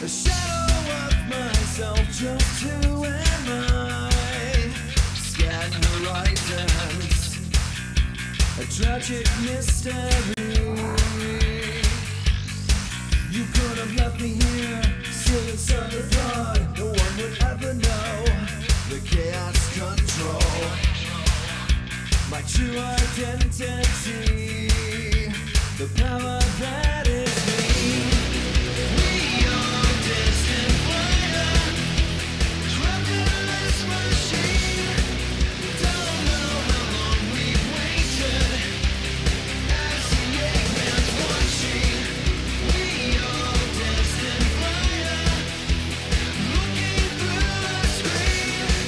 A shadow of myself, just who am I? Scan horizons, a tragic mystery. You could have left me here, still inside the blood. No one would ever know the chaos control. My true identity, the power that is me. We are destined fire, trapped in this machine. Don't know how long we've waited, as the eggman's watching. We are destined fire, looking through the screen.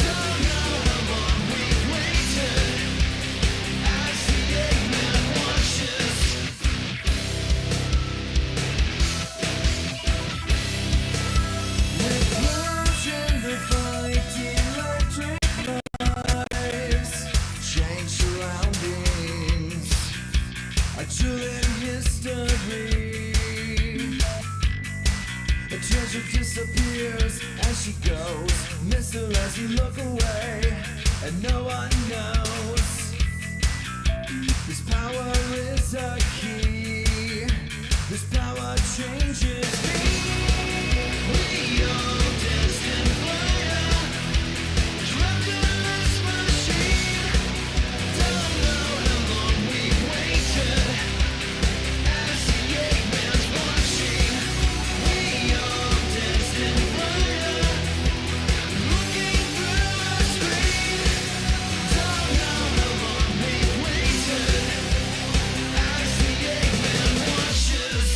Don't know how long we've waited, as the eggman watches. With words in the fight, electric lives, change surroundings, a trillion history. A treasure disappears as she goes, miss her as you look away, and no one knows. This power is a key, this power changes me. We are destined fire, trapped in this machine. Don't know how long we've waited, as the eggman's watching. We are destined fire, looking through a screen. Don't know how long we've waited, as the eggman watches.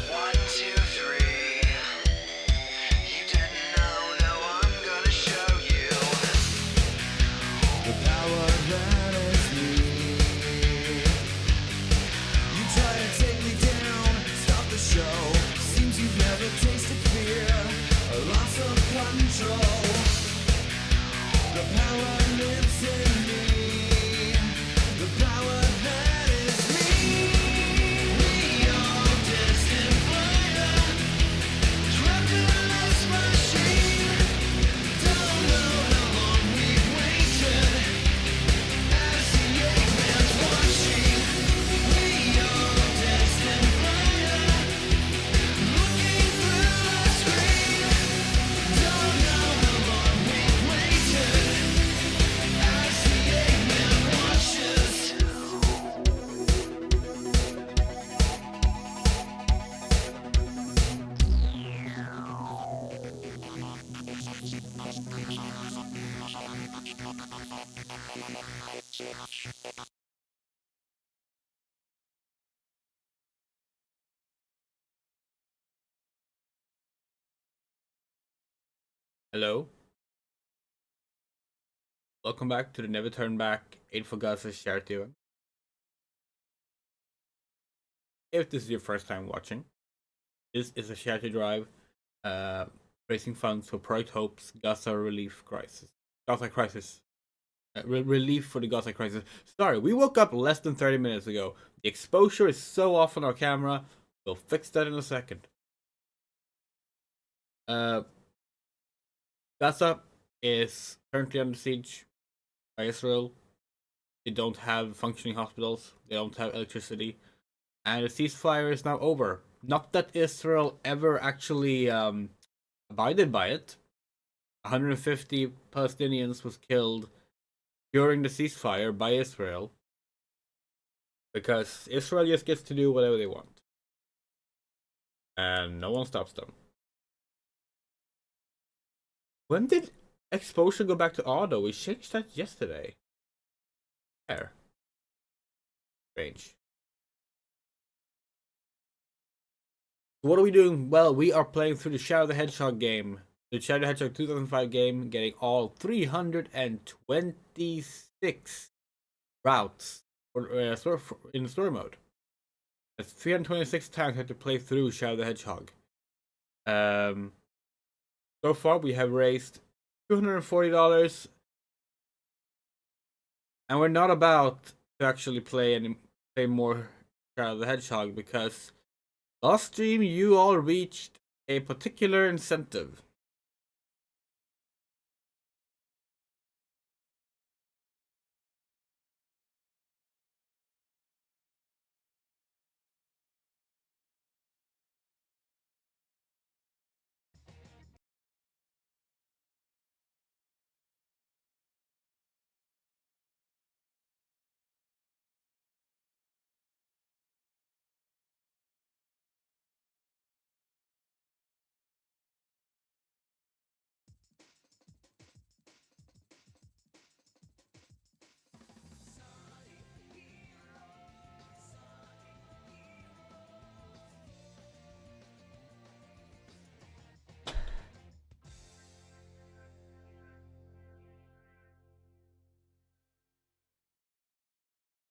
One, two, three. You didn't know, now I'm gonna show you the power that is me. You try to take me down, stop the show. Seems you've never tasted fear, a loss of control. The power lives in me, the power that is me. We are destined fire, trapped in this machine. Don't know how long we've waited, as the eggman's watching. We are destined fire, looking through the screen. Don't know how long we've waited, as the eggman watches. Hello. Welcome back to the Never Turn Back Aid for Gaza charity event. If this is your first time watching, this is a charity drive raising funds for Project Hope's Gaza relief crisis. Gaza crisis. Relief for the Gaza crisis. Sorry, we woke up less than 30 minutes ago. The exposure is so off on our camera. We'll fix that in a second. Gaza is currently under siege by Israel. They don't have functioning hospitals. They don't have electricity. And the ceasefire is now over. Not that Israel ever actually abided by it. 150 Palestinians was killed during the ceasefire by Israel. Because Israel just gets to do whatever they want. And no one stops them. When did exposure go back to auto? We changed that yesterday. There. Strange. What are we doing? Well, we are playing through the Shadow the Hedgehog game. The Shadow the Hedgehog 2005 game, getting all 326 routes in story mode. That's 326 times I had to play through Shadow the Hedgehog. So far we have raised $240, and we're not about to actually play more Shadow the Hedgehog because last stream you all reached a particular incentive.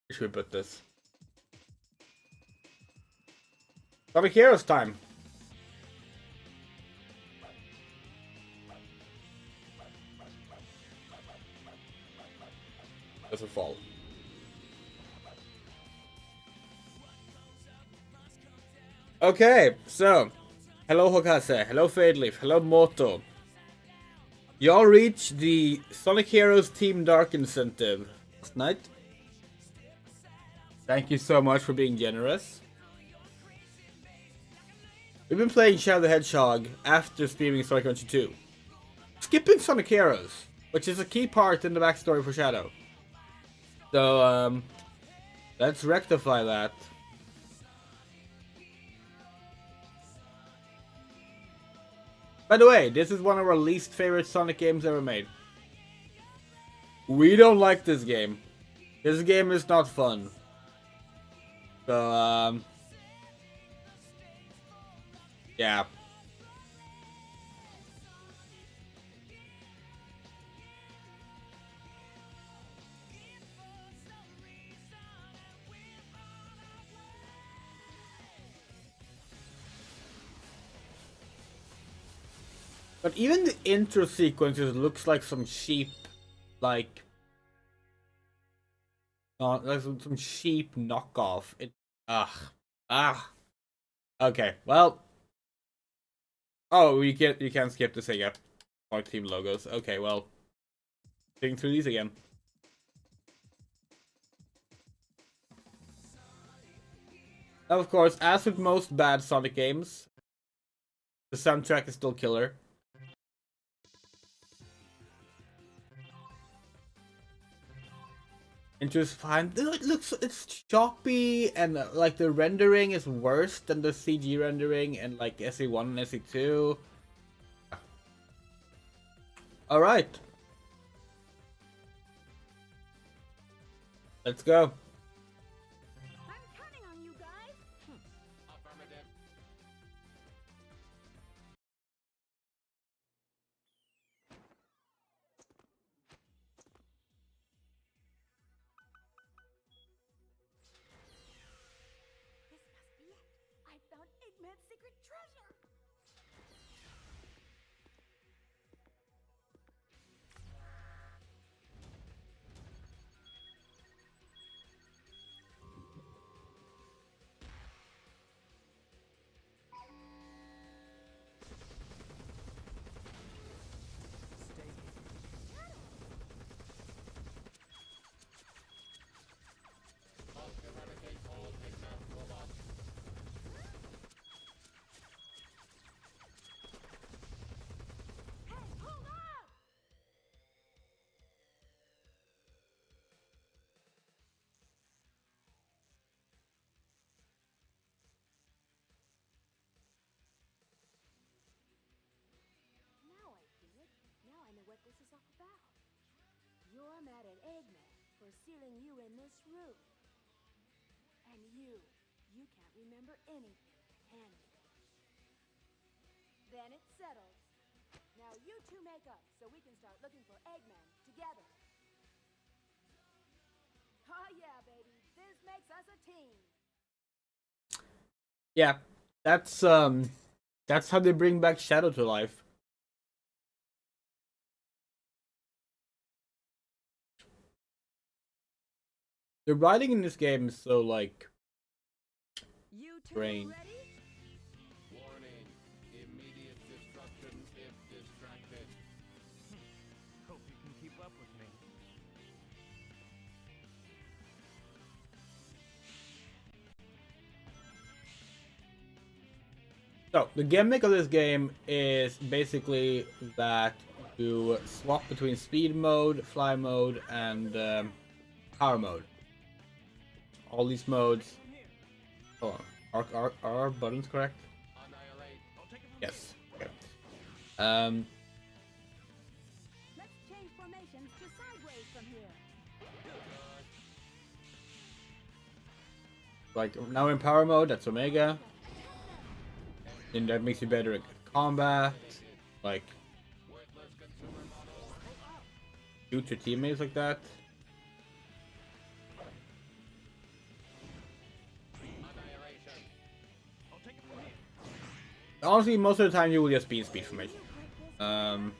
Where should we put this? Sonic Heroes time! Doesn't fall. Okay, so hello Hokase, hello Fadeleaf, hello Moto. Y'all reached the Sonic Heroes Team Dark incentive last night. Thank you so much for being generous. We've been playing Shadow the Hedgehog after streaming Sonic Adventure 2. Skipping Sonic Heroes, which is a key part in the backstory for Shadow. So, let's rectify that. By the way, this is one of our least favorite Sonic games ever made. We don't like this game. This game is not fun. So, yeah. But even the intro sequences looks like some cheap, like some cheap knockoff. Okay, well. Oh, you can't skip the SEGA Sonic Team logos. Okay, well, digging through these again. Now, of course, as with most bad Sonic games, the soundtrack is still killer. It's fine. It's choppy and like the rendering is worse than the CG rendering and like SE1 and SE2. All right, let's go. I'm counting on you guys. Affirmative. This must be it. I found Eggman's secret treasure. Must eradicate all Eggman robots. Hey, hold on! Now I get it. Now I know what this is all about. You're mad at Eggman for sealing you in this room. And you can't remember anything, can you? Then it's settled. Now you two make up so we can start looking for Eggman together. Oh yeah, baby. This makes us a team. Yeah, that's how they bring back Shadow to life. The writing in this game is so like You two brain. ready? Warning. Immediate destruction if distracted. Hope you can keep up with me. So the gimmick of this game is basically that you swap between speed mode, fly mode, and power mode. All these modes. Hold on. Are our buttons correct? Annihilate. Yes. Okay. Let's change formations to sideways from here. Like now in power mode, that's Omega. And that makes you better at combat. Like Worthless consumer model. shoot your teammates like that. Annihilation. Honestly, most of the time you will just be in speed formation. I'll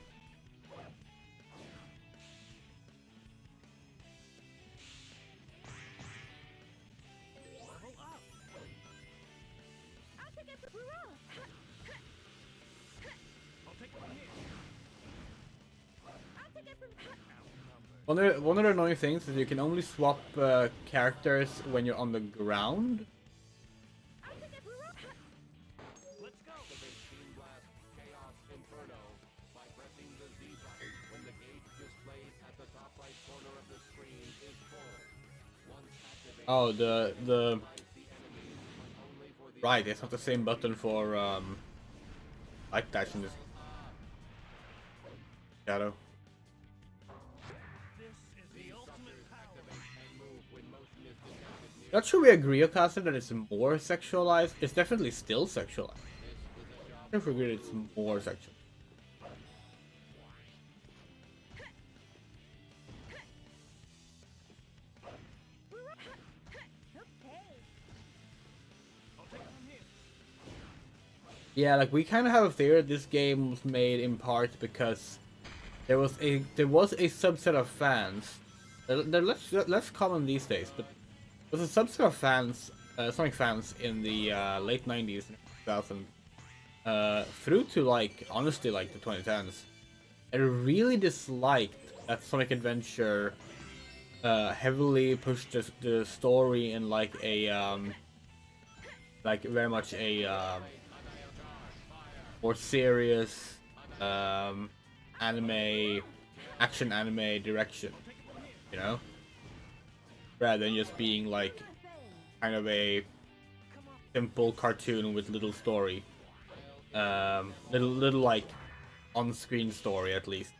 take it for I'll take it from One of the annoying things is you can only swap characters when you're on the ground. I'll take it for Let's go. Activate Steam Blast Chaos Inferno by pressing the Z button when the gauge displayed at the top right corner of the screen is full. Once activated, Oh, the neutralize the enemies, but only for the right. It's not the same button for light dash in this Shadow. This is the ultimate power. and move when motion is detected near. Not sure we agree, Okasa, that it's more sexualized. It's definitely still sexualized. I forget it's more sexual. Yeah, like we kind of have a theory that this game was made in part because there was a subset of fans. They're less common these days, but there was a subset of fans, Sonic fans in the late 90s, 2000, through to like honestly like the 2010s. I really disliked that Sonic Adventure heavily pushed the story in like a like very much a more serious anime, action anime direction, you know, rather than just being like kind of a simple cartoon with little story, little like on-screen story at least.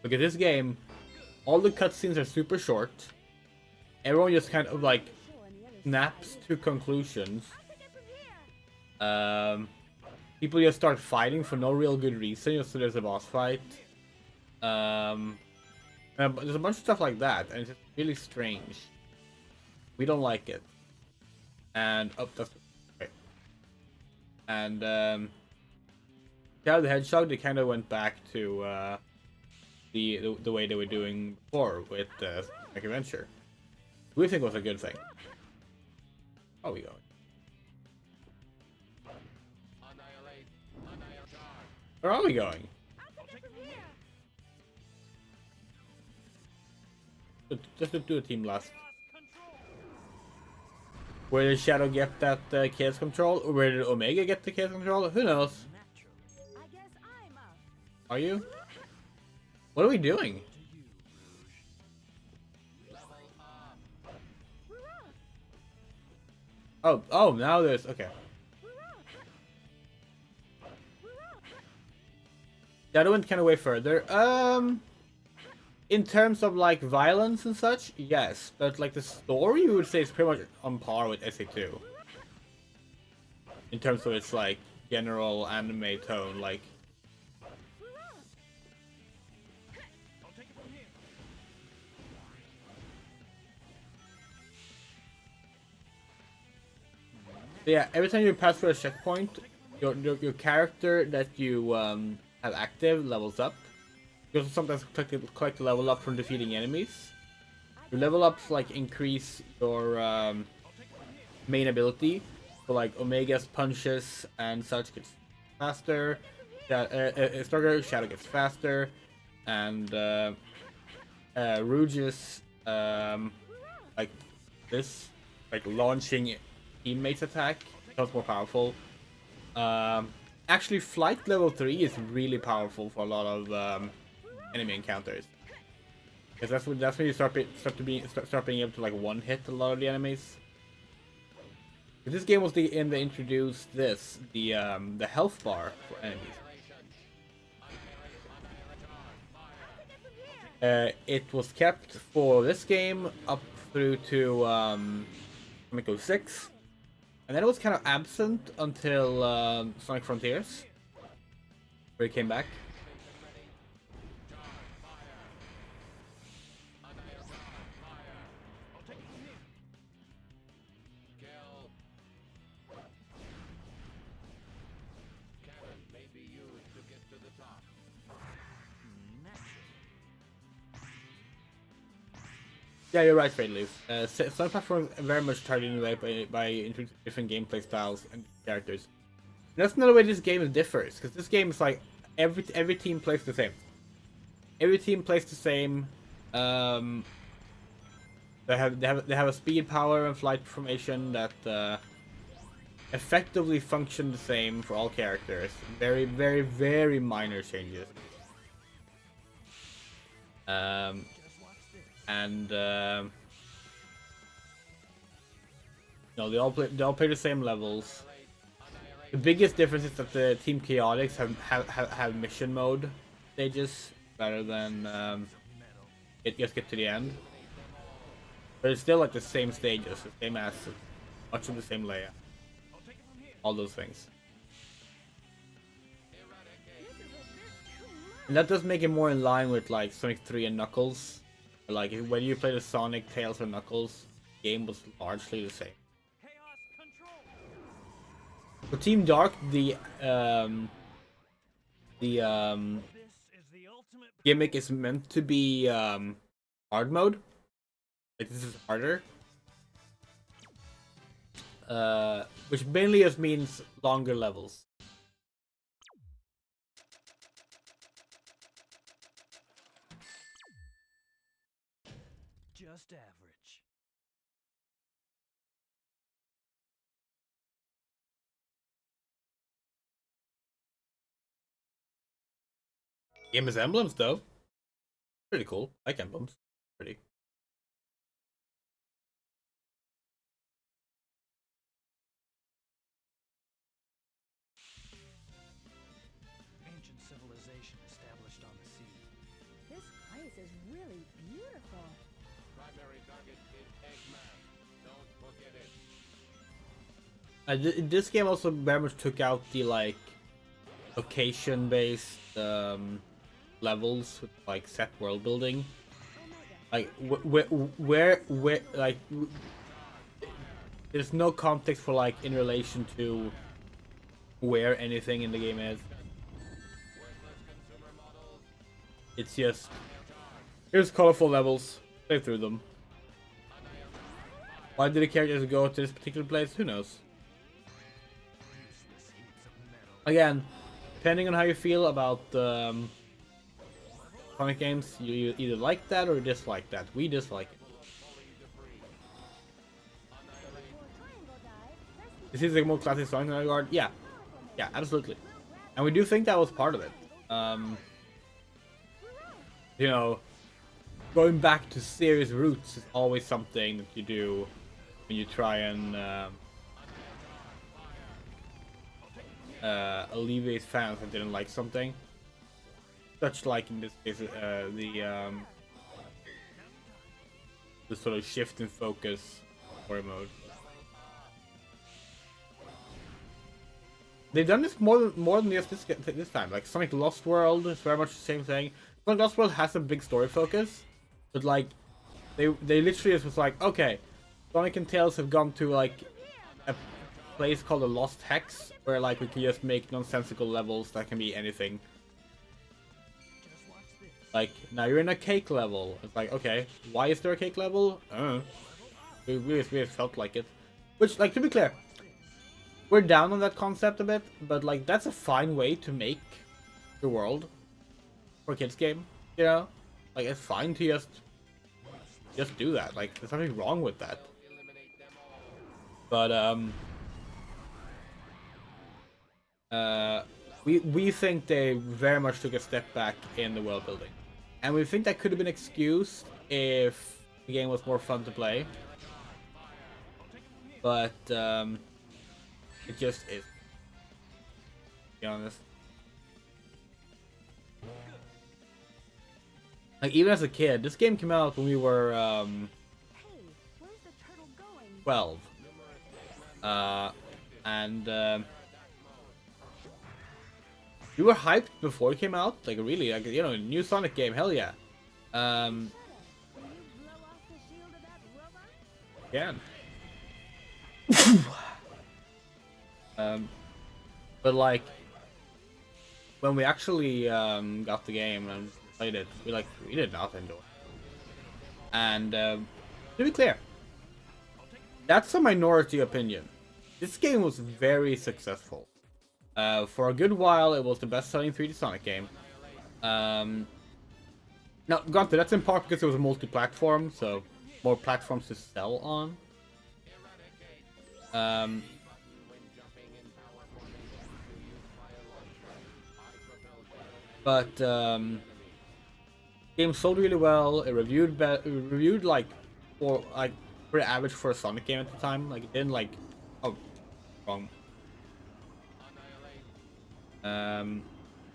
Look at this game, all the cutscenes are super short. Everyone just kind of like snaps to conclusions. People just start fighting for no real good reason, just so there's a boss fight. And there's a bunch of stuff like that, and it's just really strange. We don't like it. And that's okay. And Shadow the Hedgehog, they kind of went back to the way they were doing before with Sonic Adventure. We think was a good thing. How are we going? Where are we going? Just do a team last. Where did Shadow get that chaos control? Or where did Omega get the chaos control? Who knows? I guess I'm up. Are you? What are we doing? Oh, now there's okay. Shadow went kind of way further. In terms of like violence and such, yes, but like the story, you would say is pretty much on par with SA2. In terms of its like general anime tone, like Yeah, every time you pass through a checkpoint, your character that you have active levels up. You also sometimes collect level up from defeating enemies. Your level ups like increase your main ability, so like Omega's punches and such gets faster. Stronger Shadow gets faster, and Rouge's like this, like launching teammates attack becomes more powerful. Actually, Flight level 3 is really powerful for a lot of enemy encounters. Because that's when you start being able to like one hit a lot of the enemies. This game was the end that introduced the health bar for enemies. It was kept for this game up through to Sonic 06, and then it was kind of absent until Sonic Frontiers, where it came back. Yeah, you're right, Fade Leaf. Some platforms are very much targeted by introducing different gameplay styles and characters. And that's another way this game differs, because this game is like every team plays the same. Every team plays the same. They have a speed, power, and flight formation that effectively function the same for all characters. Very, very, very minor changes. No, they all play the same levels. The biggest difference is that the Team Chaotix have mission mode stages rather than it just get to the end. But it's still like the same stages, the same assets, much of the same layout, all those things. And that does make it more in line with like Sonic 3 and Knuckles. Like when you play the Sonic, Tails, or Knuckles, the game was largely the same. For Team Dark, the gimmick is meant to be hard mode. Like this is harder, which mainly just means longer levels. Just average. Game is emblems though. Pretty cool. I like emblems. Pretty. Ancient civilization established on the sea. This place is really beautiful. Primary target is Eggman. Don't forget it. This game also very much took out the like location-based levels with like set world building. Like where like there's no context for like in relation to where anything in the game is. It's just here's colorful levels, play through them. Why did the characters go to this particular place? Who knows? Again, depending on how you feel about Sonic games, you either like that or dislike that. We dislike it. This is a more classic Sonic in that regard. Yeah, absolutely. And we do think that was part of it. You know, going back to serious roots is always something that you do when you try and alleviate fans that didn't like something. Such like in this case, the sort of shift in focus story mode. They've done this more than just this time. Like Sonic Lost World is very much the same thing. Sonic Lost World has a big story focus, but like they literally just was like, okay, Sonic and Tails have gone to like a place called the Lost Hex, where like we can just make nonsensical levels that can be anything. Like now you're in a cake level. It's like, okay, why is there a cake level? We felt like it. Which, like, to be clear, we're down on that concept a bit, but like that's a fine way to make the world for a kids game. You know, like it's fine to just do that. Like there's nothing wrong with that. But we think they very much took a step back in the world building, and we think that could have been excused if the game was more fun to play. But it just is. To be honest, like even as a kid, this game came out when we were Hey, where's the turtle going? 12, and we were hyped before it came out. Like really, like you know, new Sonic game, hell yeah. Can you blow off the shield of that robot? Can. But like when we actually got the game and played it, we did not enjoy it. And to be clear, that's a minority opinion. This game was very successful. For a good while, it was the best-selling 3D Sonic game. Now, granted, that's in part because it was a multi-platform, so more platforms to sell on. But game sold really well. It reviewed like pretty average for a Sonic game at the time. Like it didn't like wrong.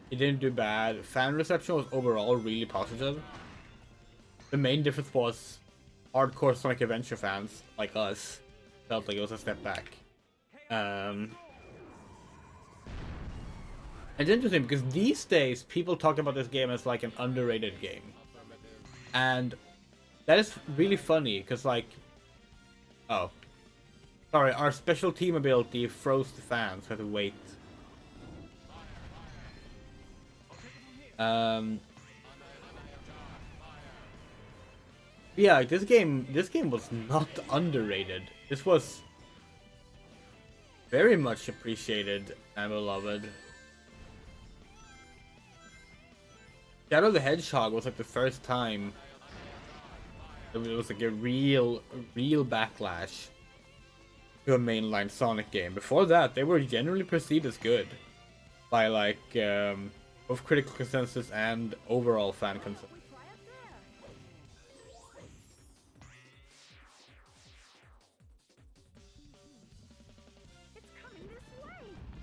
It didn't do bad. Fan reception was overall really positive. The main difference was hardcore Sonic Adventure fans like us felt like it was a step back. It's interesting because these days people talk about this game as like an underrated game, and that is really funny because like, oh, sorry, our special team ability froze the fans. We had to wait. Yeah, this game was not underrated. This was very much appreciated and beloved. Shadow the Hedgehog was like the first time it was like a real backlash to a mainline Sonic game. Before that, they were generally perceived as good by like both critical consensus and overall fan consensus. We fly up there. It's coming this way.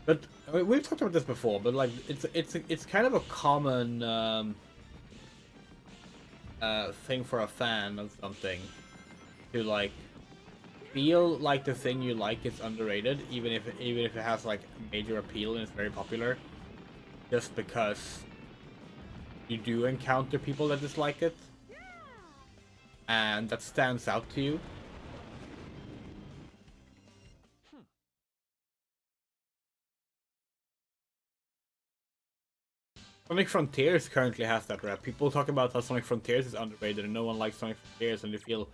But I mean, we've talked about this before, but like it's kind of a common thing for a fan of something to like feel like the thing you like is underrated, even if it has like major appeal and it's very popular, just because you do encounter people that dislike it, and that stands out to you. Sonic Frontiers currently has that rep. People talk about how Sonic Frontiers is underrated and no one likes Sonic Frontiers, and they feel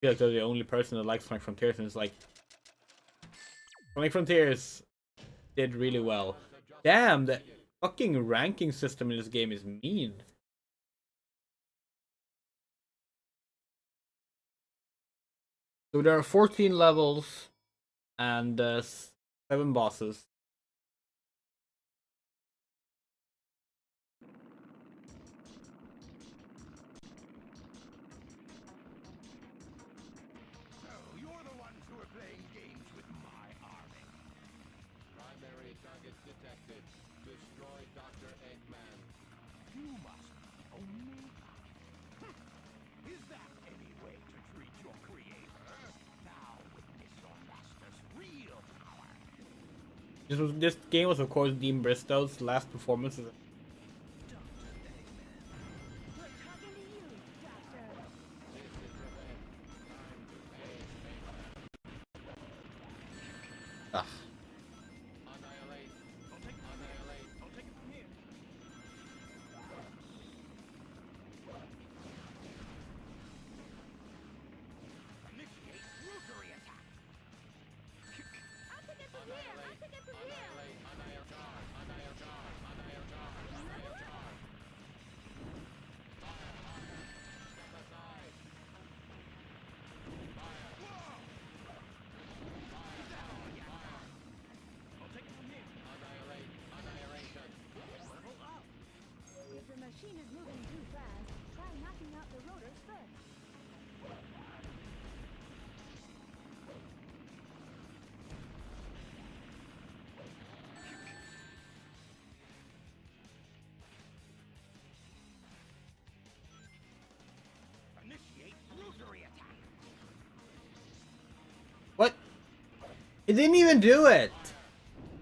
like they're the only person that likes Sonic Frontiers, and it's like Sonic Frontiers did really well. Damn, the fucking ranking system in this game is mean. So there are 14 levels and 7 bosses. So, you're the ones who are playing games with my army. Primary target detected. Destroy Dr. Eggman. You must be Omega. Is that any way to treat your creator? Now witness your master's real power. This game was of course Dean Bristow's last performance. We're talking to you, Doctor. Ah, machine is moving too fast, try knocking out the rotors first. Initiate rotary attack. What? He didn't even do it!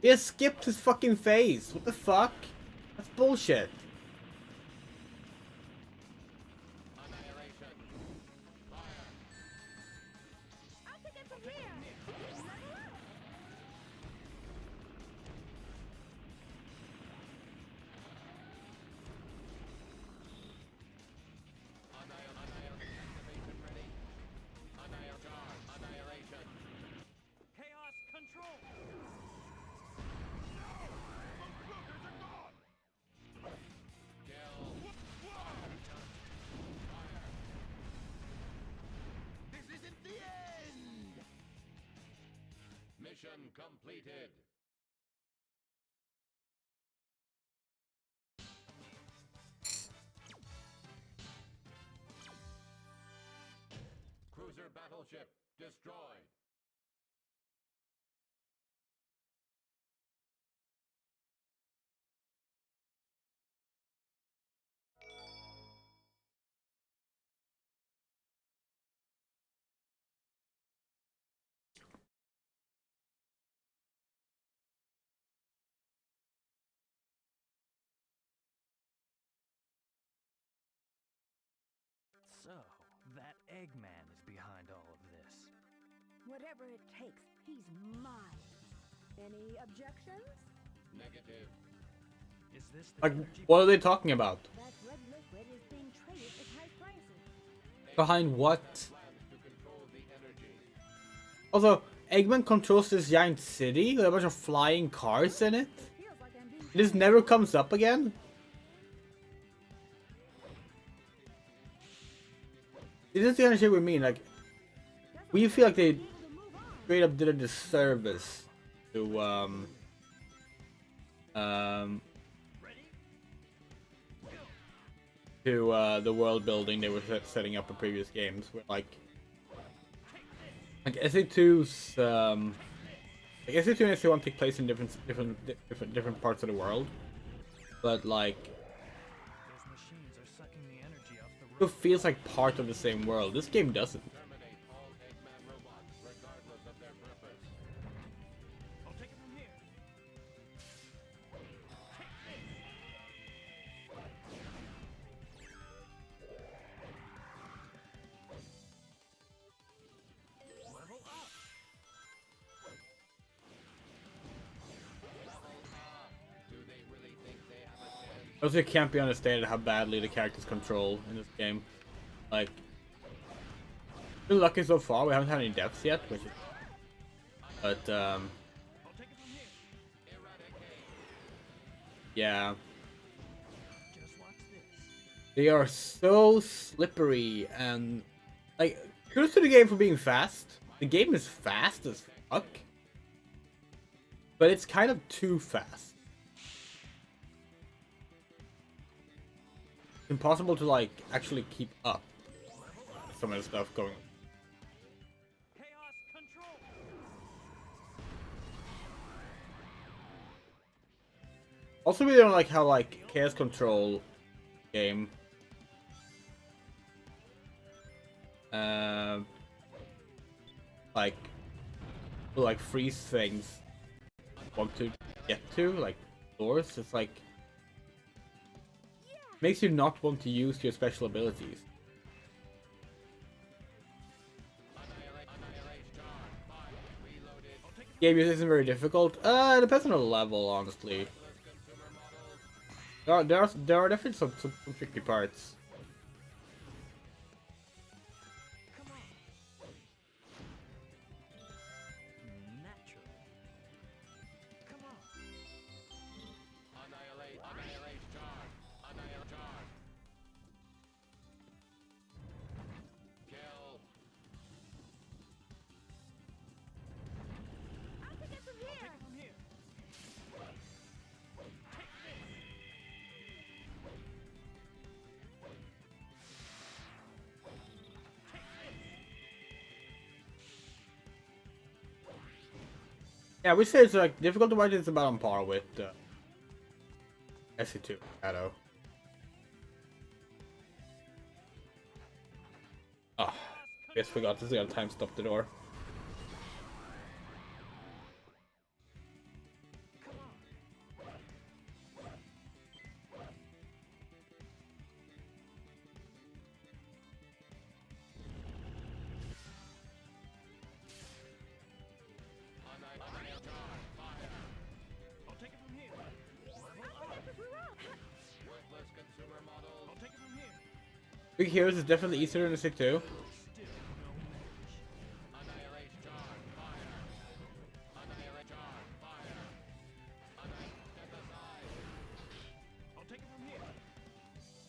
He just skipped his fucking face. What the fuck? That's bullshit. Annihilation. Fire. I'll take it from here. Level up. Annihilation. Activation ready. Annihilation. Chaos control! Kill. This isn't the end! Mission completed. Cruiser battleship destroyed. So, that Eggman is behind all of this. Whatever it takes, he's mine. Any objections? Negative. Is this the Like, energy what are they talking about? That red liquid is being traded at high prices. Behind what? Plans to control the energy. Also, Eggman controls this giant city with a bunch of flying cars in it. Feels like I'm being It just never comes up again. This is the kind of shit we mean. Like, we feel like they able to move on. straight up did a disservice to the world building they were setting up in previous games. Where like SA2's like SA2 and SA1 take place in different parts of the world, but like Those machines are sucking the energy off the it roof. feels like part of the same world. This game doesn't. Terminate all Eggman robots, regardless of their purpose. I'll take it from here. Level up! Do they really think they have a chance? Also, it can't be understated how badly the characters control in this game. Like, we're lucky so far. We haven't had any deaths yet, which is, but I'll take it from here. Eradicate. yeah, Just watch this. they are so slippery and like kudos to the game for being fast. The game is fast as fuck, but it's kind of too fast. It's impossible to like actually keep up with some of the stuff going on. Chaos control! Also, we don't like how like Chaos Control game like will, like freeze things want to get to like doors. It's like makes you not want to use your special abilities. Game isn't very difficult. It depends on the level, honestly. There are definitely some tricky parts. Come on! Naturally. Come on! Annihilate charge. Annihilate charge. Kill. I'll take it from here. Take it from here. Yeah, we say it's like difficult wise is about on par with SE2 Shadow. Oh, guess forgot to say time stop the door. I'll take it from here. Worthless consumer models. I'll take it from here. Big Heroes is definitely easier than the SEG2. Still no match. Annihilate jar. Fire. Annihilate jar. Fire. Annihilate. Step aside. I'll take it from here.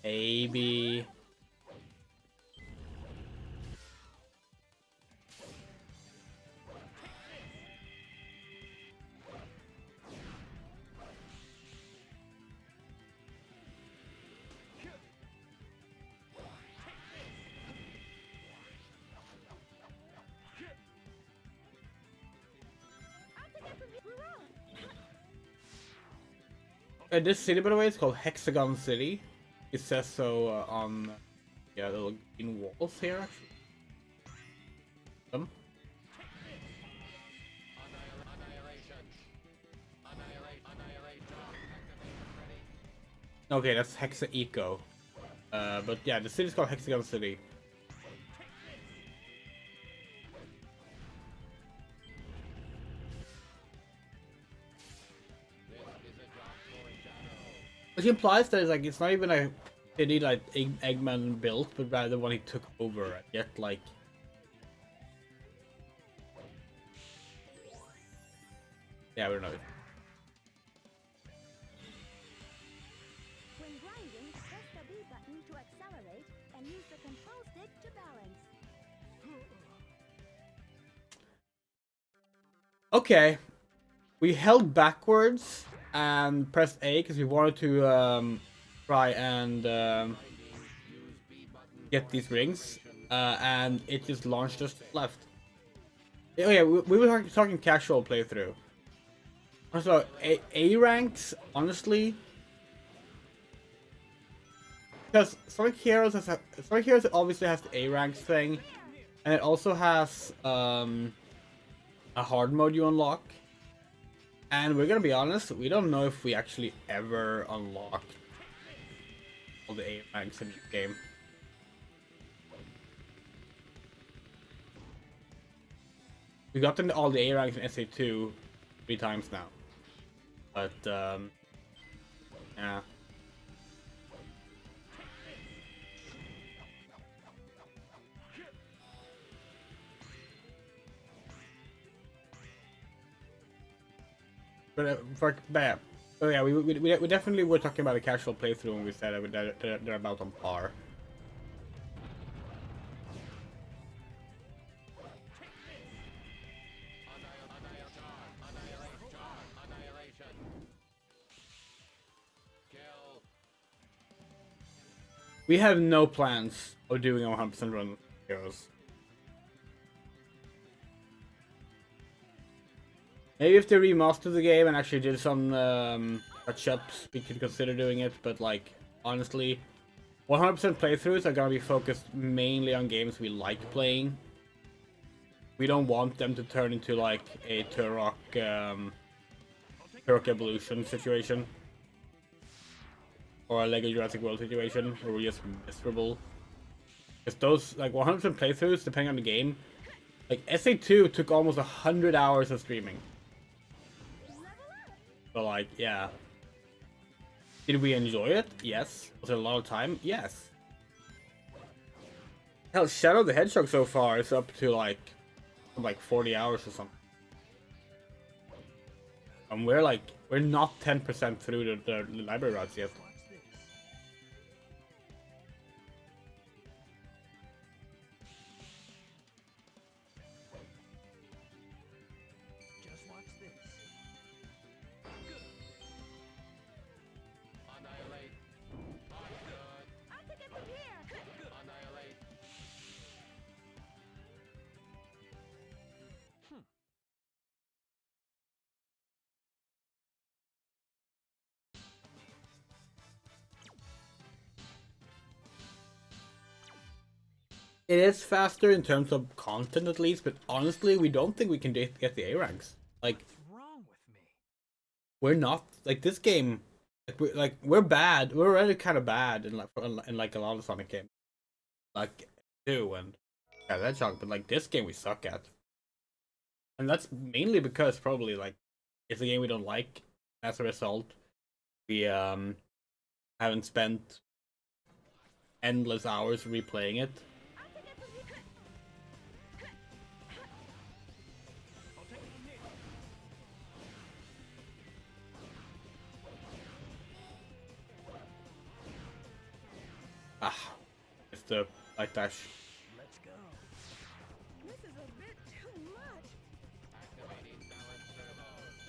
Maybe. This city, by the way, is called Hexagon City. It says so on the little green walls here, actually. Annihilation. Annihilate jar. Activation ready. Okay, that's Hexa Eco. But yeah, the city's called Hexagon City. This is a job for Shadow. Which implies that it's not even a city like Eggman built, but rather one he took over. Yet, like, yeah, we don't know. When grinding, press the B button to accelerate and use the control stick to balance. Okay, we held backwards and pressed A because we wanted to try and get these rings, and it just launched us left. Oh yeah, we were talking casual playthrough. Also, A ranks, honestly, because Sonic Heroes Sonic Heroes obviously has the A ranks thing, and it also has a hard mode you unlock. And we're gonna be honest, we don't know if we actually ever unlock all the A ranks in this game. We got all the A ranks in SA2 3 times now. But, yeah. But oh yeah, we definitely were talking about a casual playthrough when we said that they're about on par. Annihilation. Kill. We have no plans of doing a 100% run of Heroes. Maybe if they remastered the game and actually did some touch-ups, we could consider doing it, but like, honestly, 100% playthroughs are gonna be focused mainly on games we like playing. We don't want them to turn into like a Turok Evolution situation. Or a Lego Jurassic World situation, where we're just miserable. Because those, like, 100% playthroughs, depending on the game, like, SA2 took almost 100 hours of streaming. So, like, yeah. Did we enjoy it? Yes. Was it a lot of time? Yes. Hell, Shadow the Hedgehog so far is up to, like 40 hours or something. And we're not 10% through the library routes yet. It is faster in terms of content at least, but honestly, we don't think we can get the A ranks. Like, What's wrong with me? we're not like this game. We're bad. We're already kind of bad in like a lot of Sonic games, like 2 and yeah, that chunk. But like this game, we suck at, and that's mainly because probably like it's a game we don't like. As a result, we haven't spent endless hours replaying it. It's the light dash. Let's go. This is a bit too much. Activating balance servos.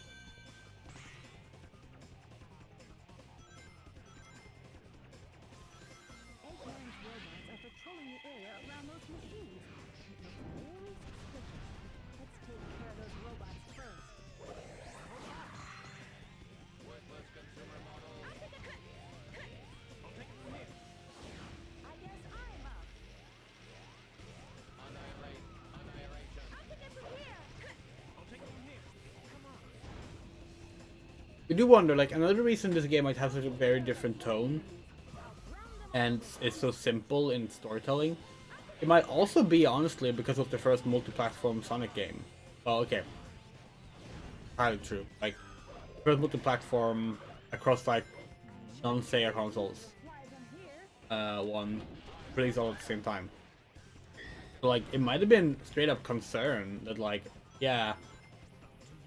Eggman's robots are patrolling the area around those machines. Very suspicious. Let's take care of those robots first. Worthless consumer models. I guess I'm up. Annihilate. Annihilation. I'll take it from here. You do wonder, like, another reason this game might have such a very different tone and it's so simple in storytelling. It might also be, honestly, because of the first multi-platform Sonic game. Well, okay. Highly true. Like, first multi-platform across, like, non-SEGA consoles. One released all at the same time. So, like, it might have been straight up concern that, like, yeah,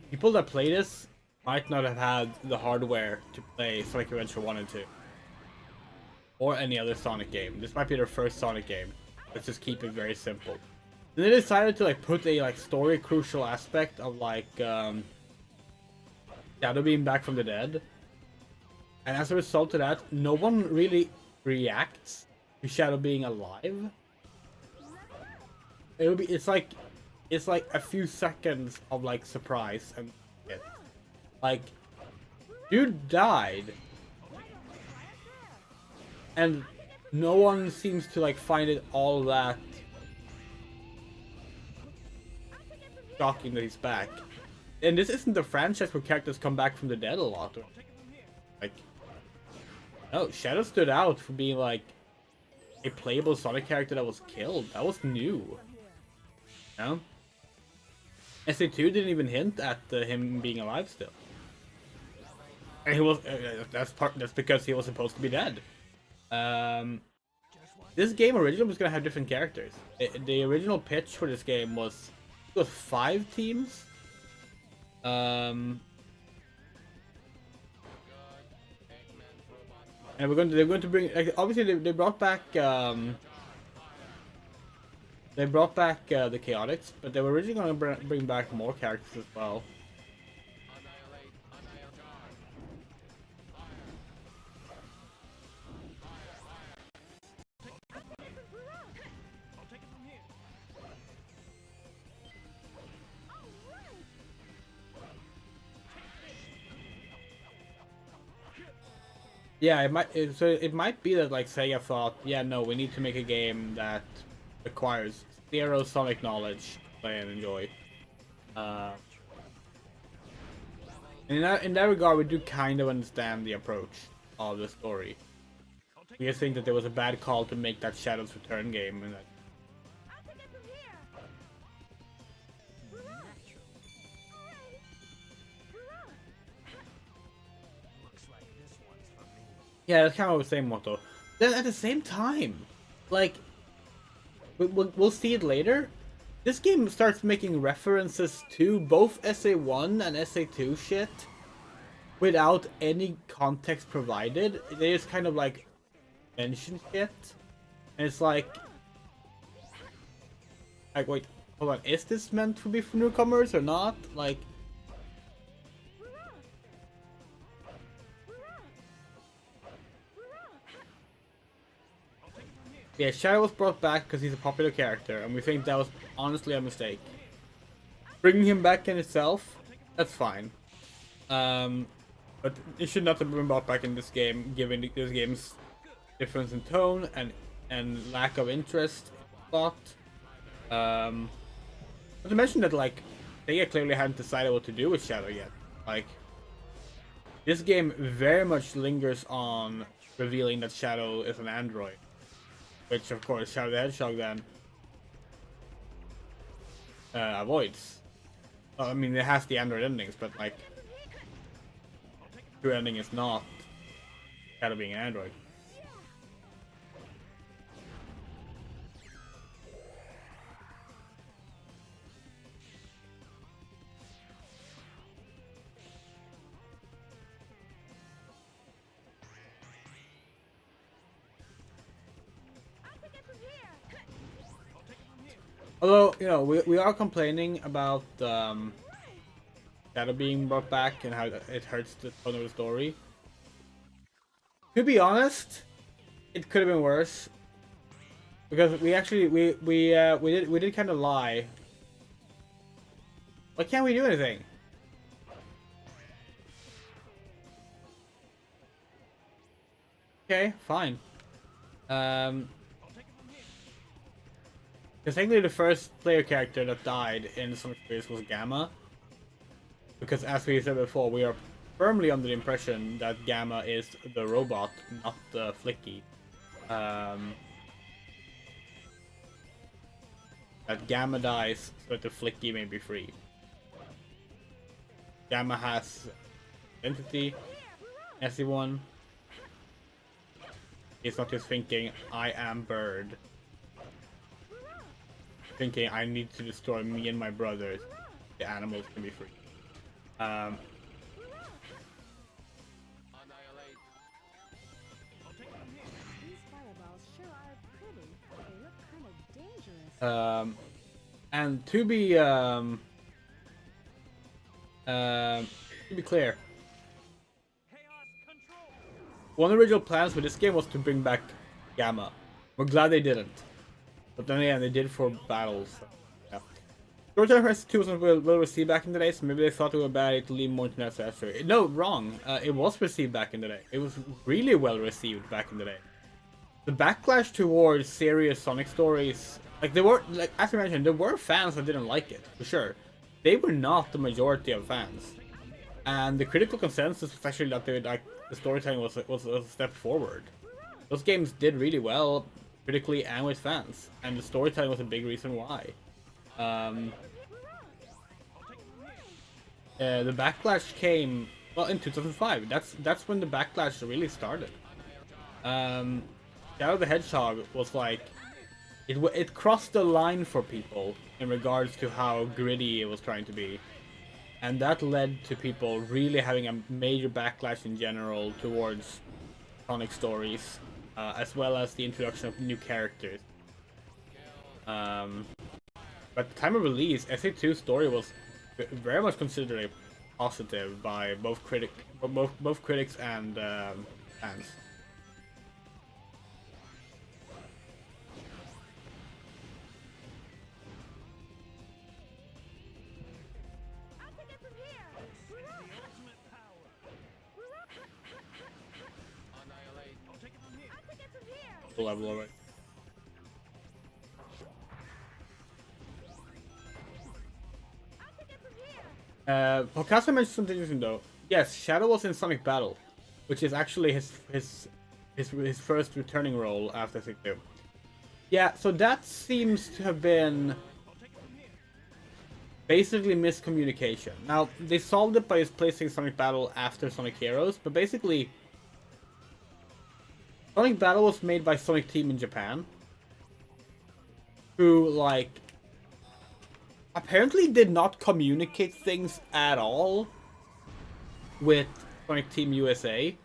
people that play this might not have had the hardware to play Sonic Adventure 1 and 2. Or any other Sonic game. This might be their first Sonic game. Let's just keep it very simple. Then they decided to like put a like story crucial aspect of like Shadow being back from the dead. And as a result of that, no one really reacts to Shadow being alive. It's like a few seconds of like surprise and shit. Like, dude died. And no one seems to like find it all that shocking that he's back. And this isn't the franchise where characters come back from the dead a lot. Like, no, Shadow stood out for being like a playable Sonic character that was killed. That was new. You know? SA2 didn't even hint at him being alive still. And he was that's because he was supposed to be dead. This game originally was gonna have different characters. The original pitch for this game was 5 teams. And they're going to bring, like, obviously they brought back the Chaotix, but they were originally going to bring back more characters as well. Yeah, it might be that like Sega thought, yeah, no, we need to make a game that requires zero Sonic knowledge to play and enjoy. And in that regard, we do kind of understand the approach of the story. We just think that there was a bad call to make that Shadow's Return game, and that. Yeah, that's kind of the same motto. Then at the same time, like, we'll see it later. This game starts making references to both SA1 and SA2 shit without any context provided. They just kind of like mention shit, and it's like wait, hold on, is this meant to be for newcomers or not? Like. Yeah, Shadow was brought back because he's a popular character, and we think that was honestly a mistake. Bringing him back in itself, that's fine. But it should not have been brought back in this game, given this game's difference in tone and lack of interest spot. Not to mention that like SEGA clearly hadn't decided what to do with Shadow yet. Like this game very much lingers on revealing that Shadow is an android, which of course Shadow the Hedgehog then avoids. Well, I mean, it has the android endings, but like true ending is not Shadow being an android. Although, you know, we are complaining about Shadow being brought back and how it hurts the tone of the story. To be honest, it could have been worse. Because we actually we did kind of lie. Why can't we do anything? Okay, fine. Because technically the first player character that died in some experience was Gamma. Because as we said before, we are firmly under the impression that Gamma is the robot, not the Flicky. That Gamma dies so that the Flicky may be free. Gamma has identity, SE1. He's not just thinking, I am bird. Thinking, I need to destroy me and my brothers. The animals can be free. Annihilate. These fireballs sure are pretty. They look kind of dangerous. And to be clear, one of the original plans for this game was to bring back Gamma. We're glad they didn't. But then again, they did for battles. So, yeah. Storytelling for SE2 wasn't well received back in the day, so maybe they thought it was bad to leave more internet faster. No, wrong. It was received back in the day. It was really well received back in the day. The backlash towards serious Sonic stories, like there were, like as I mentioned, there were fans that didn't like it for sure. They were not the majority of fans, and the critical consensus, especially that they like the storytelling was a step forward. Those games did really well critically and with fans, and the storytelling was a big reason why. The backlash came well in 2005. That's when the backlash really started. Shadow the Hedgehog was like it crossed the line for people in regards to how gritty it was trying to be, and that led to people really having a major backlash in general towards Sonic stories, as well as the introduction of new characters. But at the time of release, SA2's story was very much considered a positive by both critics and fans. The level already. Picasso mentioned something interesting though. Yes, Shadow was in Sonic Battle, which is actually his first returning role after SEGA. Yeah, so that seems to have been basically miscommunication. Now they solved it by placing Sonic Battle after Sonic Heroes, but basically Sonic Battle was made by Sonic Team in Japan, who like apparently did not communicate things at all with Sonic Team USA,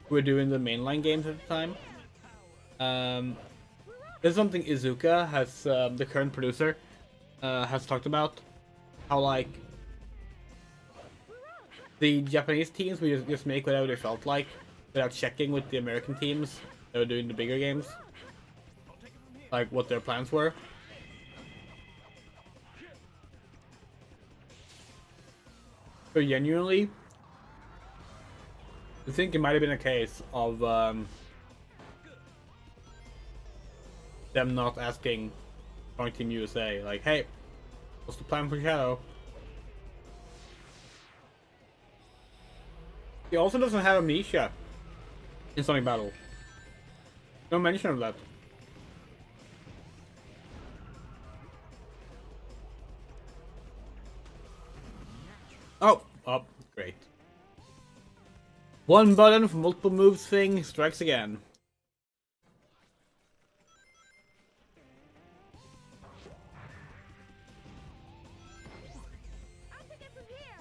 who were doing the mainline games at the time. This is something Izuka has, the current producer, has talked about. How like the Japanese teams would just make whatever they felt like without checking with the American teams that were doing the bigger games, like what their plans were. So genuinely, I think it might have been a case of them not asking Point Team USA, like, hey, what's the plan for Shadow? He also doesn't have amnesia in Sonic Battle. No mention of that. Oh, great. One button for multiple moves thing strikes again. I'll take it from here.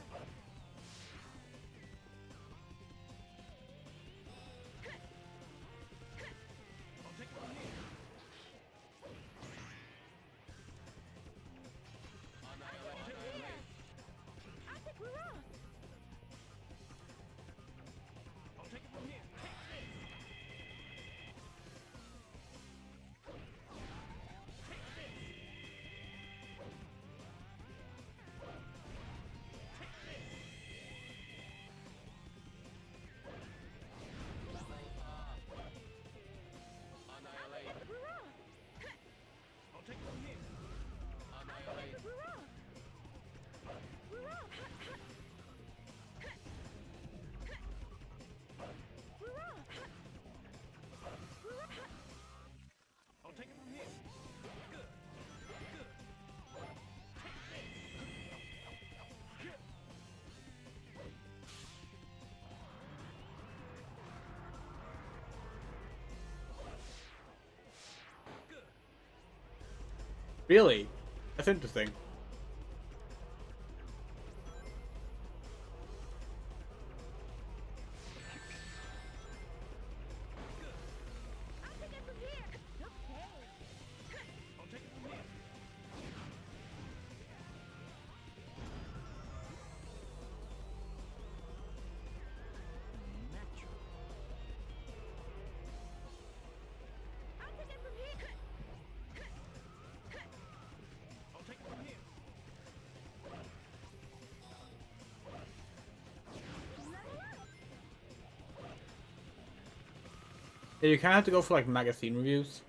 I'll take her off. Really? That's interesting. I'll take it from here. Okay. I'll take it from here. Yeah, you kind of have to go for like magazine reviews.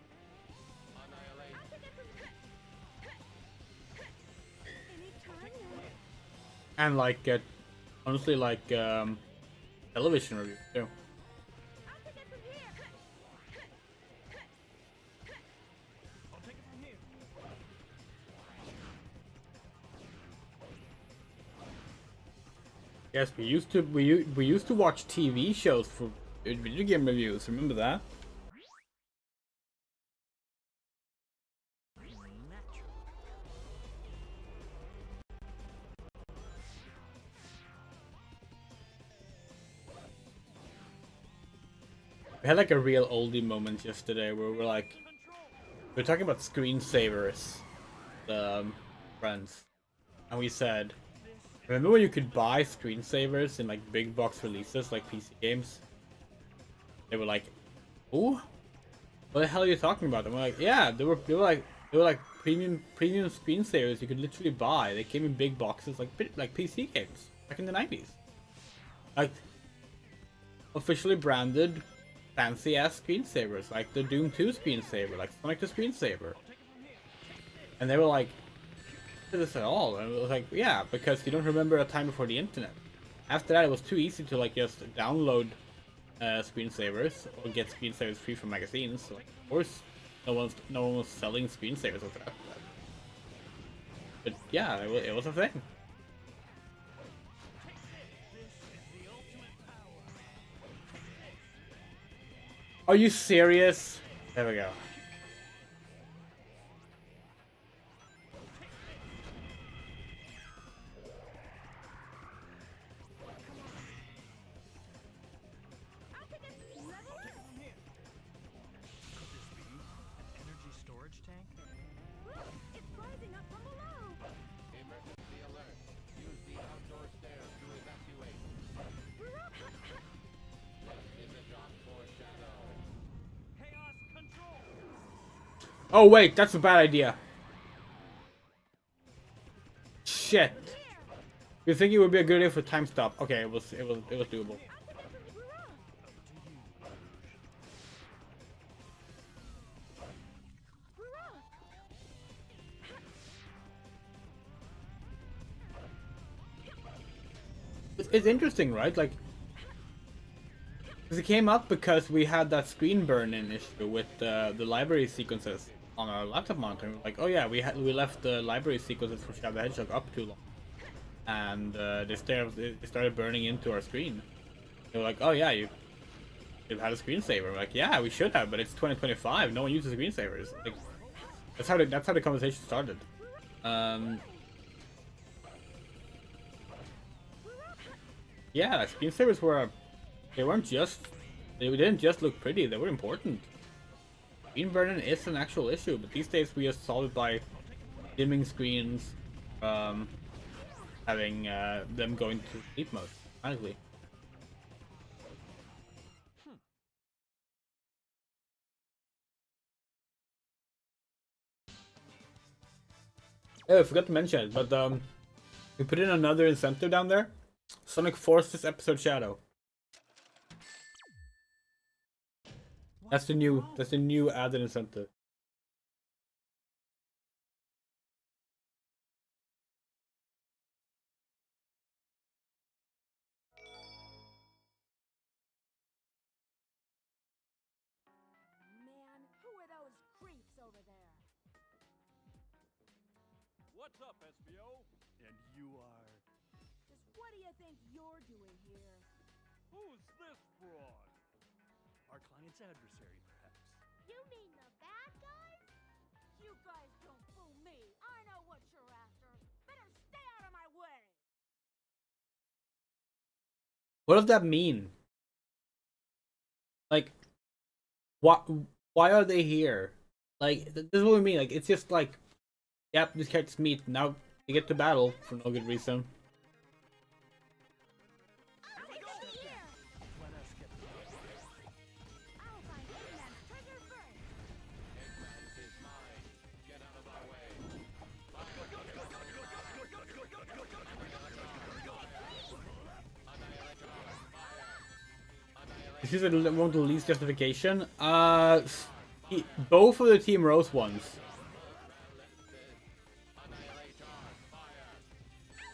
And like honestly like television reviews too. Yes, we used to watch TV shows for video game reviews. Remember that? We had like a real oldie moment yesterday where we're talking about screensavers, friends, and we said, remember when you could buy screensavers in like big box releases like PC games? They were like, "Ooh, what the hell are you talking about?" And we're like, "Yeah, they were like premium screensavers you could literally buy. They came in big boxes like PC games back in the 90s, like officially branded." Fancy ass screensavers, like the Doom 2 screensaver, like Sonic the Screensaver. And they were like, this at all? And it was like, yeah, because you don't remember a time before the internet. After that, it was too easy to like just download screensavers or get screensavers free from magazines. So, of course, no one was selling screensavers after that. But yeah, it was a thing. Are you serious? There we go. Energy storage tank? It's rising up from below. Emergency alert. Use the outdoor stairs to evacuate. This is a job for Shadow. Chaos control! Oh wait, that's a bad idea. Shit. You think it would be a good idea for time stop? Okay, it was doable. It's interesting, right? Like, 'cause it came up because we had that screen burn-in issue with the library sequences on our laptop monitor. Like, oh yeah, we left the library sequences for Shadow the Hedgehog up too long, and they started burning into our screen. They were like, oh yeah, you've had a screensaver. We're like, yeah, we should have, but it's 2025. No one uses screensavers. Like, that's how the conversation started. Yeah, screensavers were. They didn't just look pretty. They were important. Screen burn-in is an actual issue, but these days we just solve it by dimming screens, having them going to sleep mode automatically. Oh, I forgot to mention it, but we put in another incentive down there. Sonic Forces episode Shadow. That's the new added incentive. Man, who are those creeps over there? What's up, SBO? And you are... Just what do you think you're doing here? Who's this fraud? our client's adversary, perhaps. You mean the bad guys? You guys don't fool me. I know what you're after. Better stay out of my way. What does that mean? Like, what? Why are they here? Like, this is what we mean. Like, it's just like, yep, these characters meet. Now they get to battle for no good reason. I'll take it from here. Let us get the I'll find Hitman's treasure first. Eggman is mine. Get out of my way. This is one of the least justification. Both of the Team Rose ones.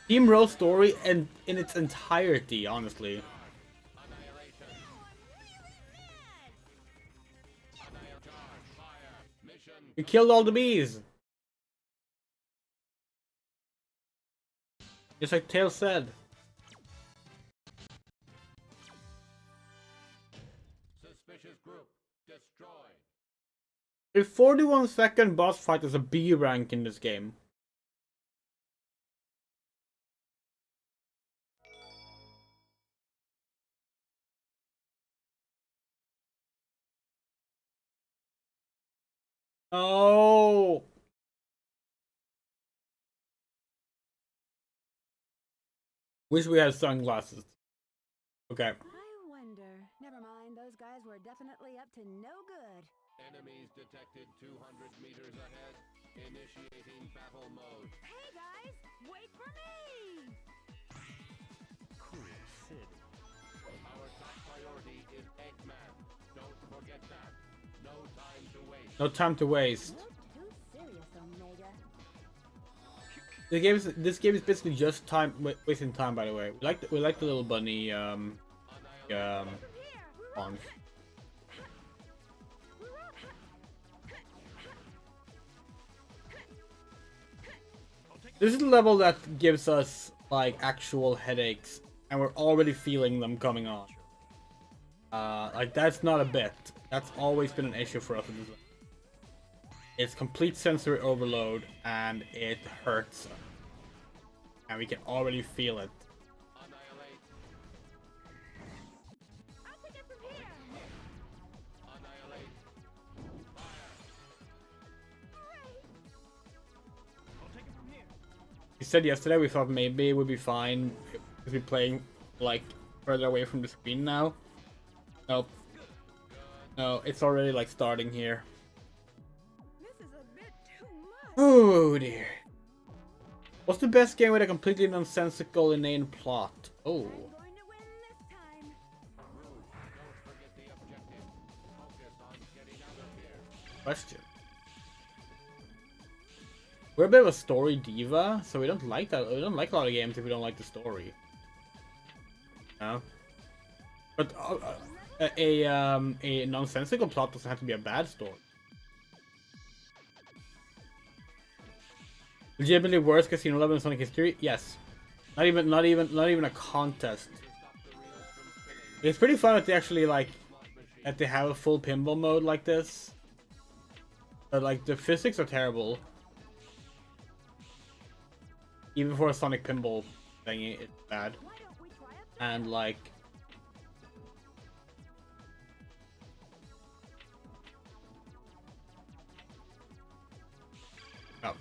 Team Rose story and in its entirety, honestly. You killed all the bees. Just like Tails said. Suspicious group destroyed. A 41-second boss fight is a B rank in this game. Oh. Wish we had sunglasses. Okay. I wonder. Never mind, those guys were definitely up to no good. Enemies detected 200 meters ahead. Initiating battle mode. Hey guys, wait for me! cool city. Our top priority is Eggman. Don't forget that. No time to waste. No time to waste. Look too serious, Omega. This game is basically just wasting time. By the way, we like the little bunny launch. This is the level that gives us like actual headaches, and we're already feeling them coming on. Like that's not a bit. That's always been an issue for us. It's complete sensory overload, and it hurts, and we can already feel it. Annihilate. I'll take it from here! Annihilate. I'll take it from here. We said yesterday we thought maybe it would be fine if we're playing like further away from the screen now. Nope. No, it's already like starting here. This is a bit too much. Oh dear. What's the best game with a completely nonsensical, inane plot? Oh. I'm going to win this time. Rude. Don't forget the objective. Focus on getting out of here. Question. We're a bit of a story diva, so we don't like that. We don't like a lot of games if we don't like the story. No. But a nonsensical plot doesn't have to be a bad story. Legitimately worst casino level in Sonic history? Yes. Not even a contest. It's pretty fun that they actually that they have a full pinball mode like this. But like the physics are terrible. Even for a Sonic pinball thingy, it's bad. And like oh.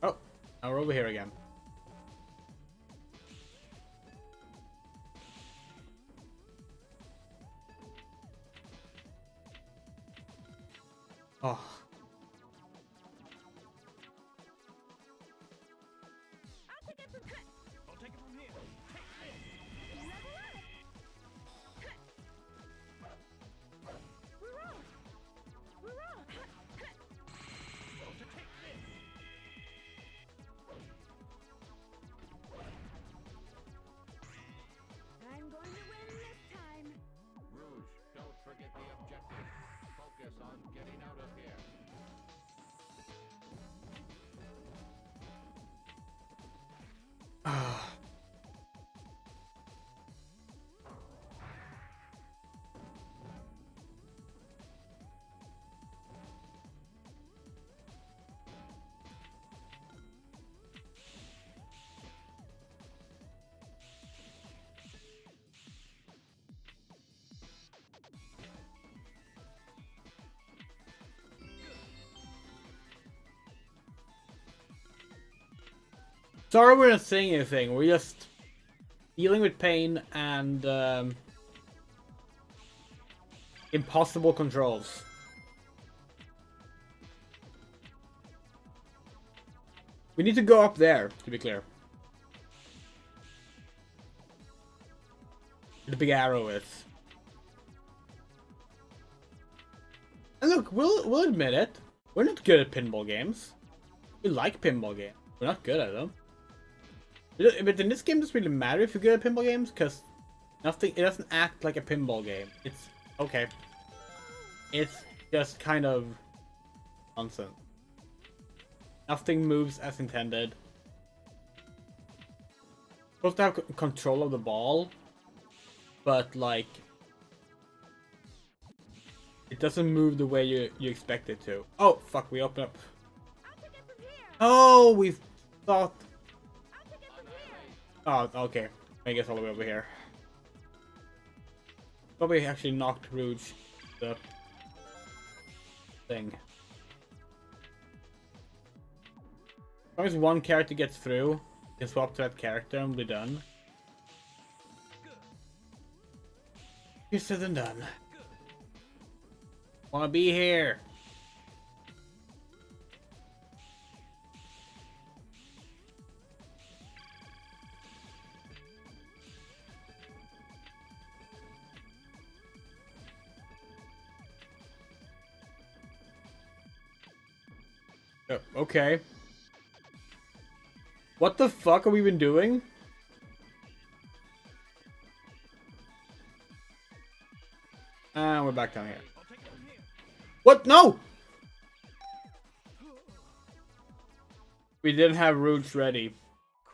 Oh, now we're over here again. Oh. I'll take it from here. I'm going to win this time. Rouge, don't forget the objective. Focus on getting out of here. Sorry we're not saying anything, we're just dealing with pain and impossible controls. We need to go up there, to be clear. The big arrow is. And look, we'll admit it. We're not good at pinball games. We like pinball games. We're not good at them. But in this game, it doesn't really matter if you're good at pinball games, because it doesn't act like a pinball game. It's okay. It's just kind of nonsense. Nothing moves as intended. Supposed to have control of the ball, but like it doesn't move the way you expect it to. Oh fuck! We open up. Oh, we thought. Oh, okay. I guess all the way over here. Probably actually knocked Rouge the thing. As long as one character gets through, you can swap to that character and we'll be done. Easier said than done. Wanna be here? Oh, okay. What the fuck are we been doing? And we're back down here. What? No! We didn't have routes ready.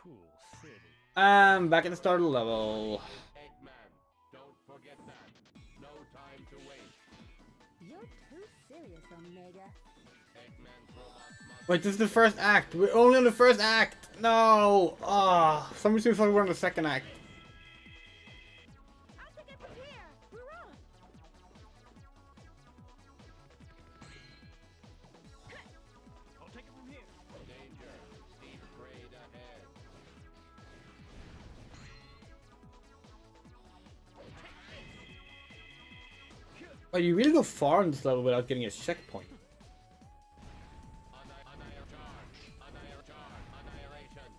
Cool city. Back at the start of the level. Eggman, don't forget that. No time to waste. You're too serious, Omega. Eggman's robots must Wait, this is the first act. We're only on the first act. No. Ah, somebody seems like we're on the second act. I'll take it from here. Hurrah! I'll take it from here. danger. Steep grade ahead. Oh, you really go far on this level without getting a checkpoint. Annihilation.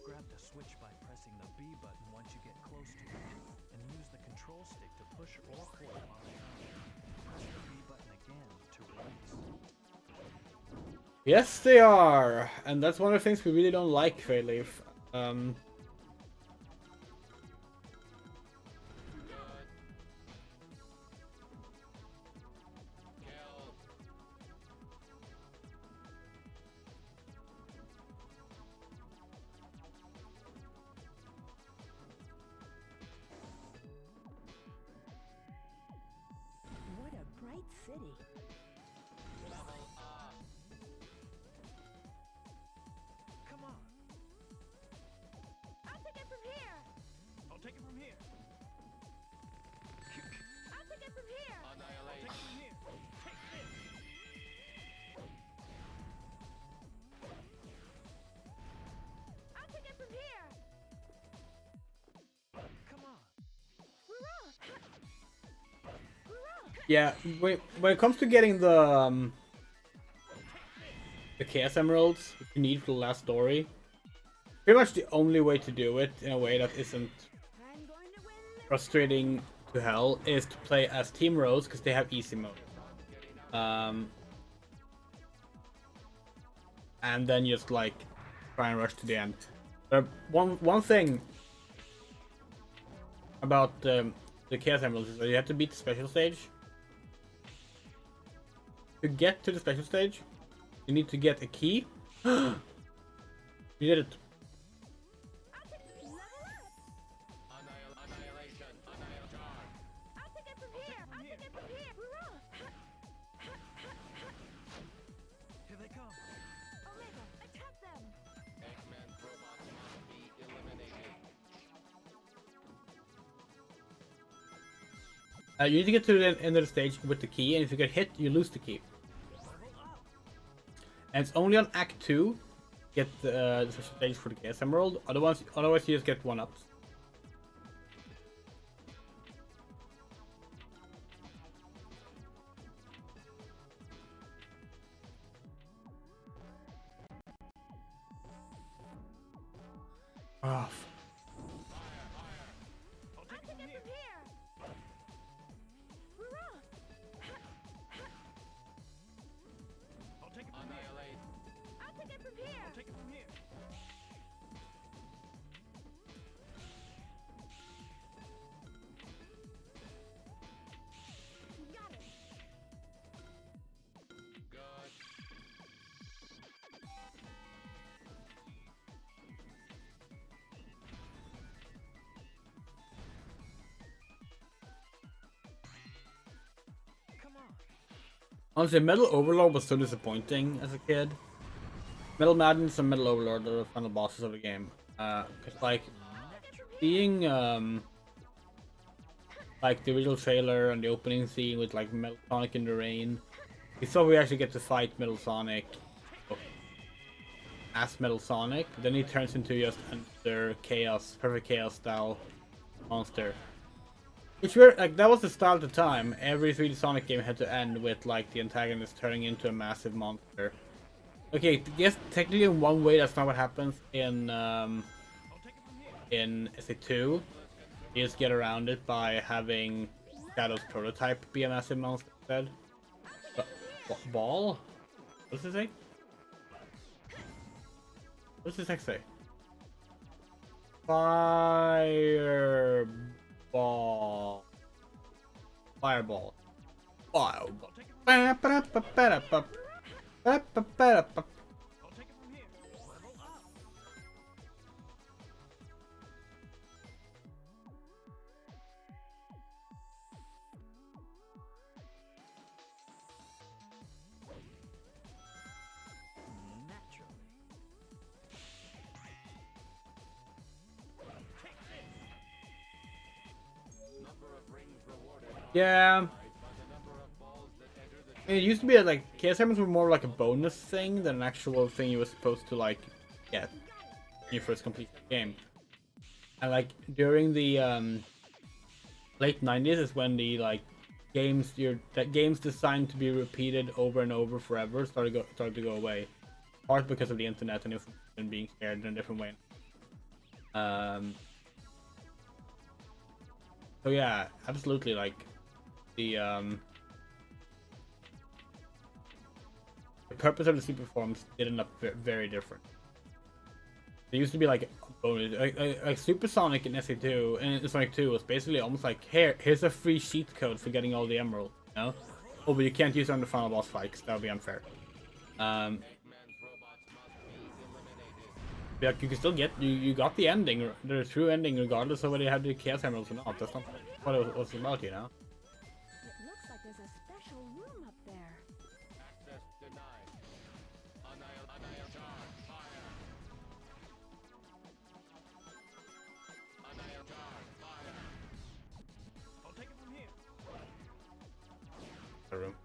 Grab the switch by pressing the B button once you get close to it, and use the control stick to push or pull on the arm. Press the B button again to release. Yes, they are, and that's one of the things we really don't like, Freyleaf. What a bright city. Come on. I'll take it from here. I'll take it from here. I'll take it from here. Take it from here. Take this. I'll take it from here. Come on. Yeah, when it comes to getting the Chaos Emeralds you need for the last story, pretty much the only way to do it in a way that isn't I'm going to win. frustrating to hell is to play as Team Rose because they have easy mode. And then just like try and rush to the end. One thing about the Chaos Emeralds is that you have to beat the special stage. To get to the special stage, you need to get a key. You did it. I'll take it from here. I'll take it from here. Here they come. Omega, attack them. Eggman robots must be eliminated. You need to get to the end of the stage with the key, and if you get hit, you lose the key. And it's only on Act 2 get the special stage for the Chaos Emerald. Otherwise you just get 1-ups. Oh, I'll I'll take it take from it here. from here. I'll take it from here. Annihilate. I'll take it from here. I'll take it from here. Got it. Good. Come on. honestly, Metal Overlord was so disappointing as a kid. Metal Madness and Metal Overlord are the final bosses of the game. Cause like seeing like the original trailer and the opening scene with like Metal Sonic in the rain, we saw we actually get to fight Metal Sonic as Metal Sonic. Then he turns into just another chaos, perfect chaos style monster. Which were like that was the style at the time. Every 3D Sonic game had to end with like the antagonist turning into a massive monster. Okay, yes, technically in one way that's not what happens in SA2. You just get around it by having Shadow's prototype be a massive monster instead. Ball? What does it say? What does this text say? Fireball. Fireball. Fireball. I'll take it from here. Level up. Naturally. Take this. Number of rings rewarded Yeah. by the number of balls that enter the It used to be like Chaos Emeralds were more like a bonus thing than an actual thing you were supposed to like get when you first complete the game. And like during the late 90s is when the like games designed to be repeated over and over forever started to go away. Part because of the internet and information being shared in a different way. So yeah, absolutely. Like the purpose of the super forms did end up very different. There used to be like a bonus, like Supersonic in SE2 and Sonic 2 was basically almost like, here's a free cheat code for getting all the emerald, you know? Oh, but you can't use it on the final boss fight, 'cause that would be unfair. Like you can still get, you got the ending, the true ending, regardless of whether you have the Chaos Emeralds or not. That's not what it was about, you know? It looks like there's a special room up there. Access denied. Fire. Fire. I'll take it from here. The room.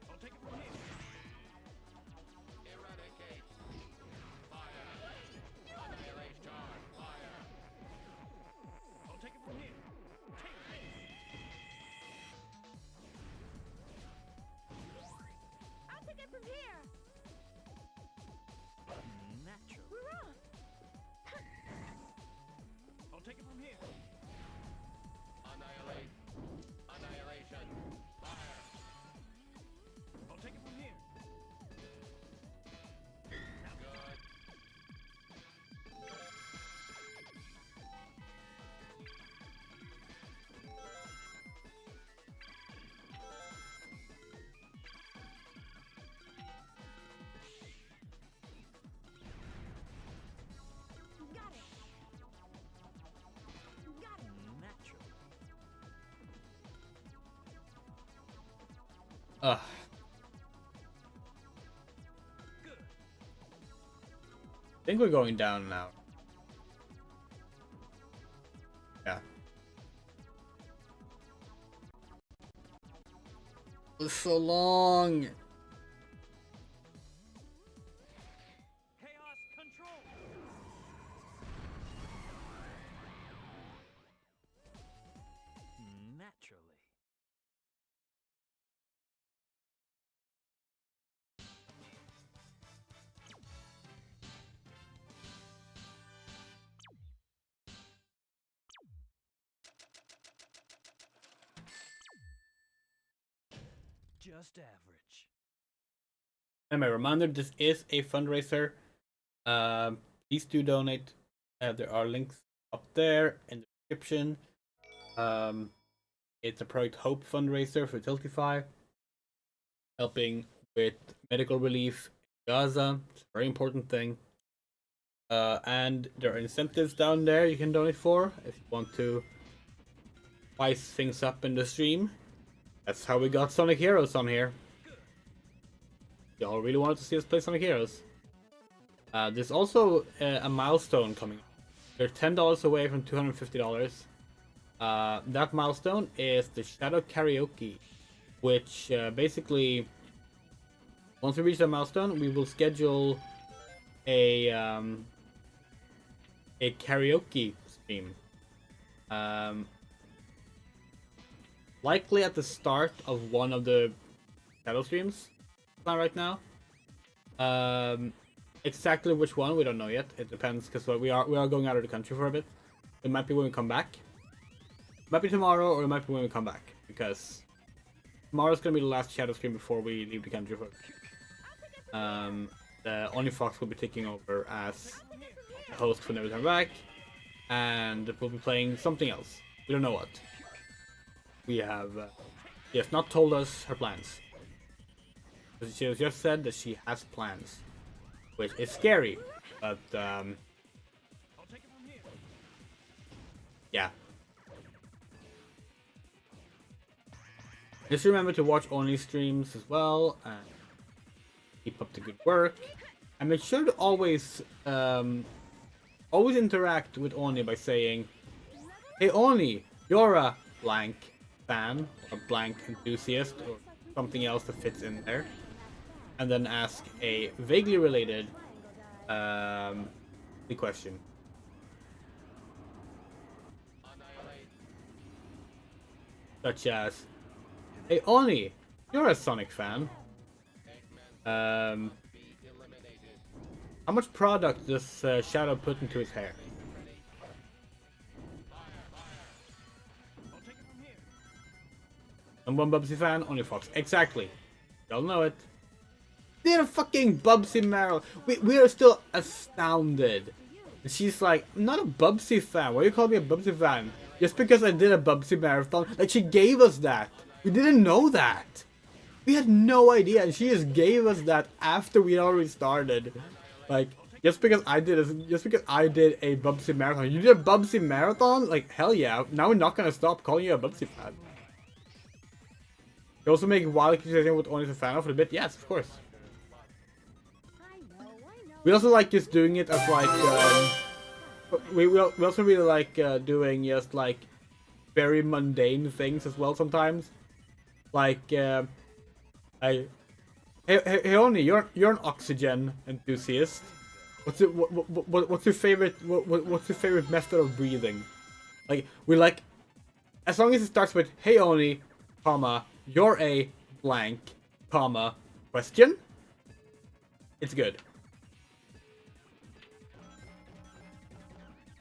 I'll take it from here. Eradicate. Fire. Annihilate charge. Fire. I'll take it from here. I'll take it from here. Natural. Hurrah! I'll take it from here. Annihilate. Annihilation. Fire. I'll take it from here. Good. Got it. Got it. Natural. Ugh. I think we're going down now. Yeah. It was so long. Chaos control. Naturally. Just average. And my reminder, this is a fundraiser. Please do donate. There are links up there in the description. It's a Project Hope fundraiser for Tiltify, helping with medical relief in Gaza. It's a very important thing. And there are incentives down there you can donate for if you want to spice things up in the stream. That's how we got Sonic Heroes on here. Y'all really wanted to see us play Sonic Heroes. There's also a milestone coming up. They're $10 away from $250. That milestone is the Shadow Karaoke, which basically, once we reach that milestone, we will schedule a karaoke stream. Likely at the start of one of the Shadow streams. Not right now. Exactly which one we don't know yet. It depends because we are going out of the country for a bit. It might be when we come back. It might be tomorrow, or it might be when we come back, because tomorrow's gonna be the last Shadow stream before we leave the country for. The Only Fox will be taking over as the host when we come back, and we'll be playing something else. We don't know what. We have she has not told us her plans. She has just said that she has plans, which is scary, but I'll take it from here. yeah. Just remember to watch Oni streams as well, and keep up the good work. And make sure to always interact with Oni by saying, "Hey Oni, you're a blank fan or blank enthusiast or something else that fits in there," and then ask a vaguely related the question. Such as, "Hey Oni, you're a Sonic fan. How much product does Shadow put into his hair? I'll take it from here. And one Bubsy fan, only Fox. Exactly. Y'all know it. They're a fucking Bubsy Meryl. We are still astounded. And she's like, I'm not a Bubsy fan. Why do you call me a Bubsy fan? Just because I did a Bubsy marathon. Like, she gave us that. We didn't know that. We had no idea. And she just gave us that after we already started. Like, just because I did a Bubsy marathon. You did a Bubsy marathon? Like, hell yeah. Now we're not gonna stop calling you a Bubsy fan. You also make wild accusation with only a fan of it a bit? Yes, of course. I know. We also like just doing it as like, we also really like doing just like very mundane things as well sometimes. Like, hey, Hyeon, you're an oxygen enthusiast. What's your favorite what's your favorite method of breathing? Like, we like, as long as it starts with hey Oni, comma, you're a blank, comma, question, it's good.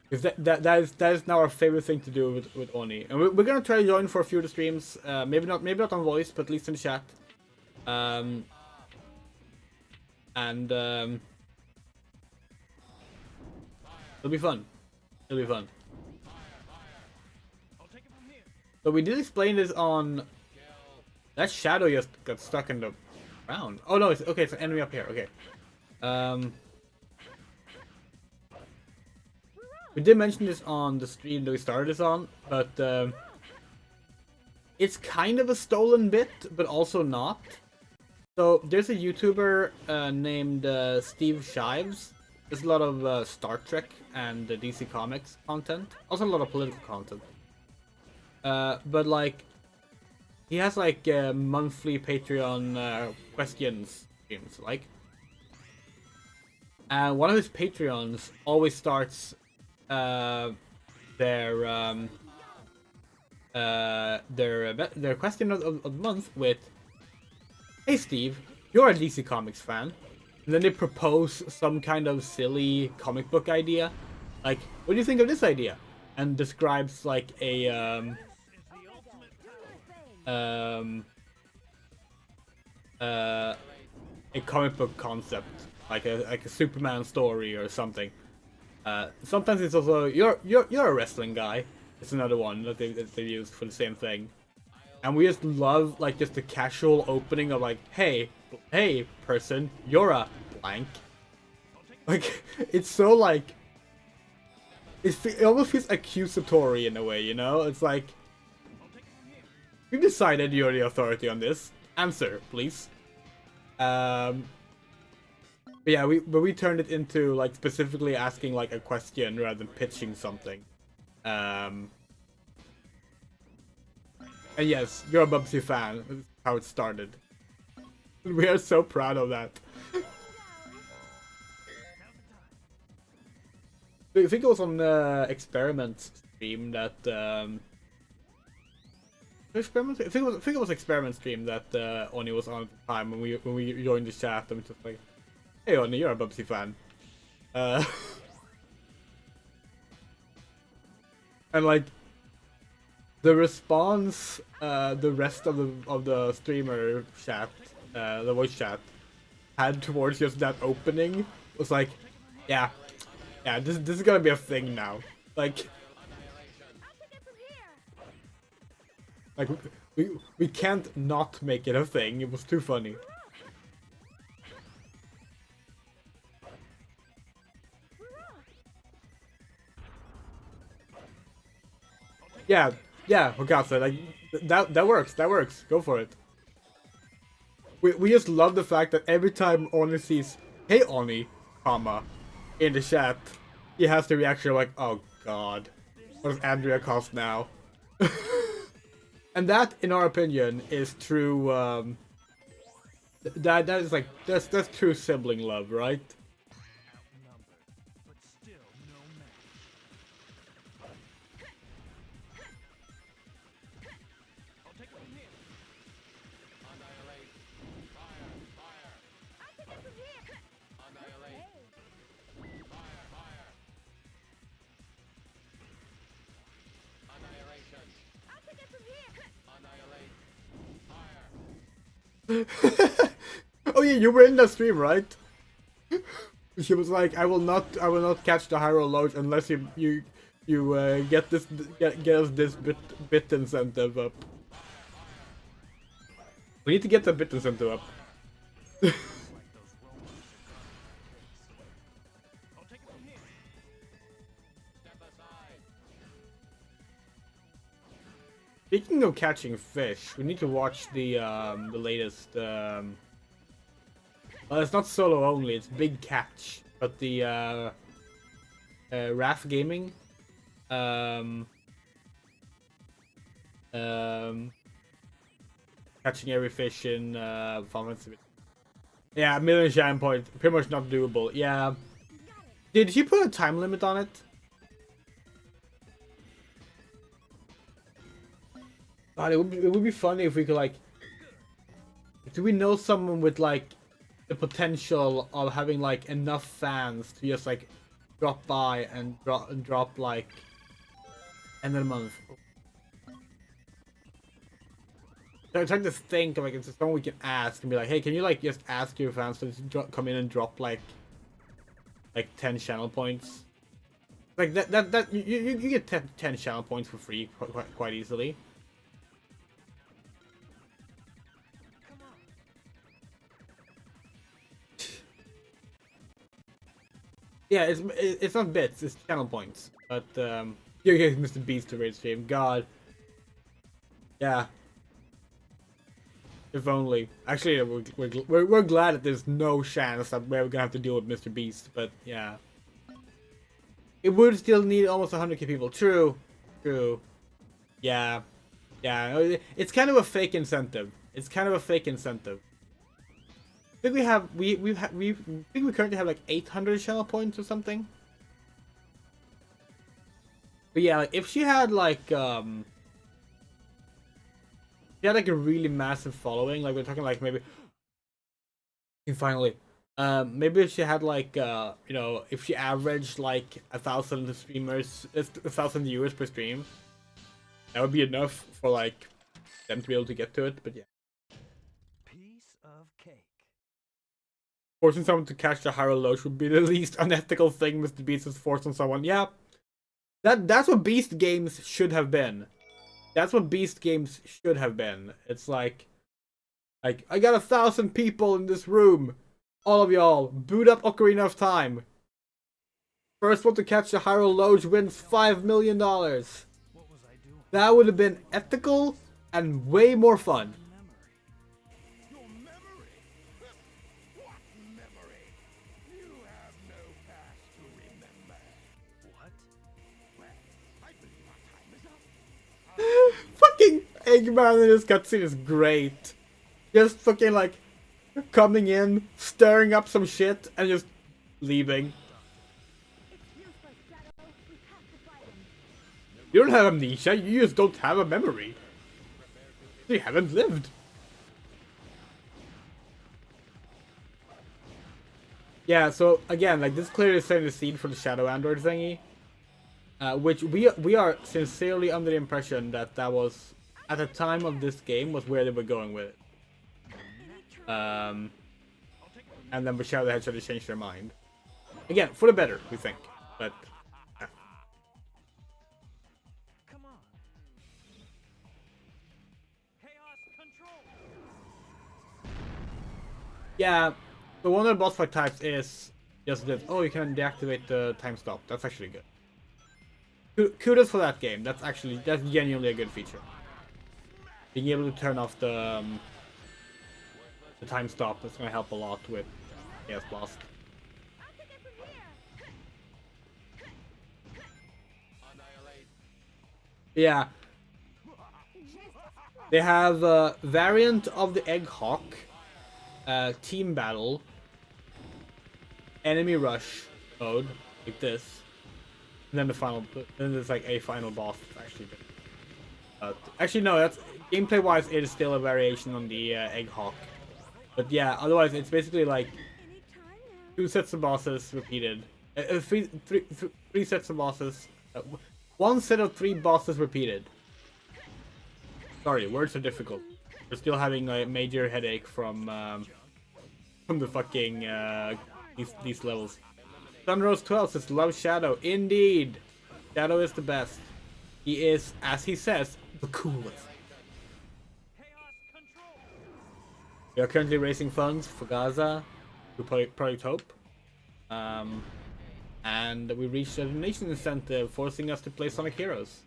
Because that is now our favorite thing to do with Oni, and we're gonna try to join for a few of the streams. Maybe not on voice, but at least in chat. It'll be fun. It'll be fun. I'll take it from here. So we did explain this on. That Shadow just got stuck in the ground. Oh no, it's okay. It's an enemy up here. Okay. We did mention this on the stream that we started this on, but it's kind of a stolen bit, but also not. So there's a YouTuber named Steve Shives. There's a lot of Star Trek and DC Comics content, also a lot of political content. But like, he has like monthly Patreon questions streams, like. And one of his Patreons always starts their question of the month with, "Hey Steve, you're a DC Comics fan," and then they propose some kind of silly comic book idea, like, "What do you think of this idea?" and describes like a comic book concept, like a Superman story or something. Sometimes it's also you're a wrestling guy. It's another one that they use for the same thing. And we just love like just the casual opening of like, hey person, you're a blank. Like, it's so like, it almost feels accusatory in a way, you know? It's like, we've decided you're the authority on this. Answer, please. But yeah, we turned it into like specifically asking like a question rather than pitching something. And yes, you're a Bubsy fan. That's how it started. We are so proud of that. I think it was on Experiment stream that Experiment. I think it was Experiment stream that Oni was on at the time when we joined the chat. I'm just like, hey Oni, you're a Bubsy fan. And like the response, the rest of the streamer chat, the voice chat, had towards just that opening was like, yeah, this is gonna be a thing now. Like we can't not make it a thing. It was too funny. Yeah, Hokasa, like that works. Go for it. We just love the fact that every time Oni sees "Hey Oni," comma, in the chat, he has the reaction like, "Oh God, what does Andrea cost now?" And that, in our opinion, is true. That is like that's true sibling love, right? Outnumbered, but still no match. I'll take it from here. Annihilate. Fire. Fire. Oh yeah, you were in that stream, right? She was like, I will not catch the Hyrule Lodge unless you get us this bit incentive up. We need to get the bit incentive up. I'll take it from here. Step aside. Speaking of catching fish, we need to watch the latest. Well, it's not solo only; it's Big Catch, but the RAF Gaming. Catching every fish in fundraising. Yeah, a million shine points, pretty much not doable. Yeah. Did he put a time limit on it? God, it would be funny if we could like. Do we know someone with like the potential of having like enough fans to just like drop by and drop like end of the month? So I'm trying to think of like it's someone we can ask and be like, hey, can you like just ask your fans to come in and drop like 10 channel points? Like that you get 10 channel points for free quite easily. Yeah, it's not bits, it's channel points. But you guys Mr. Beast to raid stream. God. Yeah. If only. Actually, we're glad that there's no chance that we're gonna have to deal with Mr. Beast. But yeah, it would still need almost 100k people. True. Yeah. It's kind of a fake incentive. I think we think we currently have like 800 channel points or something. But yeah, like if she had like she had like a really massive following, like we're talking like maybe finally maybe if she had like you know, if she averaged like 1,000 streamers, 1,000 viewers per stream, that would be enough for like them to be able to get to it. But yeah, Piece of cake. forcing someone to catch the Hyrule Lodge would be the least unethical thing Mr. Beast has forced on someone. Yeah, that's what Beast games should have been. It's like I got 1,000 people in this room. All of y'all, boot up Ocarina of Time. First one to catch the Hyrule Lodge wins $5 million. What was I doing? That would have been ethical and way more fun. Your memory? What memory? You have no past to remember. What? Well, I believe our time is up. Fucking Eggman in this cutscene is great. Just fucking like coming in, stirring up some shit, and just leaving. It's useless, Shadow. We have to fight him. You don't have amnesia, you just don't have a memory. You haven't lived. Yeah, so again, like this clearly is setting the scene for the Shadow Android thingy. Which we are sincerely under the impression that was, at the time of this game, was where they were going with it. And then with Shadow the Hedgehog they changed their mind. Again, for the better, we think. But Come on. Chaos control. yeah, so one of the boss fight types is just this. Oh, you can deactivate the time stop. That's actually good. Kudos for that game. That's genuinely a good feature. Being able to turn off the time stop, that's gonna help a lot with Chaos Blast. I'll take it from here. Annihilate. Yeah. They have a variant of the Egg Hawk, team battle, enemy rush mode, like this. And then then there's like a final boss that's actually good. Actually no, that's gameplay wise it is still a variation on the Egg Hawk. But yeah, otherwise it's basically like Anytime now. 2 sets of bosses repeated. Three sets of bosses. 1 set of 3 bosses repeated. Sorry, words are difficult. We're still having a major headache from the fucking these levels. Sunrose 12 says love Shadow. Indeed, Shadow is the best. He is, as he says, the coolest. We are currently raising funds for Gaza through Project Hope. And we reached a donation incentive, forcing us to play Sonic Heroes.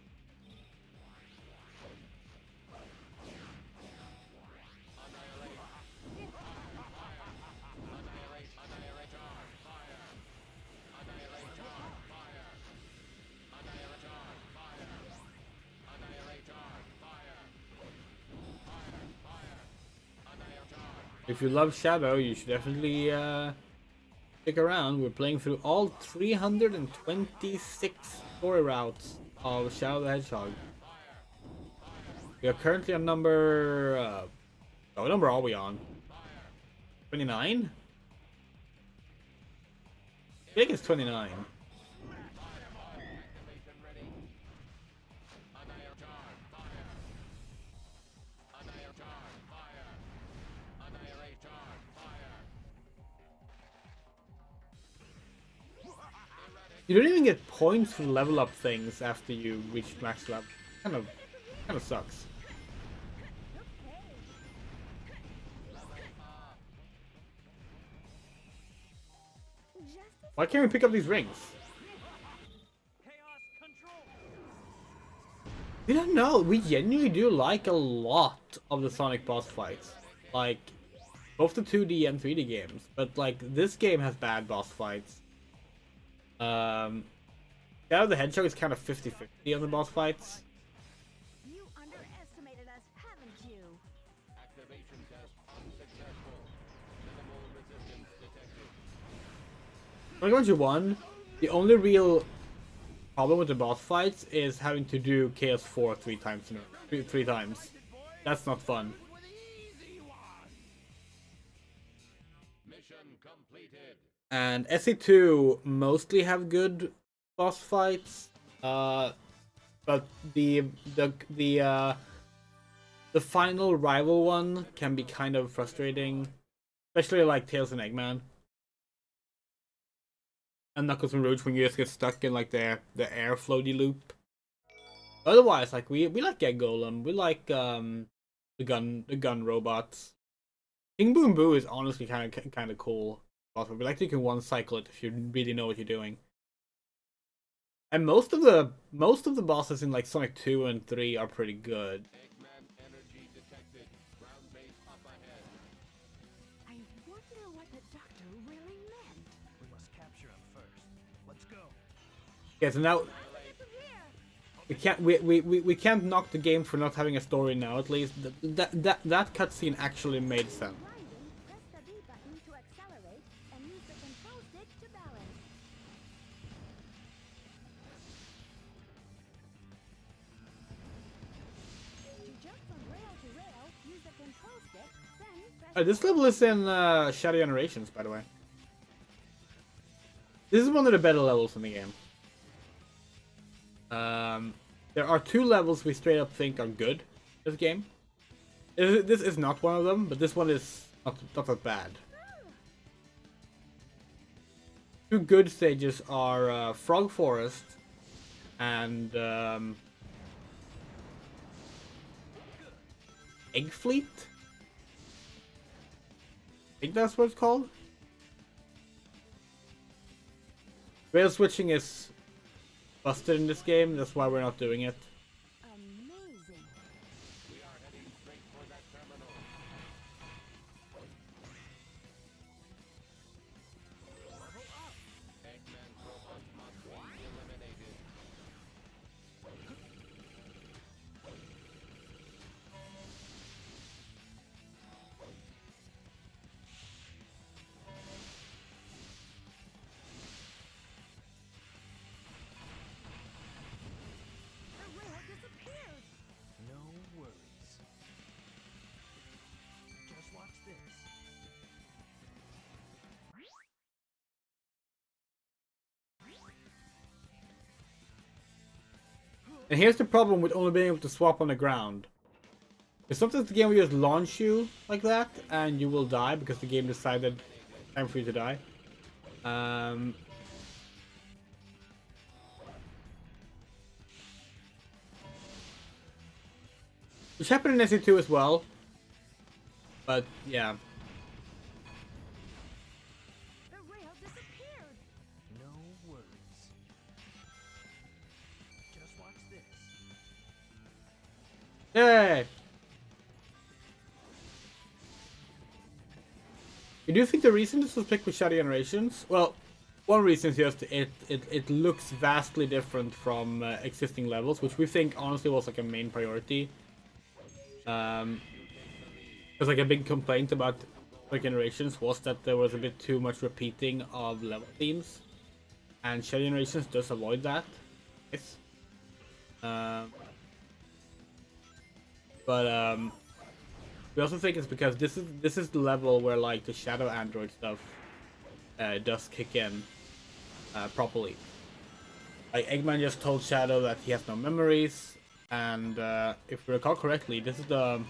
If you love Shadow, you should definitely stick around. We're playing through all 326 story routes of Shadow the Hedgehog. We are currently on number... what number are we on? 29? I think it's 29. You don't even get points for level up things after you reach max level. Kind of sucks. Why can't we pick up these rings? We don't know. We genuinely do like a lot of the Sonic boss fights. Like, both the 2D and 3D games. But, like, this game has bad boss fights. Shadow the Hedgehog is kind of 50-50 on the boss fights. You underestimated us, haven't you? Activation test unsuccessful. Minimal resistance detected. When I go into 1, the only real problem with the boss fights is having to do Chaos 4 three times. That's not fun. Mission completed. And SE2 mostly have good boss fights, but the final rival one can be kind of frustrating, especially like Tails and Eggman and Knuckles and Rouge when you just get stuck in like the air floaty loop. Otherwise, like we like Egg Golem, we like the gun robots. King Boom Boo is honestly kind of cool. We like you can one cycle it if you really know what you're doing. And most of the bosses in like Sonic 2 and 3 are pretty good. Eggman energy detected. Ground base up ahead. I wonder what the doctor really meant. We must capture him first. Let's go. Yeah, so now we can't knock the game for not having a story now. At least that cutscene actually made sense. Grinding, press the B button to accelerate and use the control stick to balance. To jump from rail to rail, use the control stick, then press This level is in Shadow Generations, by the way. This is one of the better levels in the game. There are 2 levels we straight up think are good in this game. This is not one of them, but this one is not that bad. 2 good stages are Frog Forest and Egg Fleet? I think that's what it's called. Rail switching is busted in this game, that's why we're not doing it. amazing. We are heading straight for that terminal. Level up. Eggman robots must be eliminated. The rail disappeared. No worries. Just watch this. And here's the problem with only being able to swap on the ground. Because sometimes the game will just launch you like that, and you will die because the game decided time for you to die. Which happened in SE2 as well. But yeah. The rail disappeared. No worries. Just watch this. Yay! You do think the reason this was picked with Shadow Generations? Well, one reason is just it looks vastly different from existing levels, which we think honestly was like a main priority. Because like a big complaint about Shadow Generations was that there was a bit too much repeating of level themes, and Shadow Generations does avoid that. Yes. But we also think it's because this is the level where like the Shadow Android stuff does kick in properly. Like Eggman just told Shadow that he has no memories, and if we recall correctly, this is the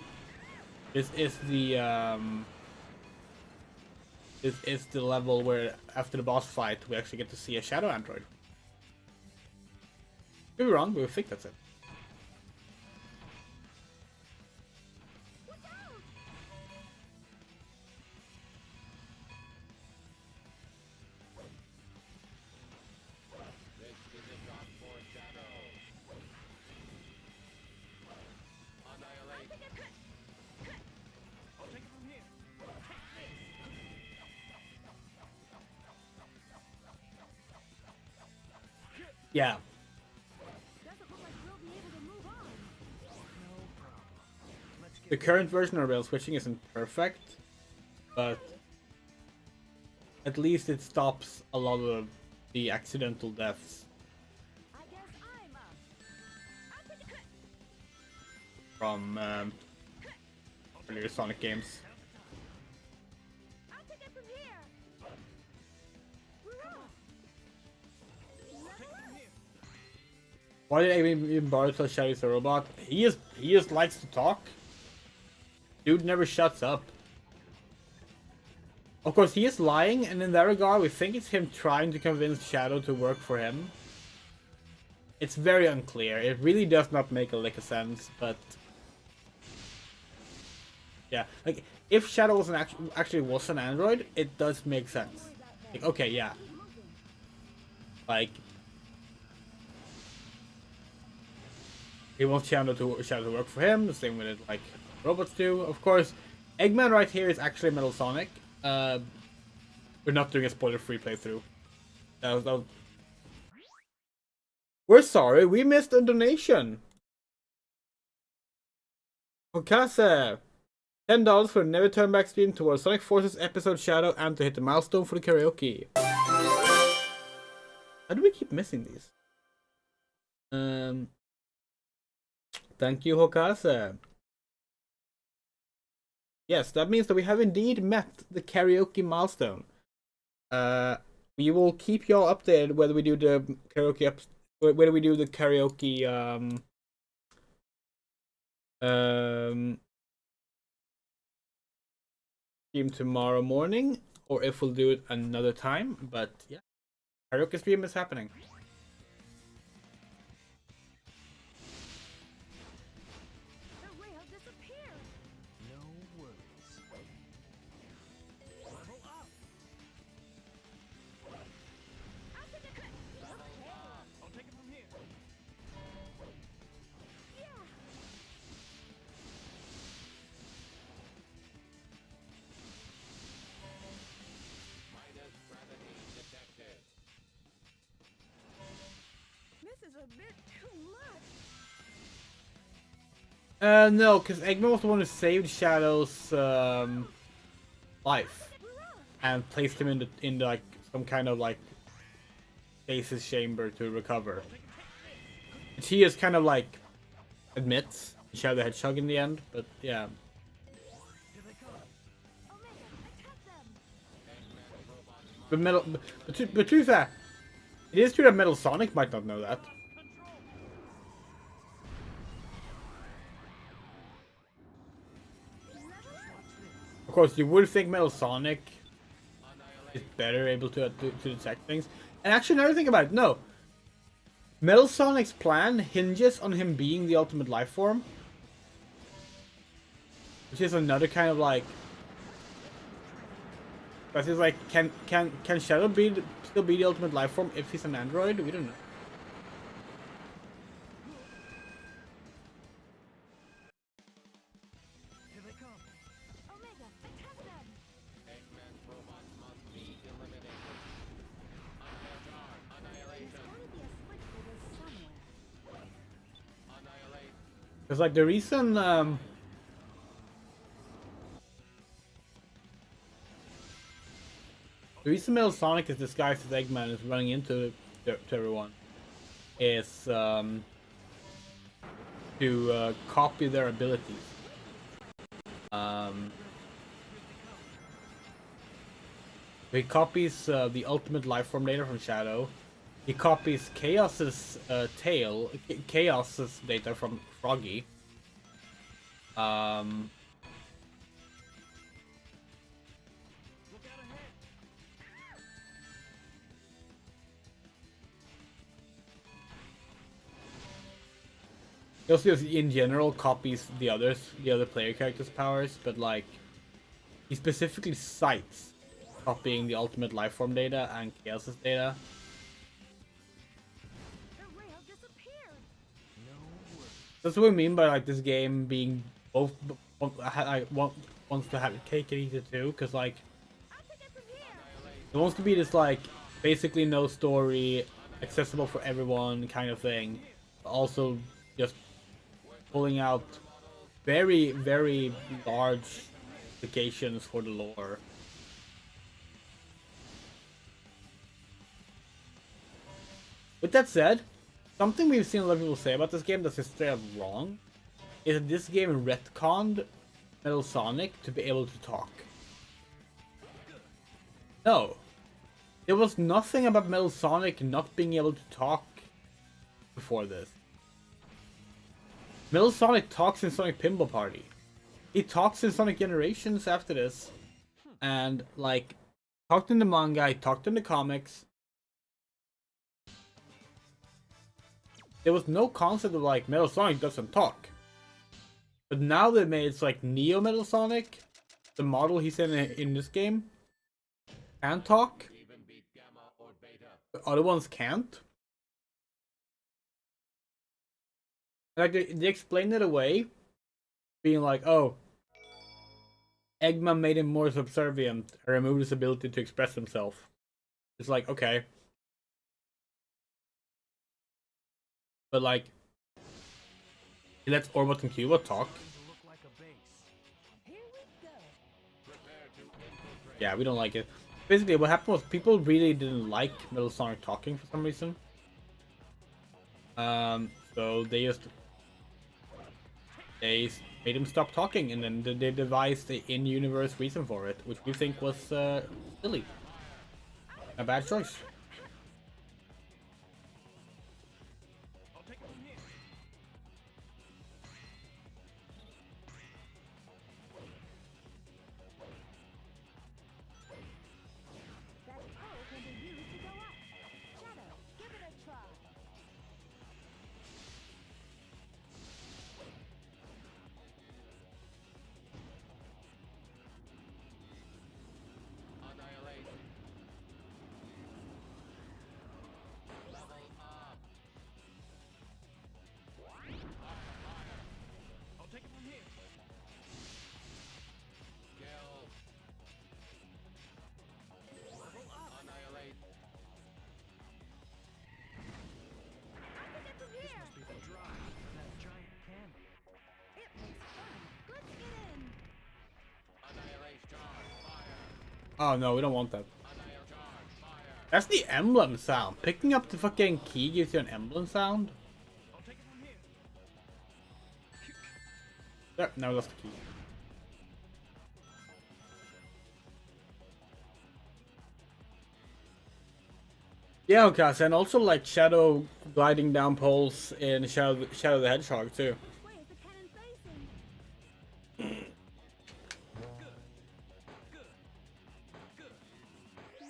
level where after the boss fight we actually get to see a Shadow Android. Could be wrong, but we think that's it. This is a job for Shadow. Annihilate. I'll take it from here. Yeah. Doesn't look like we'll be able to move on. No problem. Let's get The current version of rail switching isn't perfect, but at least it stops a lot of the accidental deaths I guess I'm up. I'll take it. from earlier Sonic games. I'll take it from here. We're off. Level up. Why did I even bother to tell Shadow he's a robot? He just likes to talk. Dude never shuts up. Of course, he is lying, and in that regard, we think it's him trying to convince Shadow to work for him. It's very unclear. It really does not make a lick of sense, but yeah, like if Shadow was actually was an android, it does make sense. Like, okay, yeah, like he wants Shadow to work for him. The same way that like robots do. Of course, Eggman right here is actually Metal Sonic. We're not doing a spoiler-free playthrough. That was... We're sorry, we missed a donation. Okase, $10 for Never Turn Back stream towards Sonic Forces episode Shadow and to hit the milestone for the karaoke. How do we keep missing these? Thank you, Hokase. Yes, that means that we have indeed met the karaoke milestone. We will keep y'all updated whether we do the karaoke whether we do the karaoke stream tomorrow morning, or if we'll do it another time. But yeah, karaoke stream is happening. The rail disappeared. no worries. Level up. I'll take it. I'll take it from here. Yeah. Minus gravity detected. This is a bit too much. No, because Eggman was the one who saved Shadow's life We're off. and placed him in like some kind of like stasis chamber to recover. Which he is kind of like admits Shadow the Hedgehog in the end, but yeah. Here they come. Omega, attack them. But but to be fair, it is true that Metal Sonic might not know that. Control. course, you would think Metal Sonic is better able to detect things. And actually, another thing about it, no. Metal Sonic's plan hinges on him being the ultimate life form. Which is another kind of like... But it's like, can Shadow still be the ultimate life form if he's an android? We don't know. Here they come. Omega, attack them! Eggman's robots must be eliminated. There's Annihilation. gotta be a switch for this somewhere. Annihilate. Because like the reason Metal Sonic is disguised as Eggman is running into to everyone is to copy their abilities. He copies the ultimate life form data from Shadow. He copies Chaos's Chaos's data from Froggy. Look out ahead. He also just in general copies the other player characters' powers, but like he specifically cites copying the ultimate life form data and Chaos's data. The rail disappeared! No worries. That's what we mean by like this game being both wants to have a cake and eat it too, because like I'll take it from here! it wants to be this like basically no story, accessible for everyone kind of thing, but also just pulling out very, very large implications for the lore. With that said, something we've seen a lot of people say about this game that's just straight up wrong is that this game retconned Metal Sonic to be able to talk. No. There was nothing about Metal Sonic not being able to talk before this. Metal Sonic talks in Sonic Pinball Party. He talks in Sonic Generations after this. And, like, talked in the manga, he talked in the comics. There was no concept of, like, Metal Sonic doesn't talk. But now they made it's like Neo Metal Sonic, the model he's in this game, can talk. Even beat Gamma or Beta. But other ones can't. Like they explained it away, being like, "Oh, Eggman made him more subservient and removed his ability to express himself." It's like, okay, but like, he lets Orbot and Cuba talk. To look like a base. Here we go! Prepare to infiltrate. Yeah, we don't like it. Basically, what happened was people really didn't like Metal Sonic talking for some reason. So they made him stop talking, and then they devised the in-universe reason for it, which we think was silly, a bad choice. I'll take it from here. That pole can be used to go up! Shadow, give it a try! Annihilate. Level up. I'll take it from here. Kill. Annihilate. I'll take it from here! Must be the drive for that giant cannon. It looks fun! Let's get in! Annihilate. Charge. Fire. Oh no, we don't want that. Annihilate. Charge. Fire. That's the emblem sound. Picking up the fucking key gives you an emblem sound. I'll take it from here. There, now that's the key. Yeah, okay, and also like Shadow gliding down poles in Shadow the Hedgehog too. Which way is the cannon facing?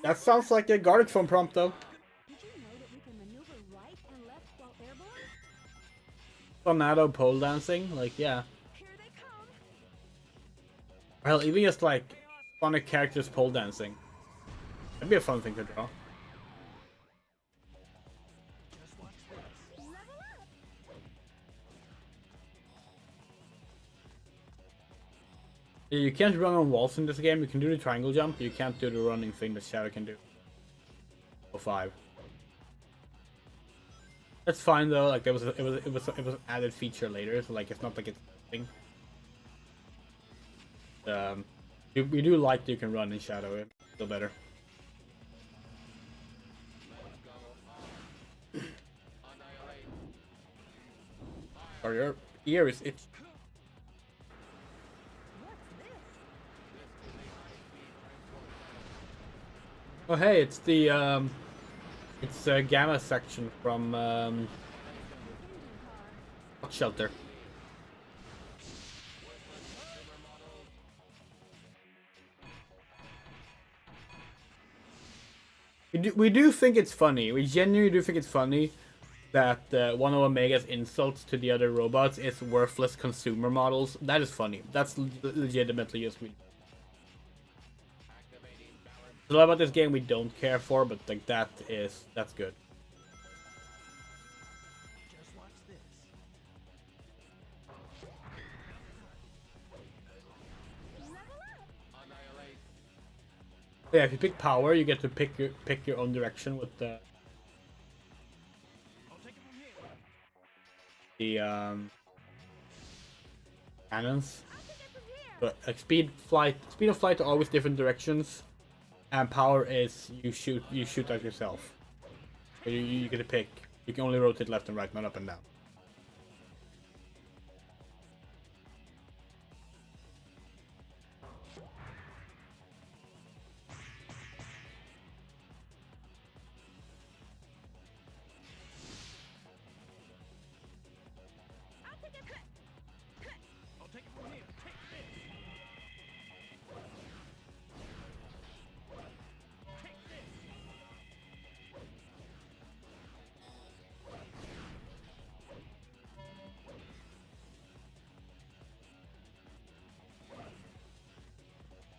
That sounds like a Garlic phone prompt, though. Did you know that we can maneuver right and left while airborne? Tornado pole dancing, like, yeah. Here they come. Well, even just like funny characters pole dancing. That'd be a fun thing to draw. Just watch this. Level up. Yeah, you can't run on walls in this game. You can do the triangle jump. You can't do the running thing that Shadow can do. 5. That's fine though. Like it was an added feature later, so like it's not like it's a thing. We do like that you can run in Shadow. It's still better. Or your ear is itchy. Oh hey, it's the it's a Gamma section from Shelter. We do think it's funny. We genuinely do think it's funny that one of Omega's insults to the other robots is worthless consumer models. That is funny. That's legitimately just we. There's a lot about this game we don't care for, but like that's good. Just watch this. Yeah, if you pick power, you get to pick your own direction with the I'll take it from here. cannons. But like speed of flight are always different directions, and power is you shoot at yourself. So you get to pick. You can only rotate left and right, not up and down. I'll take it from here. Take this. Take this.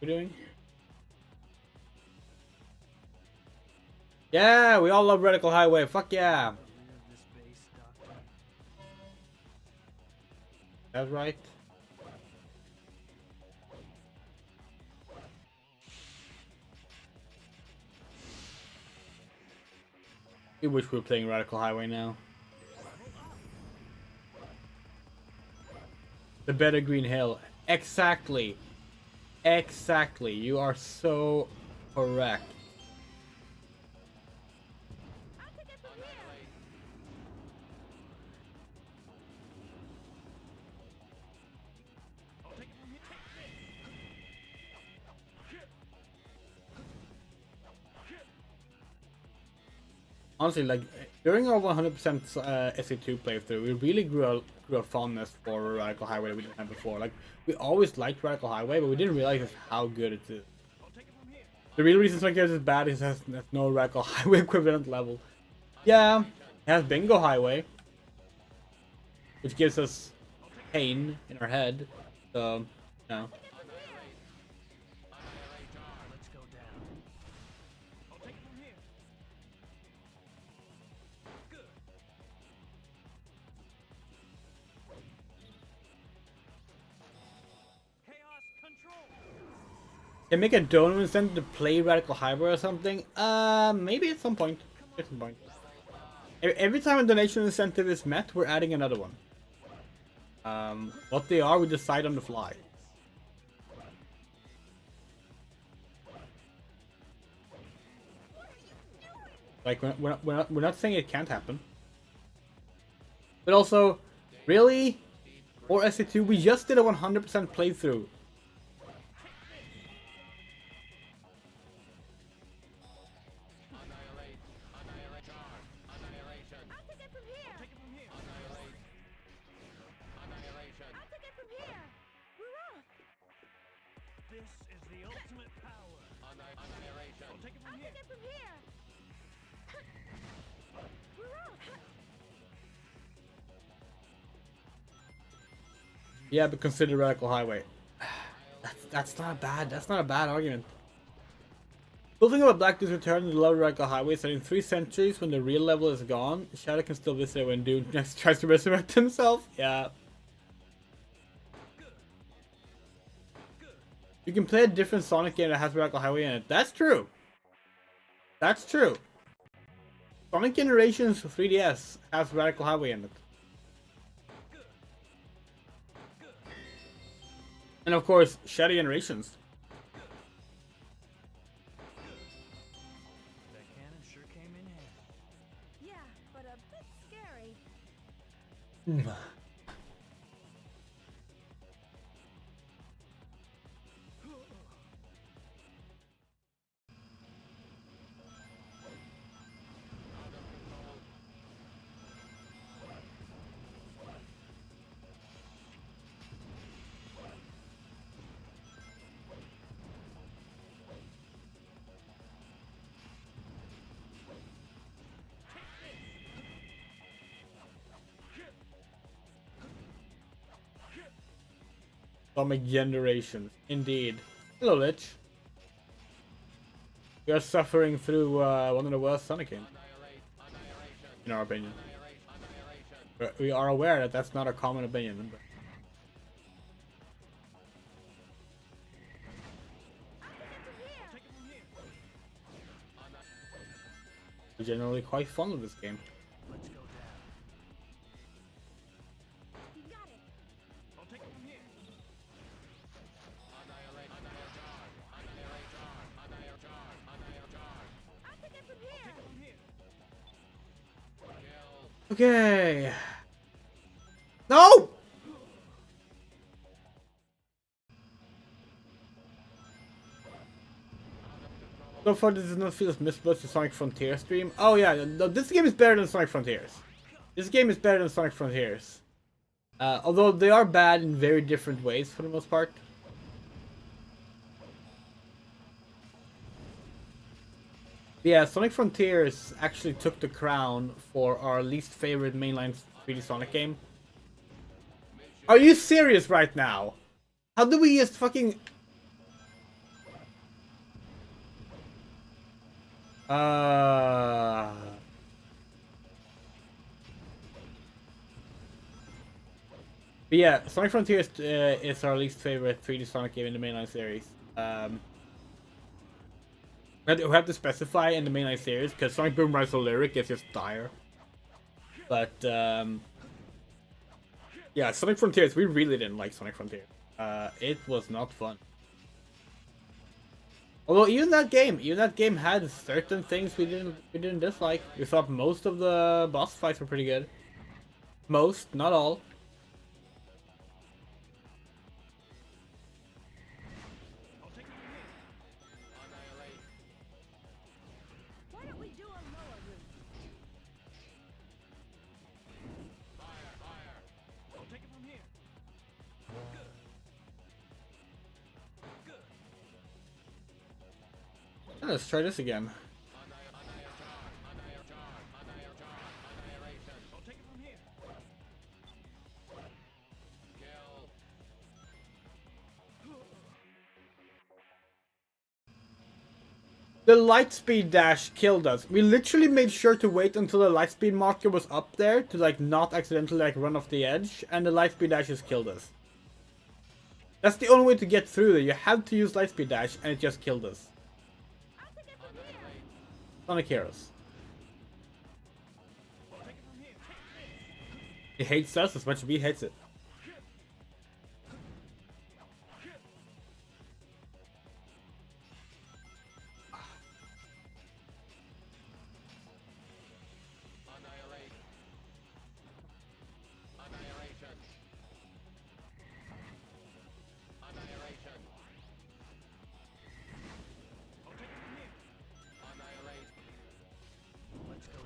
What are we doing? Yeah, we all love Radical Highway. Fuck yeah. Rid of this base, Doctor. That's right. I wish we were playing Radical Highway now. The better Green Hill. Exactly. Exactly. You are so correct. I'll take it from here. Take this. Honestly, like during our 100% SE2 playthrough, we really grew a fondness for Radical Highway that we didn't have before. Like we always liked Radical Highway, but we didn't realize just how good it is. I'll take it from here. The real reason Sonic is bad is it has no Radical Highway equivalent level. Yeah, it has Bingo Highway, which gives us pain in our head. So, no. Let's go down. I'll take it from here. Good. Chaos control. Can make a donor incentive to play Radical Highway or something? Maybe at some point. At some point. Every time a donation incentive is met, we're adding another one. What they are, we decide on the fly. Like we're not saying it can't happen. But also, really, for SE2, we just did a 100% playthrough. Take it from here. This is the ultimate power. Annihilation. I'll take it from I'll here. take it from here. We're out. Yeah, but consider Radical Highway. That's not a bad argument. Cool thing about Black Doom's return in the Love Radical Highway is that in 3 centuries, when the real level is gone, Shadow can still visit it when Doom next tries to resurrect himself. Yeah. You can play a different Sonic game that has Radical Highway in it. That's true. That's true. Sonic Generations 3DS has Radical Highway in it. And of course, Shadow Generations. That cannon sure came in handy. Yeah, but a bit scary. Sonic Generations, indeed. Hello, Lich. We are suffering through one of the worst Sonic games, in our opinion. But we are aware that that's not a common opinion. But I'm generally quite fond of this game. Let's go down. You got it. I'll take it from here. I'll take it from here. From here. Okay. No! So far, this does not feel as misplaced as the Sonic Frontier stream. Oh yeah, no, this game is better than Sonic Frontiers. This game is better than Sonic Frontiers. Although they are bad in very different ways for the most part. Yeah, Sonic Frontiers actually took the crown for our least favorite mainline 3D Sonic game. Are you serious right now? How do we just fucking... But yeah, Sonic Frontiers is our least favorite 3D Sonic game in the mainline series. We have to specify in the mainline series because Sonic Boom Rise Lyric is just dire. But yeah, Sonic Frontiers, we really didn't like Sonic Frontiers. It was not fun. Although even that game had certain things we didn't dislike. We thought most of the boss fights were pretty good. Most, not all. Why don't we do a lower route? I'll take it from here. Let's try this again. I'll take it from here. The lightspeed dash killed us. We literally made sure to wait until the lightspeed marker was up there to like not accidentally like run off the edge, and the lightspeed dash just killed us. That's the only way to get through there. You have to use lightspeed dash, and it just killed us. I'll take it from here. Sonic Heroes. I'll take it from here. He hates us as much as we hates it. Let's go down.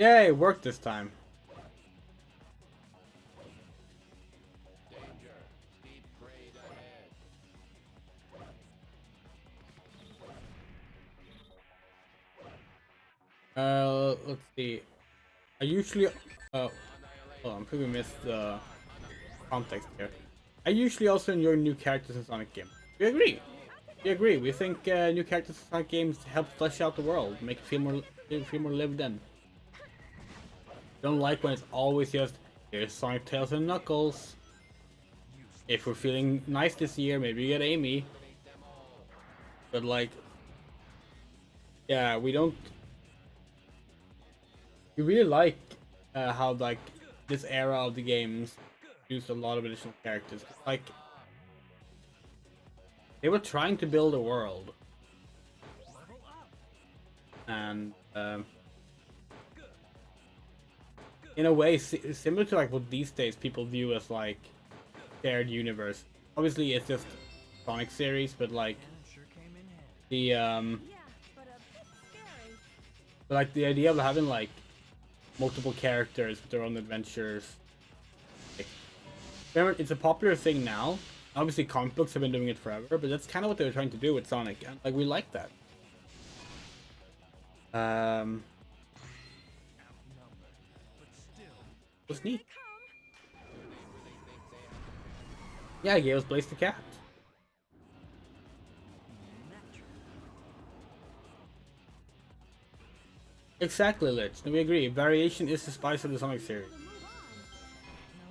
Yay, worked this time. Danger. Steep grade ahead. Let's see. I usually hold on, I think we missed the context here. I usually also enjoy new characters in Sonic games. We agree. We agree. We think new characters in Sonic games help flesh out the world, make it feel more lived in. Don't like when it's always just here's Sonic, Tails, and Knuckles. If we're feeling nice this year, maybe we get Amy. But like, yeah, we don't. We really like how like this era of the games used a lot of additional characters. Like they were trying to build a world, and in a way similar to like what these days people view as like shared universe. Obviously, it's just Sonic series, but like Sure came in handy. the Yeah, but a bit scary. but like the idea of having like multiple characters with their own adventures. Like, remember, it's a popular thing now. Obviously, comic books have been doing it forever, but that's kind of what they were trying to do with Sonic, and like we like that. Outnumbered, but still. It was neat. Yeah, he gave us Blaze the Cat. Natural. Exactly, Lich. And we agree. Variation is the spice of the Sonic series. To move on.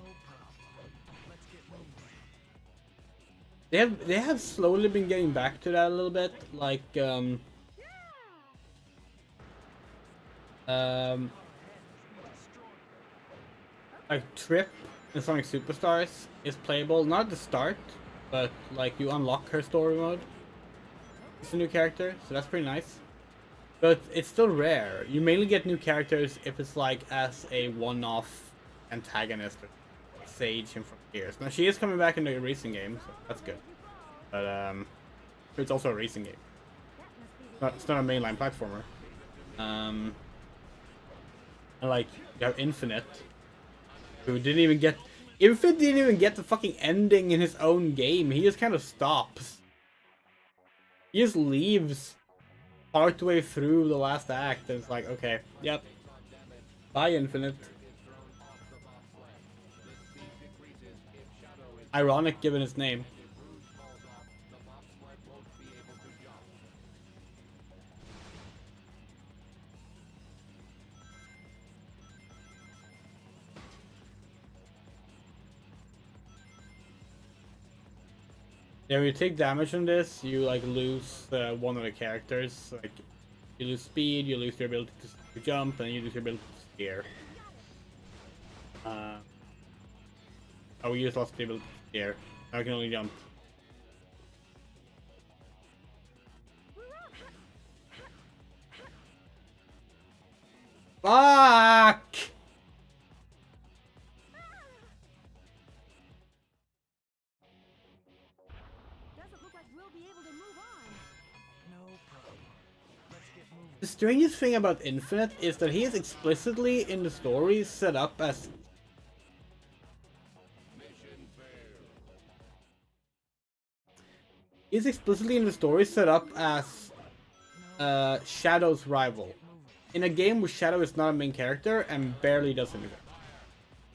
No problem. Let's get moving. They have slowly been getting back to that a little bit. Like like Trip in Sonic Superstars is playable, not at the start, but like you unlock her story mode. It's a new character, so that's pretty nice. But it's still rare. You mainly get new characters if it's like as a one-off antagonist or Sage in Frontiers. Now she is coming back in the racing game, so that's good. But it's also a racing game. It's not a mainline platformer. And like you have Infinite, who didn't even get the fucking ending in his own game. He just kind of stops. He just leaves partway through the last act, and it's like, okay, yep, bye, Infinite. Ironic given his name. Yeah, when you take damage on this, you like lose one of the characters. Like you lose speed, you lose your ability to jump, and you lose your ability to steer. Oh, we just lost the ability to steer. Now I can only jump. Fuck! Doesn't look like we'll be able to move on. No problem. Let's get moving. The strangest thing about Infinite is that he is explicitly in the story set up as Shadow's rival. In a game where Shadow is not a main character and barely does anything.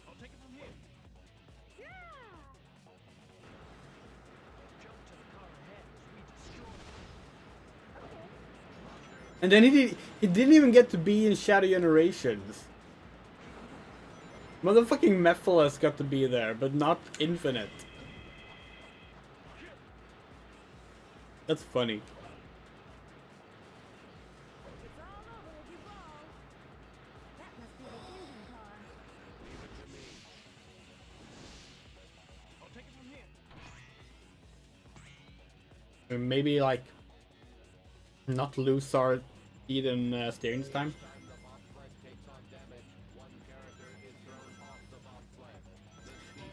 I'll take it from here. Jump to the car ahead as we destroy. And then he didn't even get to be in Shadow Generations. Motherfucking Mephiles got to be there, but not Infinite. That's funny. It's all over if you fall. That must be the engine car. I'll take it from here. Maybe like not lose our speed and steering this time.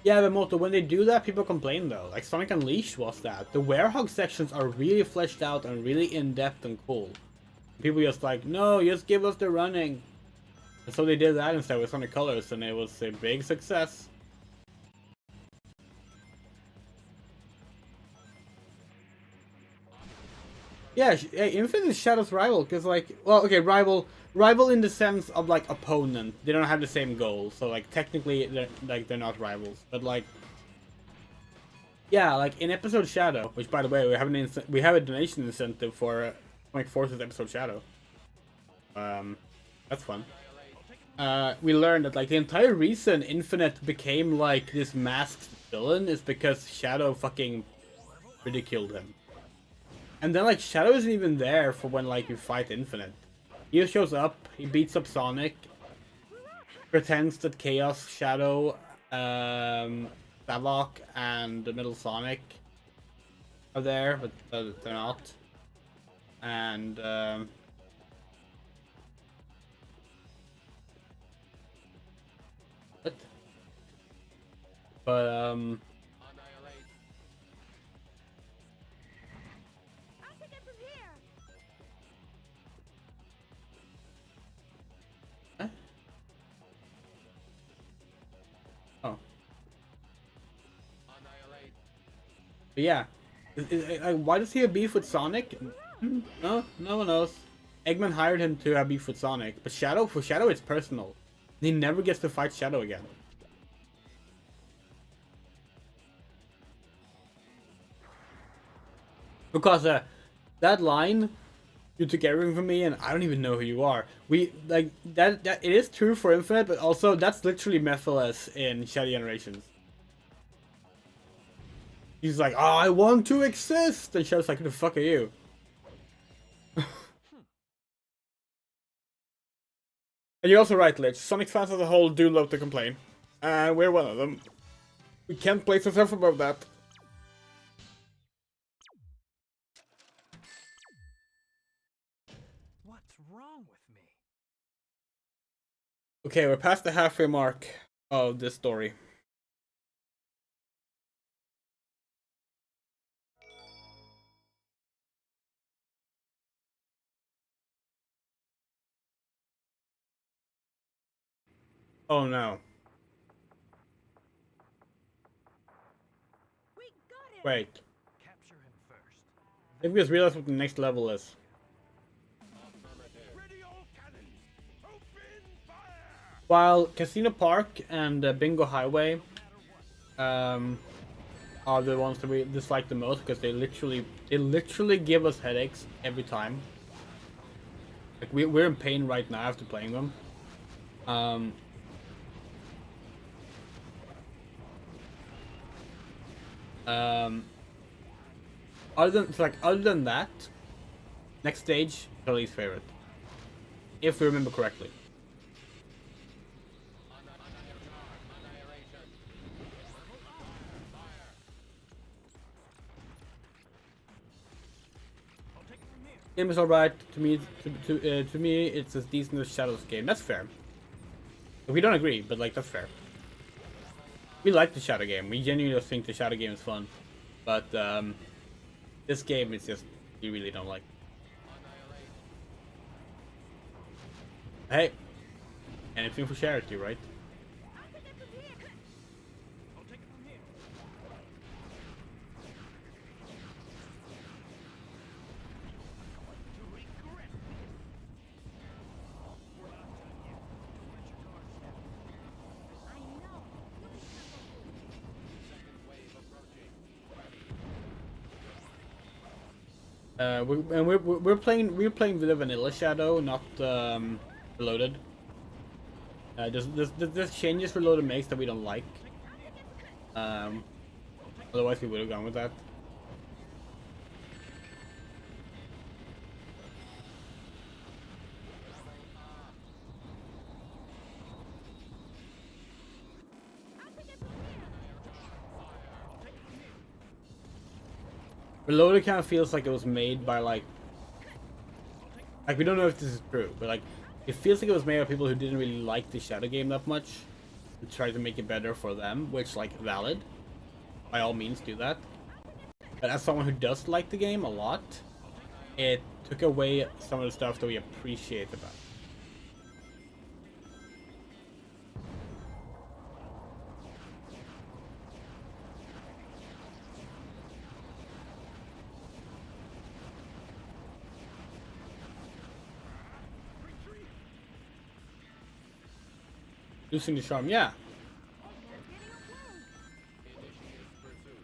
Yeah, but Moto, when they do that, people complain though. Like Sonic Unleashed was that. The Werehog sections are really fleshed out and really in-depth and cool. People just like, no, just give us the running. And so they did that instead with Sonic Colors, and it was a big success. Yeah, Infinite is Shadow's rival, because like, well, okay, rival in the sense of like opponent. They don't have the same goal, so like technically they're not rivals, but like, yeah, like in episode Shadow, which by the way we have a donation incentive for Sonic Forces episode Shadow. That's fun. We learned that like the entire reason Infinite became like this masked villain is because Shadow fucking ridiculed him. And then like Shadow isn't even there for when like you fight Infinite. He just shows up, he beats up Sonic, pretends that Chaos, Shadow, Savok, and the Middle Sonic are there, but they're not. And what? But I'll take it from here. Huh? Oh. But yeah. Why does he have beef with Sonic? No, no one knows. Eggman hired him to have beef with Sonic, but for Shadow it's personal. He never gets to fight Shadow again. Because that line, you took everything from me and I don't even know who you are. We like that it is true for Infinite, but also that's literally Mephiles in Shadow Generations. He's like, oh, I want to exist! And Shadow's like, who the fuck are you? And you're also right, Lich. Sonic fans as a whole do love to complain. And we're one of them. We can't place ourselves above that. What's wrong with me? Okay, we're past the halfway mark of this story. Oh no. We got him. Wait. Capture him first. I think we just realized what the next level is. Ready all cannons! Open fire! While Casino Park and Bingo Highway are the ones that we dislike the most because they literally give us headaches every time. Like we're in pain right now after playing them. Other than that, next stage, the least favorite, if we remember correctly. I'll take it from here. Game is alright to me. To me, it's as decent as Shadow's game. That's fair. We don't agree, but like that's fair. We like the Shadow game. We genuinely think the Shadow game is fun, but this game is just we really don't like. Hey, anything for charity, right? I'll take it from here. I'll take it from here. To regret. We're not done yet. Don't let your guards down. I know. We're playing the vanilla Shadow, not Reloaded. There's changes Reloaded makes that we don't like. Otherwise we would have gone with that. Reloaded kind of feels like it was made by like we don't know if this is true, but like it feels like it was made by people who didn't really like the Shadow game that much and tried to make it better for them, which like valid. By all means do that. But as someone who does like the game a lot, it took away some of the stuff that we appreciate about it. Losing the charm, yeah. Initiate pursuit.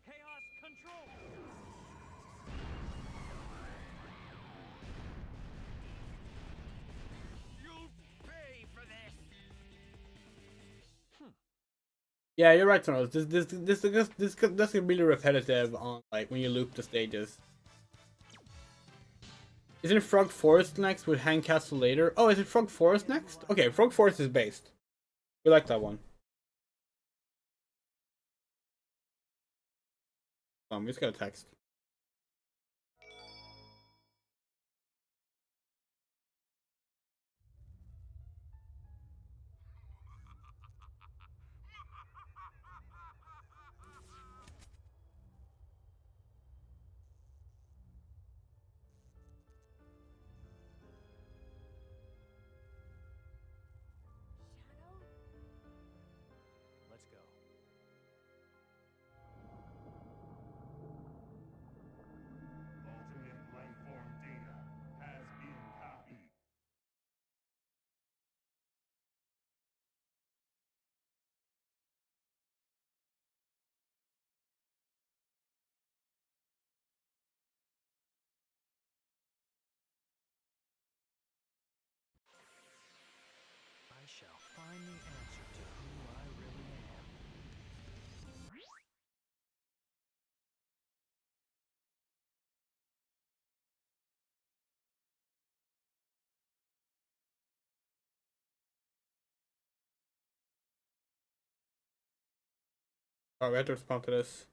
Chaos control. You'll pay for this. Yeah, you're right, Sonos. This gets really repetitive on like when you loop the stages. Isn't Frog Forest next with Hang Castle later? Oh, is it Frog Forest next? Okay, Frog Forest is based. We like that one. We just got a text. Shadow? Let's go. Ultimate lifeform data has been copied. I shall find the answer to who I really am. Alright, we have to respond to this.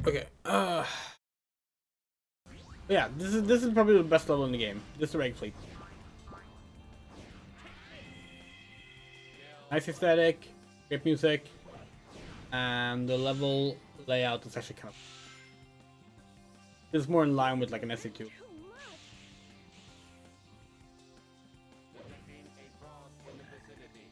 Okay. Yeah, this is probably the best level in the game. This is the Reg Fleet. Nice aesthetic, great music, and the level layout is actually kind of. It's more in line with like an SE2. Too much. Detecting a frog in the vicinity.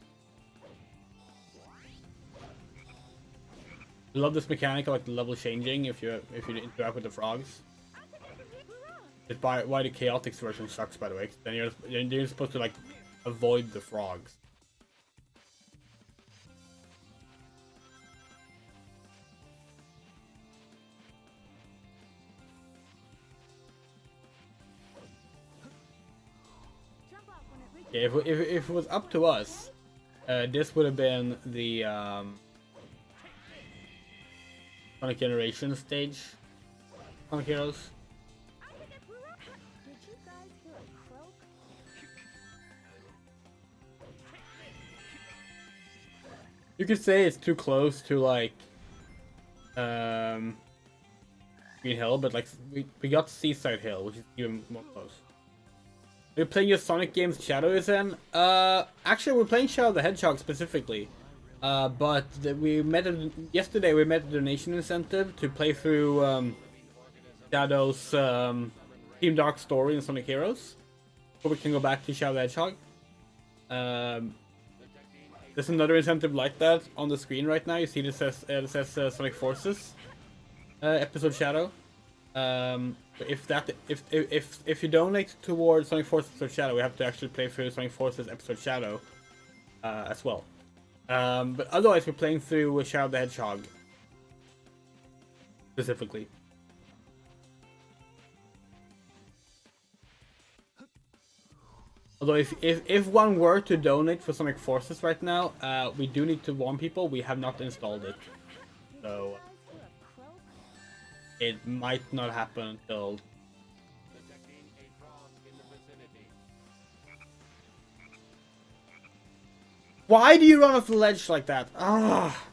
I love this mechanic of like the level changing if you interact with the frogs. It's why the chaotic version sucks, by the way. Then you're supposed to like avoid the frogs. Jump off when it reaches. Yeah, if it was up to us, this would have been the Sonic Generations stage. Sonic Heroes. Did you guys hear a croak? You could say it's too close to like Green Hill, but like we got Seaside Hill, which is even more close. We're playing your Sonic games Shadow is in? Actually we're playing Shadow the Hedgehog specifically. But yesterday we met a donation incentive to play through Shadow's Team Dark story in Sonic Heroes. So we can go back to Shadow the Hedgehog. There's another incentive like that on the screen right now. You see it says Sonic Forces episode Shadow. If you donate towards Sonic Forces episode Shadow, we have to actually play through Sonic Forces episode Shadow as well. But otherwise, we're playing through Shadow the Hedgehog specifically. Although if one were to donate for Sonic Forces right now, we do need to warn people we have not installed it, so Guys hear a croak? it might not happen until. Detecting a frog in the vicinity. Why do you run off the ledge like that? Ah!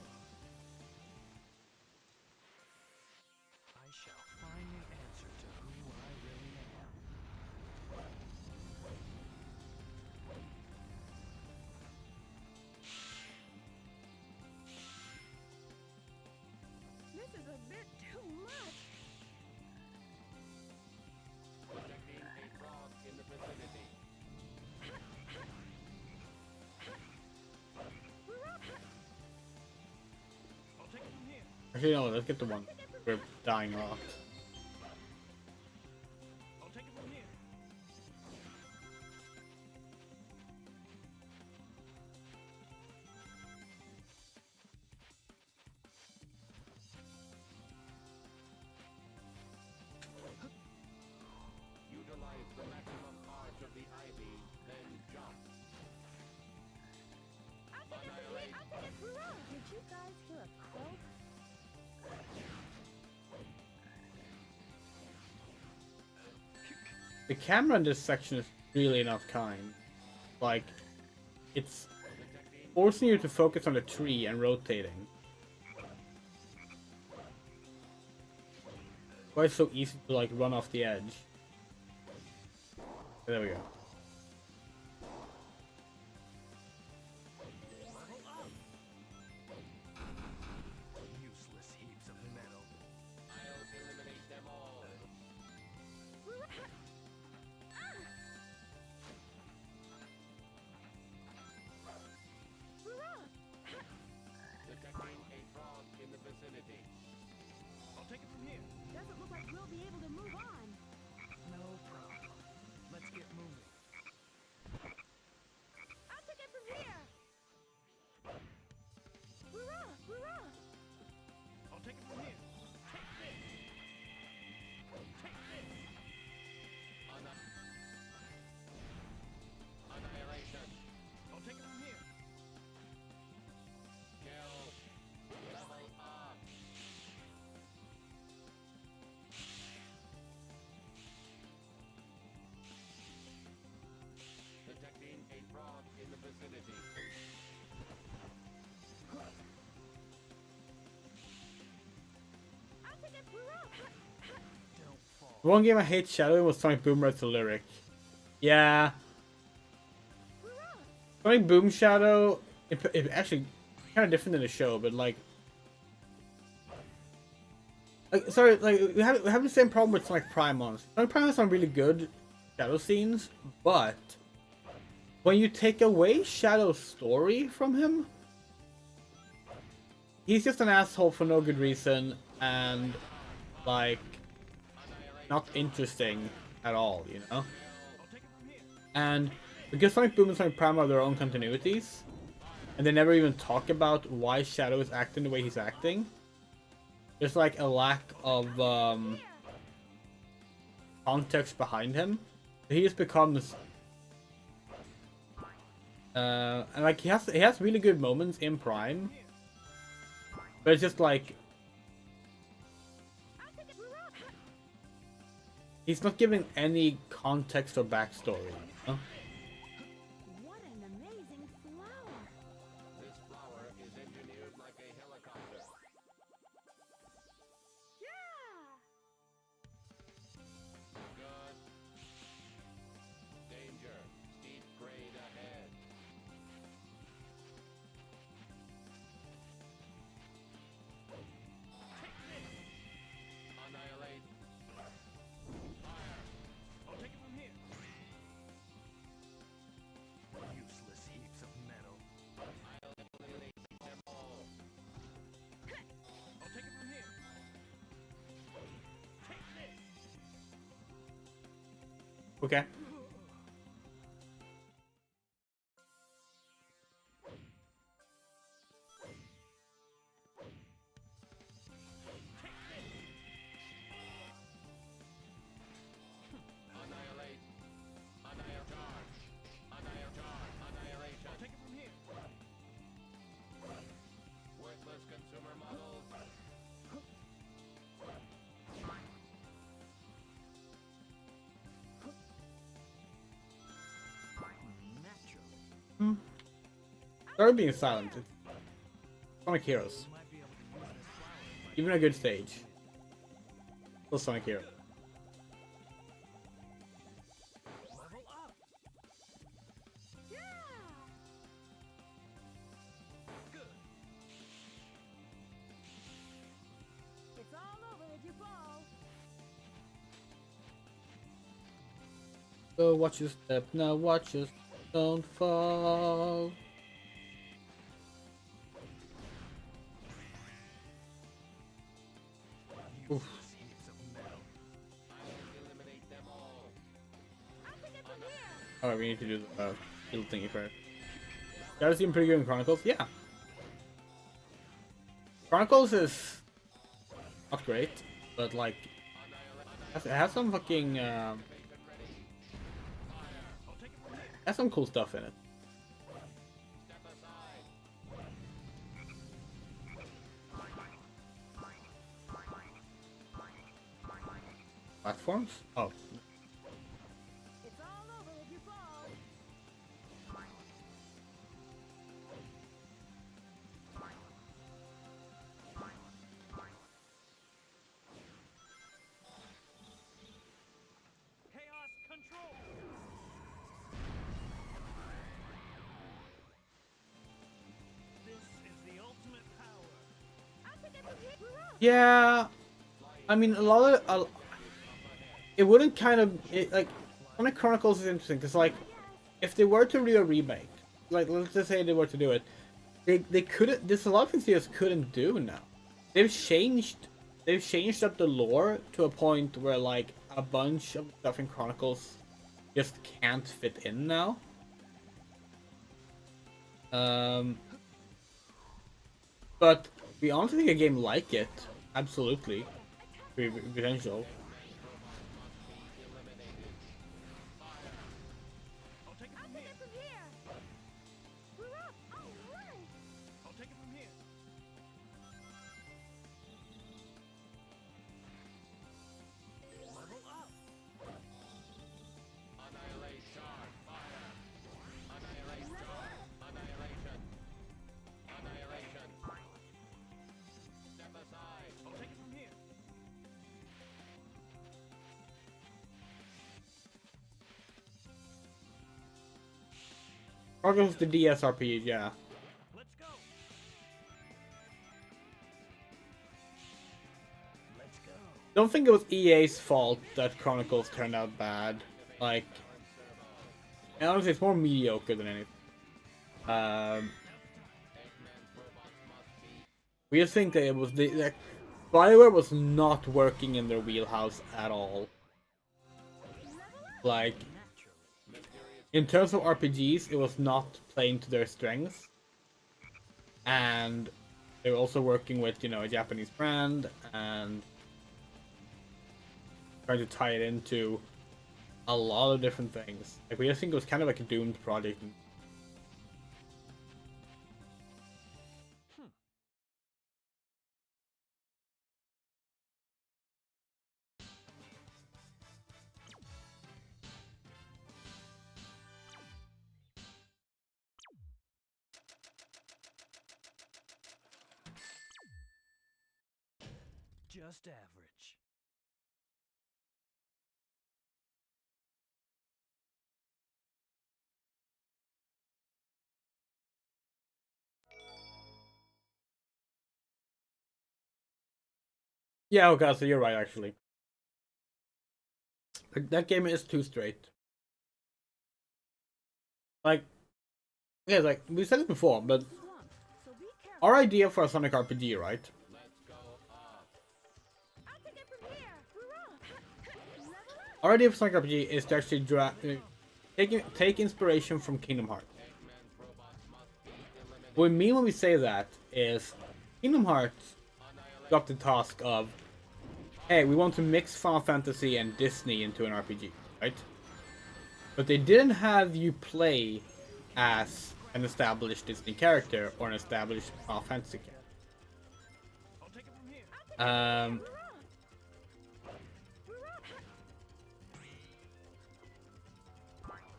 Actually, no, let's get the one. We're dying a lot. I'll take it from here. Utilize the maximum arch of the ivy, then jump. Annihilate. Did you guys hear a croak? The camera in this section is really not kind. Like, it's forcing you to focus on the tree and rotating. Why it's so easy to like run off the edge. There we go. Useless heaps of metal. I'll eliminate them all. Detecting a frog in the vicinity. I'll take it from here. Doesn't look like we'll be able to move on. No problem. Let's get moving. I'll take it from here. Hurrah! Hurrah! I'll take it from here. Take this. Take this. Annihilation. I'll take it from here. Kill. Level up. Detecting a frog in the vicinity. I'll take it. Hurrah! Don't fall. The one game I hate Shadow was Sonic Boom Red's the lyric. Yeah. Sonic Boom Shadow, it actually kind of different than the show, but like sorry, like we have the same problem with Sonic Prime monsters. Sonic Prime has some really good Shadow scenes, but when you take away Shadow's story from him, he's just an asshole for no good reason and like not interesting at all, you know? I'll take it from here. And because Sonic Boom and Sonic Prime have their own continuities, and they never even talk about why Shadow is acting the way he's acting, there's like a lack of context behind him. He just becomes and like he has really good moments in Prime, but it's just like he's not giving any context or backstory, you know? What an amazing flower! This flower is engineered like a helicopter. Yeah! Good. Danger. Steep grade ahead. Annihilate. Fire. I'll take it from here. Useless heaps of metal. I'll eliminate them all. I'll take it from here. Take this. Okay. Annihilate. Annihilate. Charge. Annihilate. Charge. Annihilation. I'll take it from here. Worthless consumer models. Naturally. Sorry being silent. It's Sonic Heroes. Might be able to use this flower. Even a good stage. Still Sonic Hero. Level up. Yeah! Good. It's all over if you fall. So watch your step now, watch your step, don't fall. Oof. Heaps of metal. Eliminate them all. Oh, we need to do the shield thingy first. That seem pretty good in Chronicles. Yeah. Chronicles is not great, but like it has some fucking has some cool stuff in it. Platforms? Oh. It's all over if you fall. Chaos control. This is the ultimate power. I'll take it from here. Yeah. I mean, a lot of it wouldn't kind of like Sonic Chronicles is interesting because like if they were to do a remake, like let's just say they were to do it, they couldn't. There's a lot of things they just couldn't do now. They've changed up the lore to a point where like a bunch of stuff in Chronicles just can't fit in now. But we honestly think a game like it, absolutely, potential. I'll take it I'll from take here. it from here. We're up. All right. I'll take it from here. Level up. Annihilation. Fire. Annihilation. Annihilation. Annihilation. Step aside. I'll take it from here. Chronicles the DS RPG, yeah. Let's go. Let's go. Don't think it was EA's fault that Chronicles turned out bad. Like, and honestly, it's more mediocre than anything. We just think that it was BioWare was not working in their wheelhouse at all. Like, in terms of RPGs, it was not playing to their strengths, and they were also working with a Japanese brand and trying to tie it into a lot of different things. Like we just think it was kind of like a doomed project. Just average. Yeah, okay, so you're right actually. That game is too straight. Like, yeah, like we said it before, but Swamp. So be careful. our idea for a Sonic RPG, right? I'll take it from here. We're up. Level up. Our idea for Sonic RPG is to actually take inspiration from Kingdom Hearts. What we mean when we say that is Kingdom Hearts got the task of, hey, we want to mix Final Fantasy and Disney into an RPG, right? But they didn't have you play as an established Disney character or an established Final Fantasy character. I'll take it from here.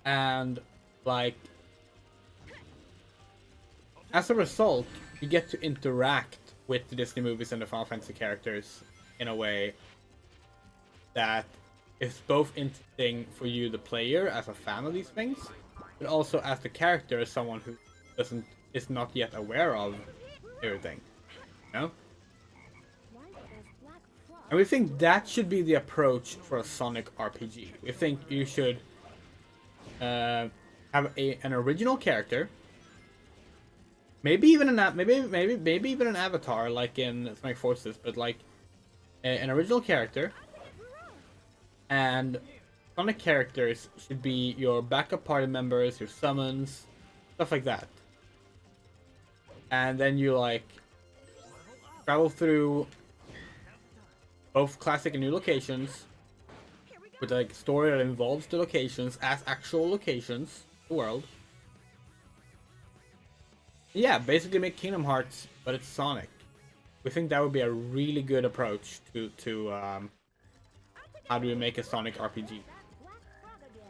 And like as a result, you get to interact with the Disney movies and the Final Fantasy characters in a way that is both interesting for you, the player, as a fan of these things, but also as the character, as someone who is not yet aware of everything. You know? Why there's black frost? And we think that should be the approach for a Sonic RPG. We think you should have an original character, maybe even an avatar like in Sonic Forces, but like an original character, and Sonic characters should be your backup party members, your summons, stuff like that. And then you like travel through both classic and new locations with like story that involves the locations as actual locations, the world. Yeah, basically make Kingdom Hearts, but it's Sonic. We think that would be a really good approach to how do we make a Sonic RPG. That black frog again.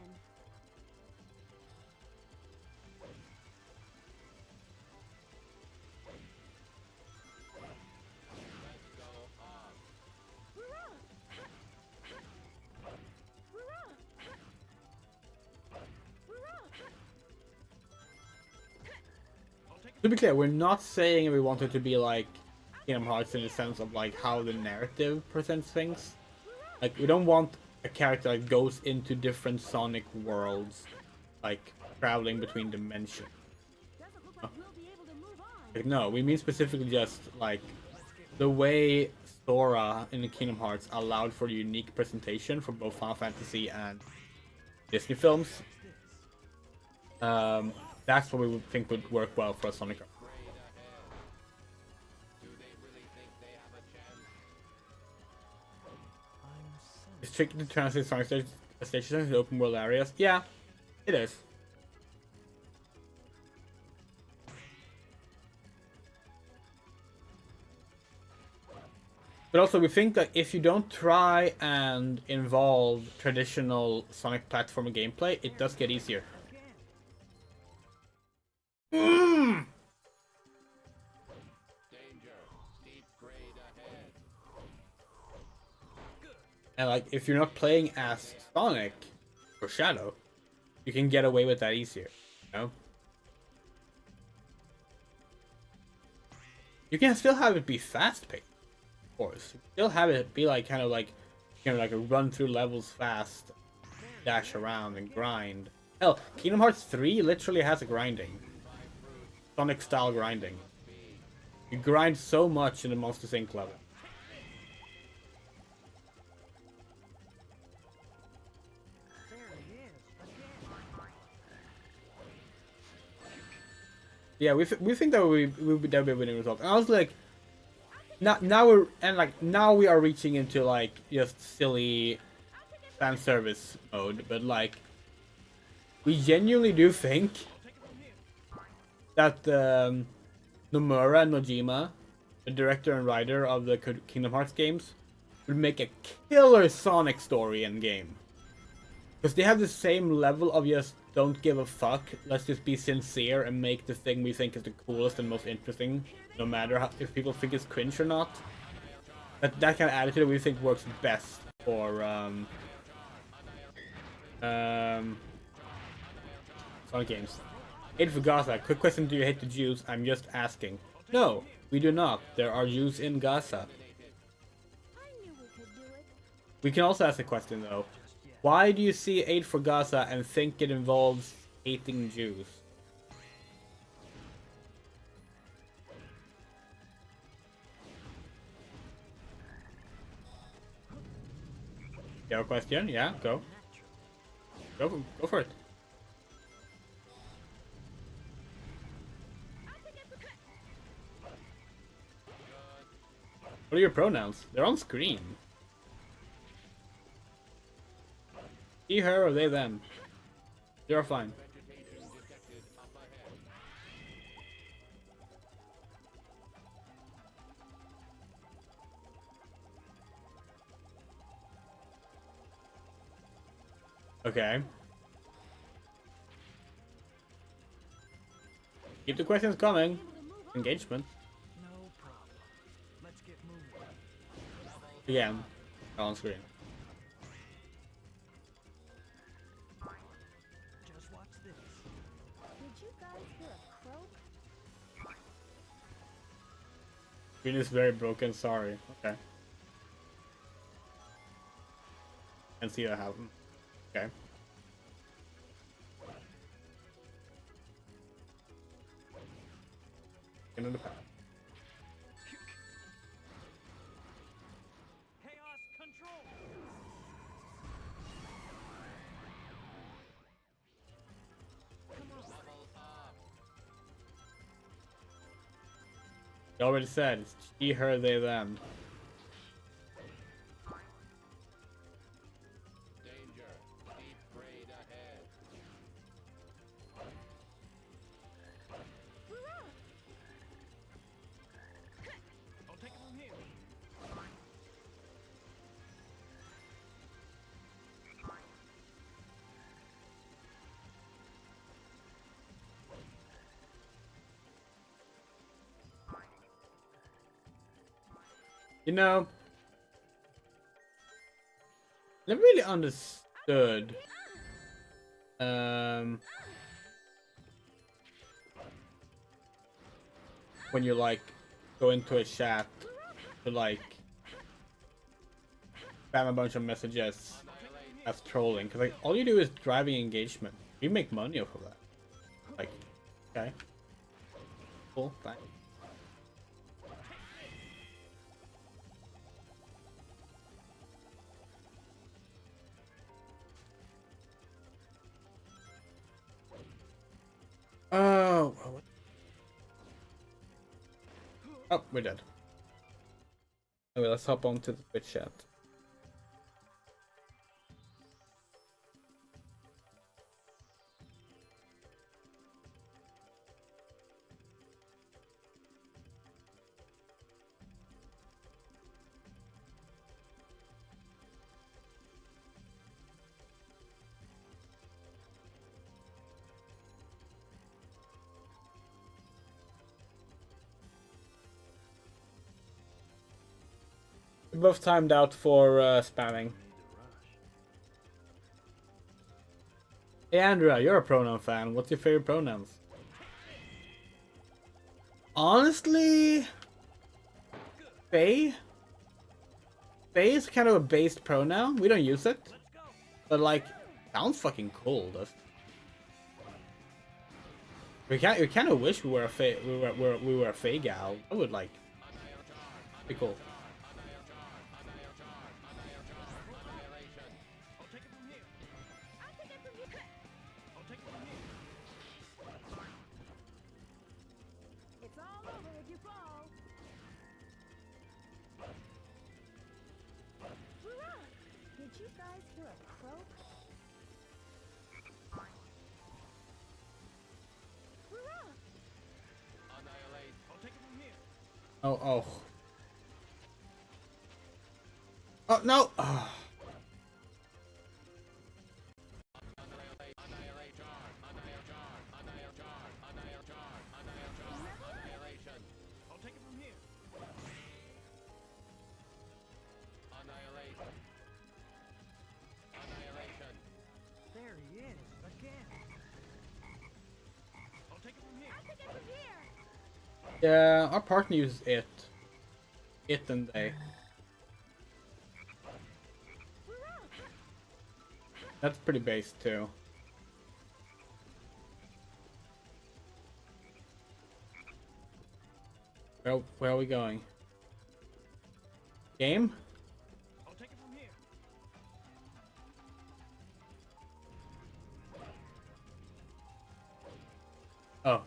To be clear, we're not saying we want it to be like Kingdom Hearts in the sense of like how the narrative presents things. Like we don't want a character that goes into different Sonic worlds, like traveling between dimensions. Doesn't look like we'll be able to move on. Like, no, we mean specifically just like the way Sora in the Kingdom Hearts allowed for unique presentation for both Final Fantasy and Disney films. That's what we would think would work well for a Sonic. It's tricky to translate Sonic stations into open world areas. Yeah, it is. But also, we think that if you don't try and involve traditional Sonic platformer gameplay, it does get easier. Danger. Deep grade ahead. And like, if you're not playing as Sonic or Shadow, you can get away with that easier. You know? You can still have it be fast-paced, of course. You can still have it be like kind of like, you know, like a run through levels fast, dash around and grind. Hell, Kingdom Hearts 3 literally has a grinding. Sonic style grinding. You grind so much in the Monster Inc. level. Yeah, we think that would be a winning result. And I was like, now we are reaching into like just silly fan service mode, but like we genuinely do think that Nomura Nojima, the director and writer of the Kingdom Hearts games, would make a killer Sonic story and game. Because they have the same level of just don't give a fuck, let's just be sincere and make the thing we think is the coolest and most interesting, no matter how, if people think it's cringe or not. That kind of attitude we think works best for Sonic games. Aid for Gaza, quick question, do you hate the Jews? I'm just asking. No, we do not. There are Jews in Gaza. I knew we could do it. We can also ask a question though. Why do you see Aid for Gaza and think it involves hating Jews? You have a question? Yeah, go. Go for it. What are your pronouns? They're on screen. He, her, or they, them. You're fine. Okay. Keep the questions coming. Engagement. No problem. Let's get moving. Again, on screen. Just watch this. Did you guys hear a croak? Screen is very broken, sorry. Okay. And see that happen. Okay. Into the path. You already said it's she, her, they, them. Danger. Deep raid ahead. I'll take it from here. You know, never really understood. When you like go into a chat to like spam a bunch of messages as trolling, because like all you do is driving engagement. You make money off of that. Like, okay, cool, thanks. Oh, oh, we're dead. Anyway, let's hop on to the Twitch chat. We're both timed out for spamming. Hey Andrea, you're a pronoun fan. What's your favorite pronouns? Honestly, Faye? Faye is kind of a based pronoun. We don't use it. But like, sounds fucking cool, does we kind of wish we were a Faye, we were a Faye gal. I would like be cool. I'll take it from here. I'll take it from here. I'll take it from here. It's all over if you fall. Hurrah! Did you guys hear a croak? Hurrah! Annihilate. I'll take it from here. Oh, oh. Oh, no! Oh. I'll take it from here. Annihilate. Annihilation. There he is, again. I'll take it from here. I'll take it from here. Yeah, our partner uses it. It and they. Hurrah! That's pretty based too. Where are we going? Game? I'll take it from here. Oh.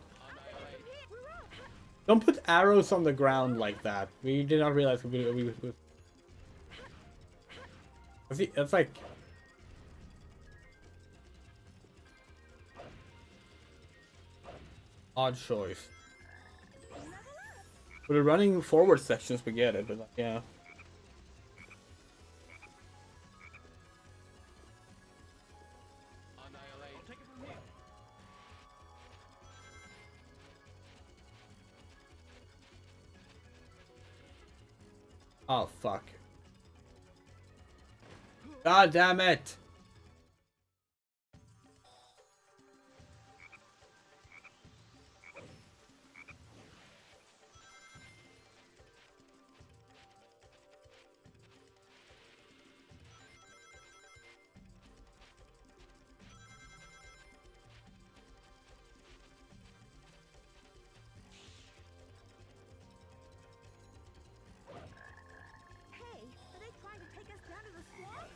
Don't put arrows on the ground like that. We did not realize we that's like odd choice. For the running forward sections, we get it, but yeah. Annihilate. I'll take it from here. Oh fuck. God damn it! Hey, are they trying to take us down to the swamp?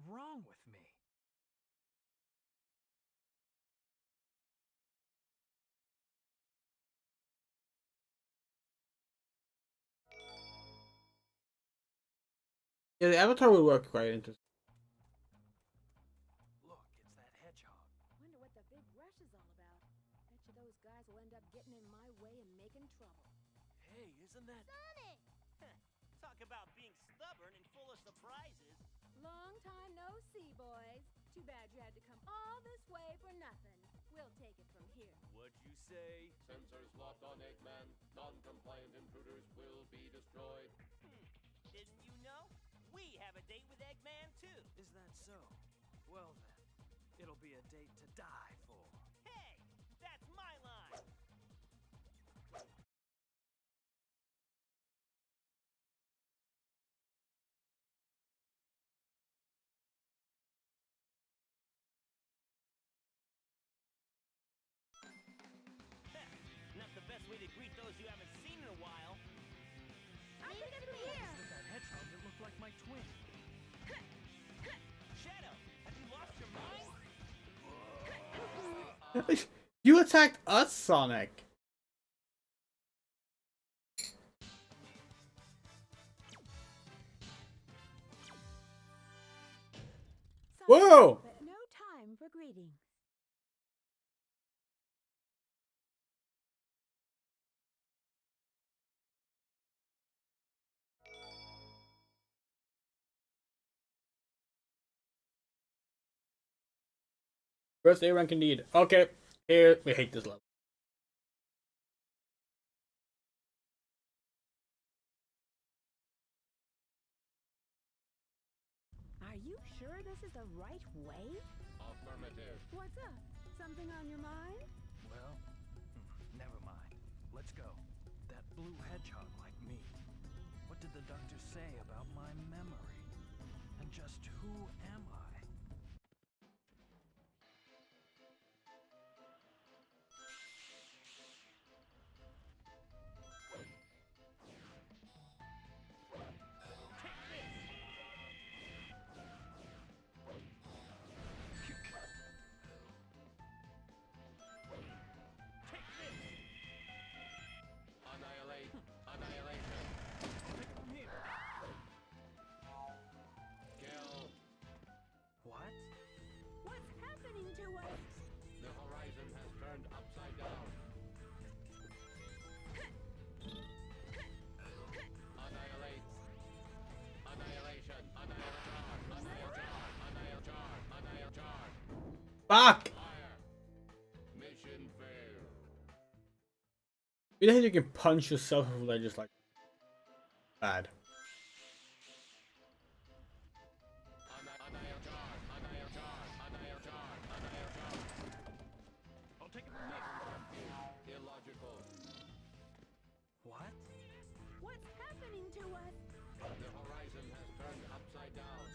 wrong with me? Yeah, the avatar would work quite interesting. Look, it's that hedgehog. Wonder what the big rush is all about. Bet you those guys will end up getting in my way and making trouble. Hey, isn't that... Sonic! Talk about being stubborn and full of surprises. Long time no see, boys. Too bad you had to come all this way for nothing. We'll take it from here. What'd you say? Sensors locked on Eggman. Non-compliant intruders will be destroyed. Didn't you know? We have a date with Eggman, too. Is that so? Well then, it'll be a date to die for. Hey, that's my line. Not the best way to greet those you haven't seen in a while. I'll take it from here! With that hedgehog that looked like my twin. Shadow, have you lost your mind? You attacked us, Sonic. Whoa! But no time for greetings. First A rank indeed. Okay, here we hate this level. Are you sure this is the right way? Affirmative. What's up? Something on your mind? Well, never mind. Let's go. That blue hedgehog like me. What did the doctor say about my memory? And just who am I? Annihilate. Annihilation. Take it from here. Kill. What? What's happening to us? The horizon has turned upside down. Annihilate. Annihilation. Annihilation. Fuck! Fire. Mission failed. You know how you can punch yourself off the just like bad. I'll take it from here. Illogical. What? What's happening to us? The horizon has turned upside down.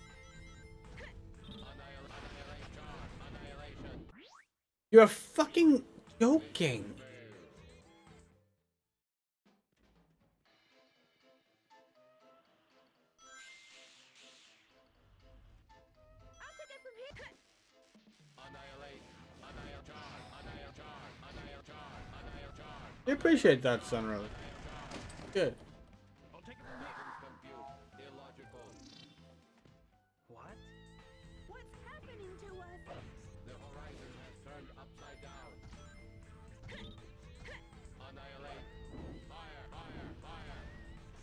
Annihilation. You're fucking joking. I'll take it from here. Annihilate. I appreciate that, Sunrose. Good. I'll take it from here. Compute. Illogical. What? What's happening to us? The horizon has turned upside down. Annihilate. Fire. Fire. Fire.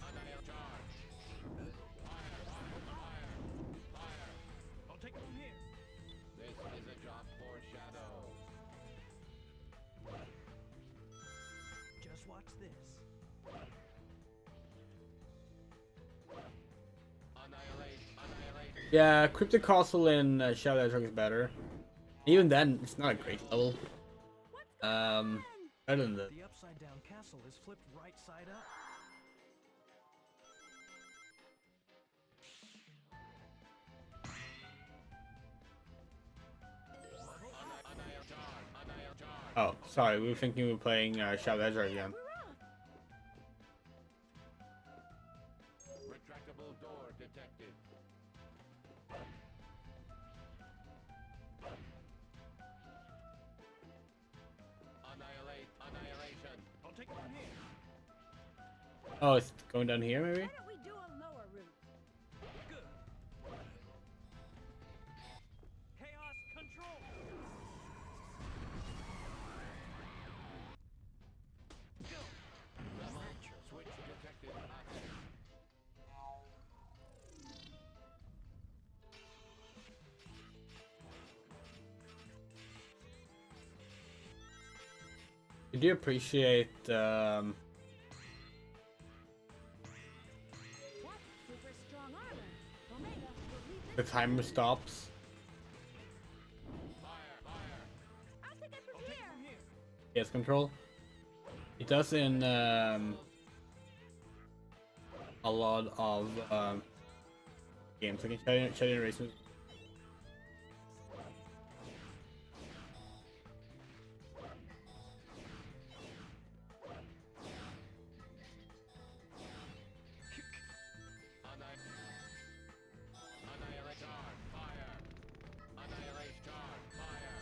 Annihilate. Charge. Fire. Fire. Fire. Fire. I'll take it from here. This is a job for Shadow. Just watch this. Annihilate. Annihilate. Yeah, Cryptic Castle in Shadow the Hedgehog is better. Even then, it's not a great level. Better than the. The upside down castle is flipped right side up. Oh, sorry, we were thinking we were playing Shadow the Hedgehog again. Retractable door detected. take it from here. Oh, it's going down here, maybe? Why don't we do a lower route? Good. Chaos control. Go. Switch detected active. I do appreciate That's super strong armor. Omega will leave the this. timer stops. I'll take it from Take it here. from here. Yes, control. It does in a lot of games, like in Shadow Generation. Annihilator, fire! Annihilator, fire!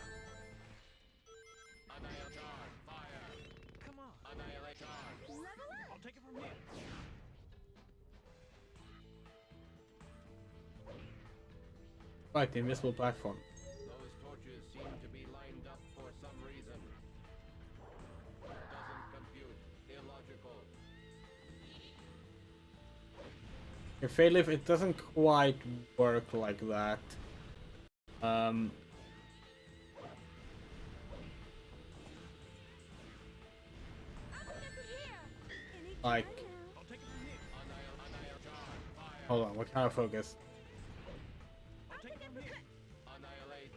Annihilator, fire! Come on. Annihilator! Level up. I'll take it from here. Right, the invisible platform. Those torches seem to be lined up for some reason. Doesn't compute. Illogical. Your Fade Lift, it doesn't quite work like that. I'll take it from here. Anytime Like, now. I'll take it from here. Annihilator, fire! hold on, what kind of focus? I'll take it from here. Annihilate!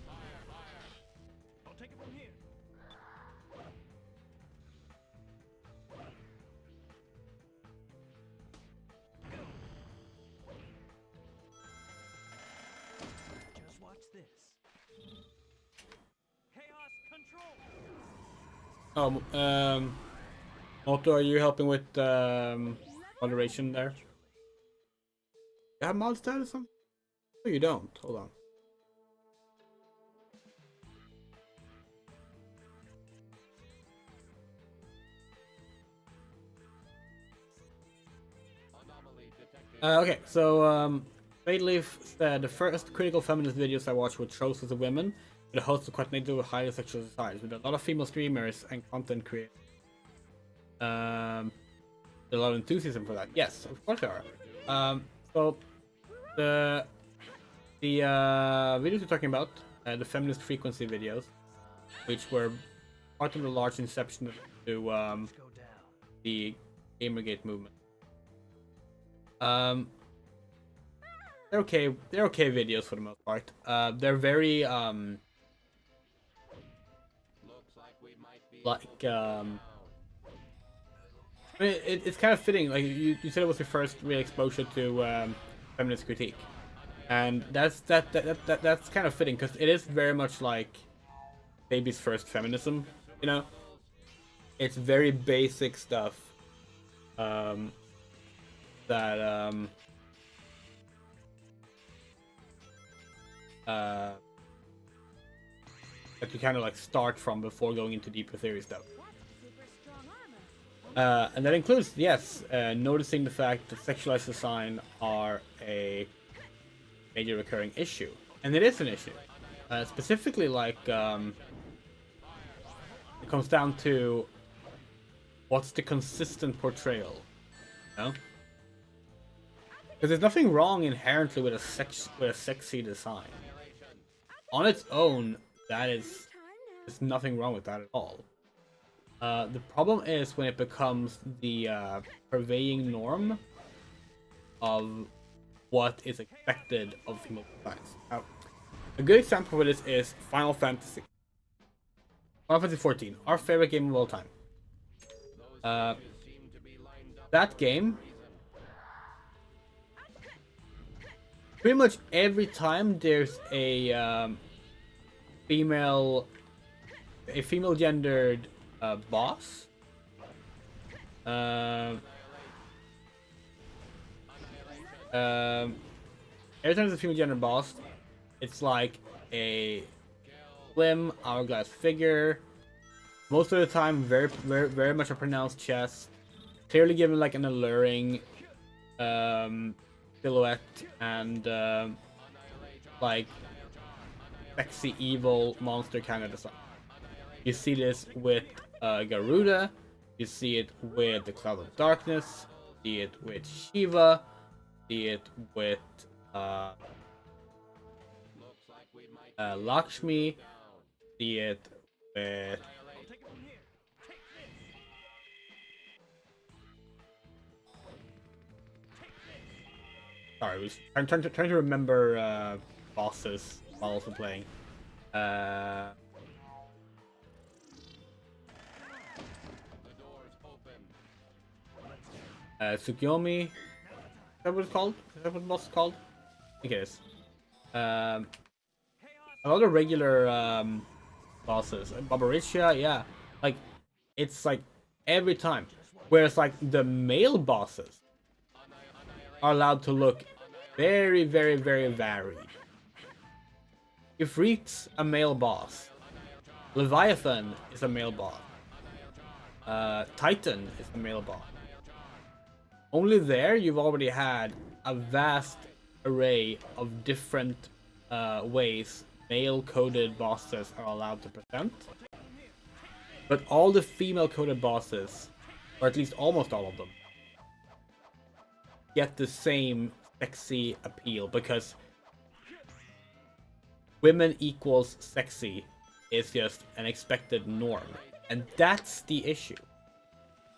Fire, fire! I'll take it from here. Just watch this. Chaos control. Otto, are you helping with moderation there? You have mod status on? No, you don't. Hold on. Anomaly detected. Okay, so Fade Leaf said the first critical feminist videos I watched were shows with the women, but the hosts are quite native with highly sexual desires, with a lot of female streamers and content creators. There's a lot of enthusiasm for that. Yes, of course there are. So the videos we're talking about, the feminist frequency videos, which were part of the large inception to Go down. the Gamergate movement. They're okay. They're okay videos for the most part. They're very Looks like we might be like I mean, it's kind of fitting. Like you said, it was your first real exposure to feminist critique, and that's kind of fitting because it is very much like baby's first feminism. You know, it's very basic stuff. That that you kind of like start from before going into deeper theory stuff. That's super strong armor. And that includes, yes, noticing the fact that sexualized design are a major recurring issue, and it is an issue. Specifically, like it comes down to what's the consistent portrayal, you know? Because there's nothing wrong inherently with a sexy design. On its own, that is Time now. there's nothing wrong with that at all. The problem is when it becomes the pervading norm of what is expected of female designs. Now, a good example of this is Final Fantasy. Final Fantasy 14, our favorite game of all time. That game, pretty much every time there's a female gendered boss, every time there's a female gendered boss, it's like a slim hourglass figure Most of the time, very much a pronounced chest. Clearly given like an alluring silhouette and like sexy evil monster kind of design. You see this with Garuda, you see it with the Cloud of Darkness, see it with Shiva, see it with Lakshmi, see it with sorry, I was trying to remember bosses while also playing. Tsukiyomi, is that what it's called? Is that what the boss is called? I think it is. A lot of regular bosses. Barbaricia, yeah. Like, it's like every time. Whereas like the male bosses are allowed to look very varied. Ifrit's a male boss. Leviathan is a male boss. Titan is a male boss. Only there you've already had a vast array of different ways male-coded bosses are allowed to present. But all the female-coded bosses, or at least almost all of them, get the same sexy appeal because women equals sexy is just an expected norm. And that's the issue.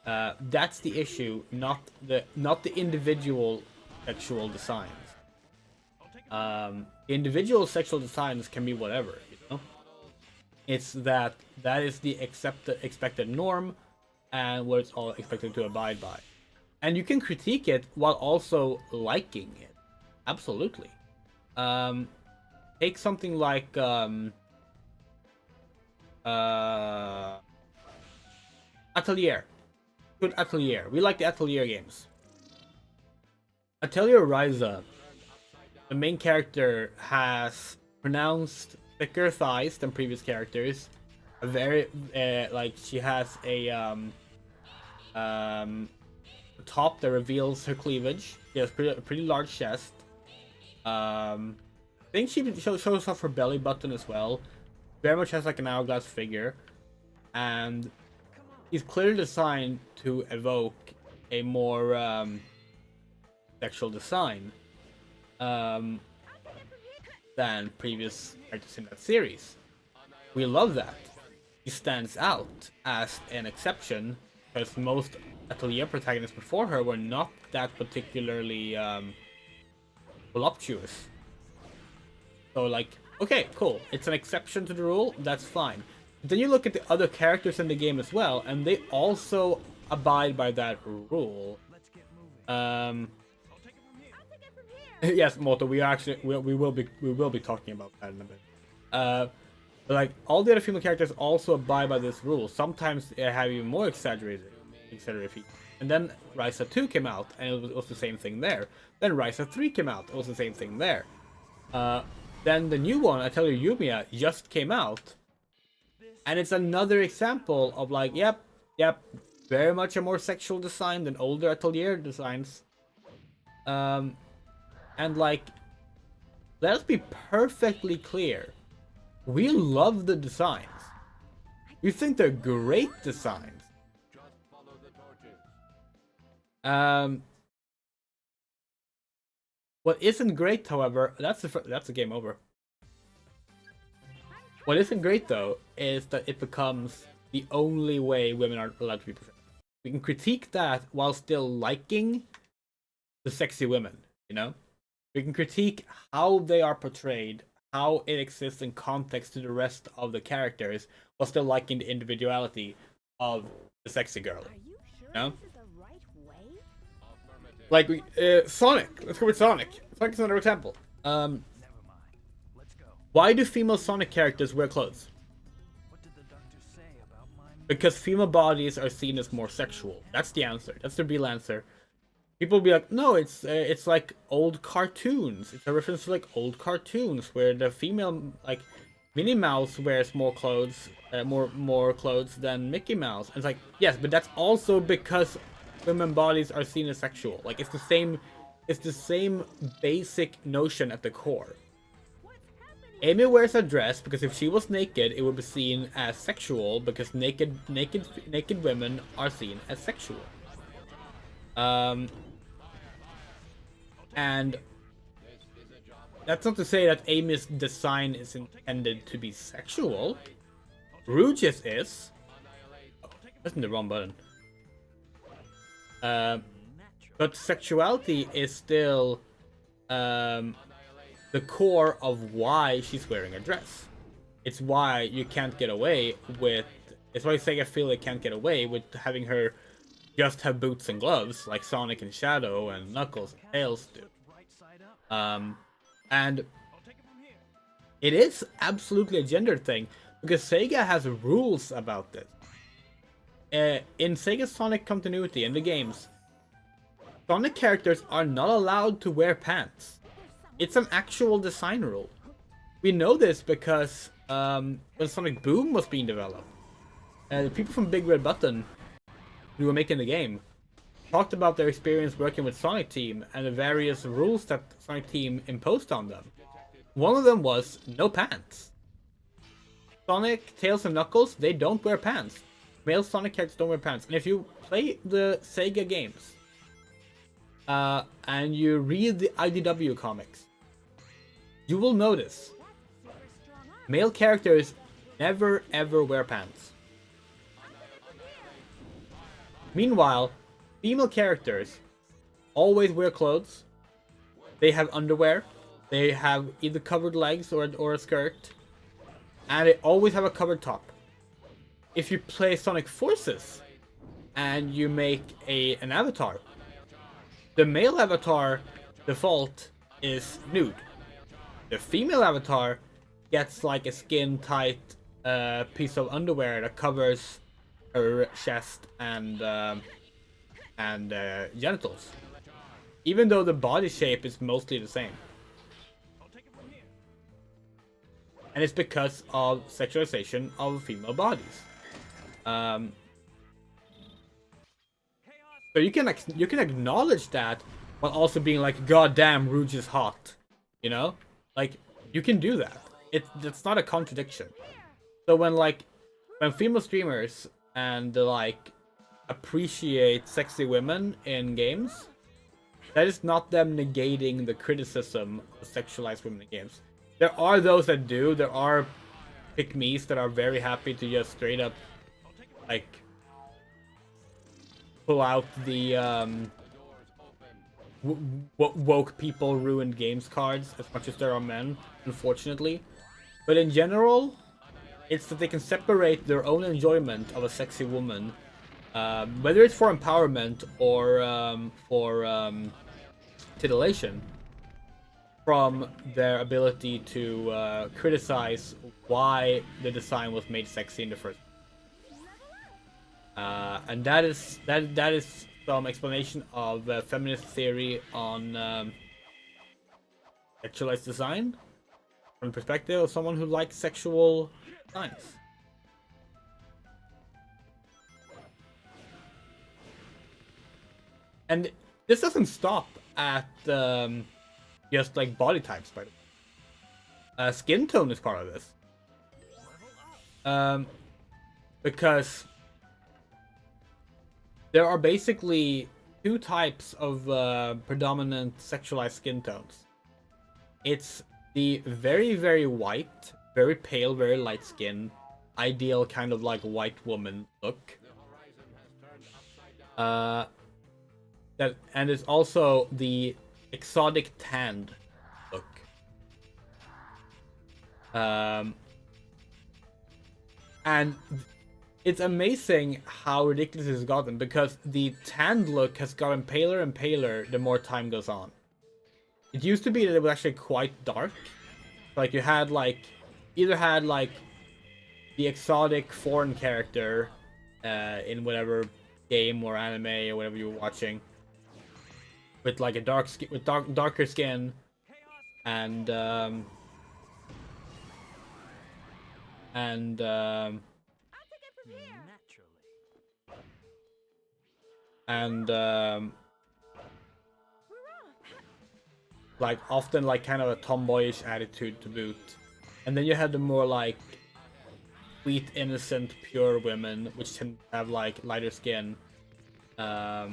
That's the issue, not the individual sexual designs. Individual sexual designs can be whatever, you know. It's that is the expected norm, and what it's all expected to abide by. And you can critique it while also liking it. Absolutely. Take something like Atelier. Good Atelier. We like the Atelier games. Atelier Ryza, the main character has pronounced thicker thighs than previous characters. A very like she has a top that reveals her cleavage. She has a pretty large chest. I think she shows off her belly button as well. Very much has like an hourglass figure, and he's clearly designed to evoke a more sexual design than previous characters in that series. We love that. He stands out as an exception because most Atelier protagonists before her were not that particularly voluptuous. So like, okay, cool. It's an exception to the rule. That's fine. But then you look at the other characters in the game as well, and they also abide by that rule. Yes, Moto. We will be talking about that in a bit. But like all the other female characters also abide by this rule. Sometimes they have even more exaggerated feet. And then Ryza 2 came out, and it was the same thing there. Then Ryza 3 came out, it was the same thing there. Then the new one, Atelier Yumiya, just came out, and it's another example of like, yep, very much a more sexual design than older Atelier designs. And like, let's be perfectly clear. We love the designs. We think they're great designs. What isn't great, however, that's a game over. What isn't great though is that it becomes the only way women are allowed to be portrayed. We can critique that while still liking the sexy women, you know? We can critique how they are portrayed, how it exists in context to the rest of the characters, while still liking the individuality of the sexy girl. Are you sure You know? this is the right way? Like Sonic. Let's go with Sonic. Sonic is another example. Never mind. Let's go. Why do female Sonic characters wear clothes? What did the doctor say about my Because female bodies are seen as more sexual. That's the answer. That's the real answer. People will be like, no, it's like old cartoons. It's a reference to like old cartoons where the female, like Minnie Mouse wears more clothes more clothes than Mickey Mouse. And it's like, yes, but that's also because women bodies are seen as sexual. Like it's the same basic notion at the core. Amy wears a dress because if she was naked, it would be seen as sexual because naked women are seen as sexual. And that's not to say that Amy's design is intended to be sexual. Rouge's is. Oh, pressing the wrong button. But sexuality is still the core of why she's wearing a dress. It's why you can't get away with. It's why Sega feel they can't get away with having her just have boots and gloves like Sonic and Shadow and Knuckles and Tails do. And it is absolutely a gender thing because Sega has rules about this. In Sega's Sonic continuity in the games, Sonic characters are not allowed to wear pants. It's an actual design rule. We know this because when Sonic Boom was being developed, the people from Big Red Button who were making the game talked about their experience working with Sonic Team and the various rules that Sonic Team imposed on them. One of them was no pants. Sonic, Tails, and Knuckles, they don't wear pants. Male Sonic characters don't wear pants. And if you play the Sega games, and you read the IDW comics, you will notice male characters never ever wear pants. Meanwhile, female characters always wear clothes. They have underwear. They have either covered legs or a skirt. And they always have a covered top. If you play Sonic Forces and you make an avatar, the male avatar default is nude. The female avatar gets like a skin tight piece of underwear that covers her chest and genitals, even though the body shape is mostly the same. And it's because of sexualization of female bodies. So you can acknowledge that while also being like, God damn, Rouge is hot, you know? Like you can do that. It's not a contradiction. So when female streamers and appreciate sexy women in games, that is not them negating the criticism of sexualized women in games. There are those that do. There are pick-me's that are very happy to just straight up pull out the woke people ruined games cards as much as there are men, unfortunately. But in general, it's that they can separate their own enjoyment of a sexy woman, whether it's for empowerment or for titillation, from their ability to criticize why the design was made sexy in the first place. And that is some explanation of feminist theory on sexualized design from the perspective of someone who likes sexual designs. And this doesn't stop at just like body types, by the way. Skin tone is part of this. Because there are basically two types of predominant sexualized skin tones. It's the very, very white, very pale, very light skin, ideal kind of like white woman look. And it's also the exotic tanned look. And it's amazing how ridiculous it's gotten, because the tanned look has gotten paler and paler the more time goes on. It used to be that it was actually quite dark. Like you had either had the exotic foreign character in whatever game or anime or whatever you were watching, with like a darker skin, and Naturally. And like often like kind of a tomboyish attitude to boot. And then you have the more like sweet, innocent, pure women, which tend to have like lighter skin. The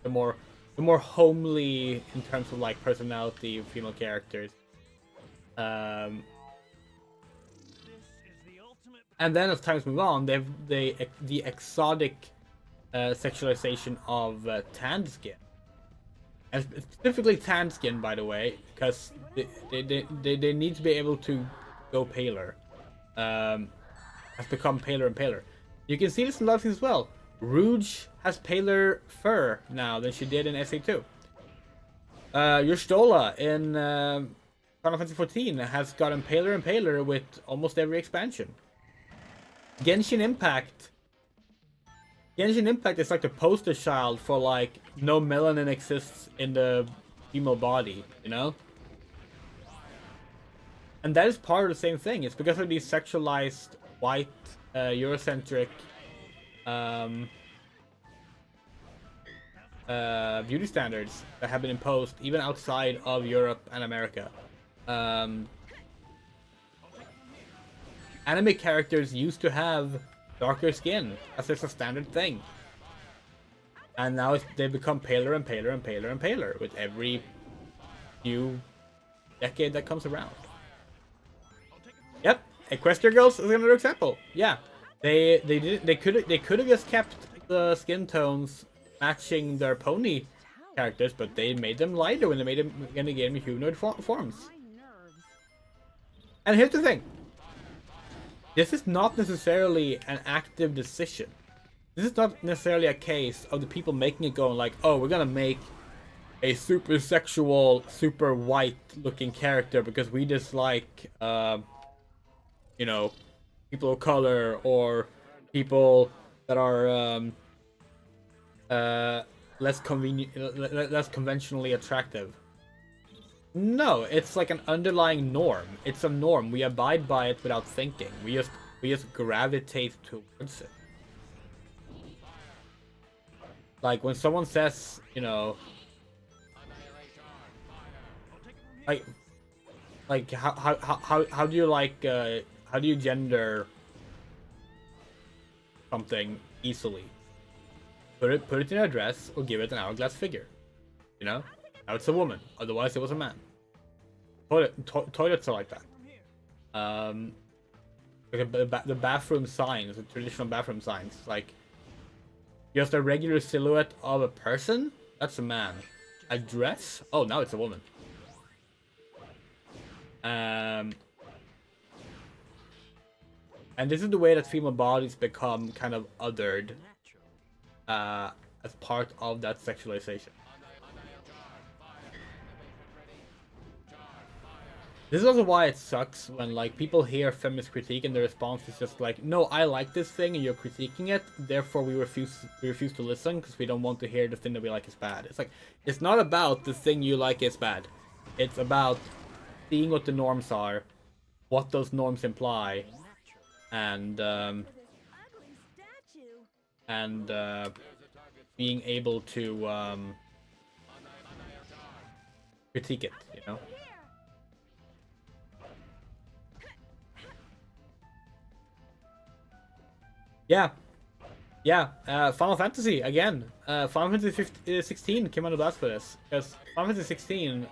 more homely in terms of like personality female characters. And then as times move on, the exotic sexualization of tanned skin, and specifically tanned skin, by the way, because they need to be able to go paler. Has become paler and paler. You can see this in a lot of things as well. Rouge has paler fur now than she did in SA2. Yustola in Final Fantasy XIV has gotten paler and paler with almost every expansion. Genshin Impact is like the poster child for like no melanin exists in the female body, you know? And that is part of the same thing. It's because of these sexualized, white, Eurocentric beauty standards that have been imposed even outside of Europe and America. Anime characters used to have darker skin as it's a standard thing, and now they've become paler and paler and paler and paler with every new decade that comes around. Yep, Equestria Girls is another example. Yeah, they could have just kept the skin tones matching their pony characters, but they made them lighter when they made them in the game humanoid forms. And here's the thing. This is not necessarily an active decision. This is not necessarily a case of the people making it going like, oh, we're gonna make a super sexual, super white looking character because we dislike, you know, people of color or people that are less conventionally attractive. No, it's like an underlying norm. It's a norm. We abide by it without thinking. We just gravitate towards it. Like when someone says, you know, like how do you like how do you gender something easily? Put it in a dress or give it an hourglass figure. You know? Now it's a woman. Otherwise it was a man. Toilets are like that. Like the bathroom signs, the traditional bathroom signs, like just a regular silhouette of a person, that's a man. A dress? Oh, now it's a woman. And this is the way that female bodies become kind of othered as part of that sexualization. This is also why it sucks when like people hear feminist critique and the response is just like, no, I like this thing and you're critiquing it, therefore we refuse to listen because we don't want to hear the thing that we like is bad. It's like, it's not about the thing you like is bad. It's about seeing what the norms are, what those norms imply, and being able to critique it, you know? Yeah. Final Fantasy again. Final Fantasy 16 came under blast for this because Final Fantasy 16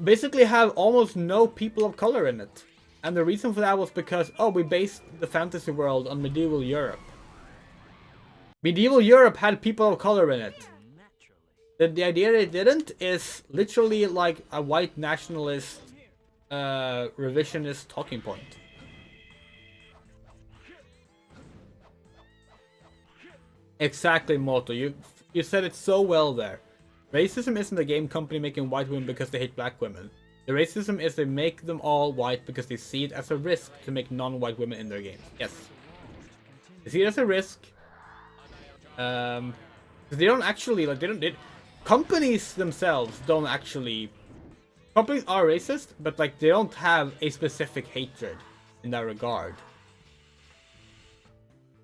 basically have almost no people of color in it, and the reason for that was because we based the fantasy world on medieval Europe. Medieval Europe had people of color in it. The idea that it didn't is literally like a white nationalist revisionist talking point. Exactly, Moto. You said it so well there. Racism isn't a game company making white women because they hate black women. The racism is they make them all white because they see it as a risk to make non-white women in their games. Yes. They see it as a risk. Because they don't actually, like, companies themselves don't actually companies are racist, but like they don't have a specific hatred in that regard.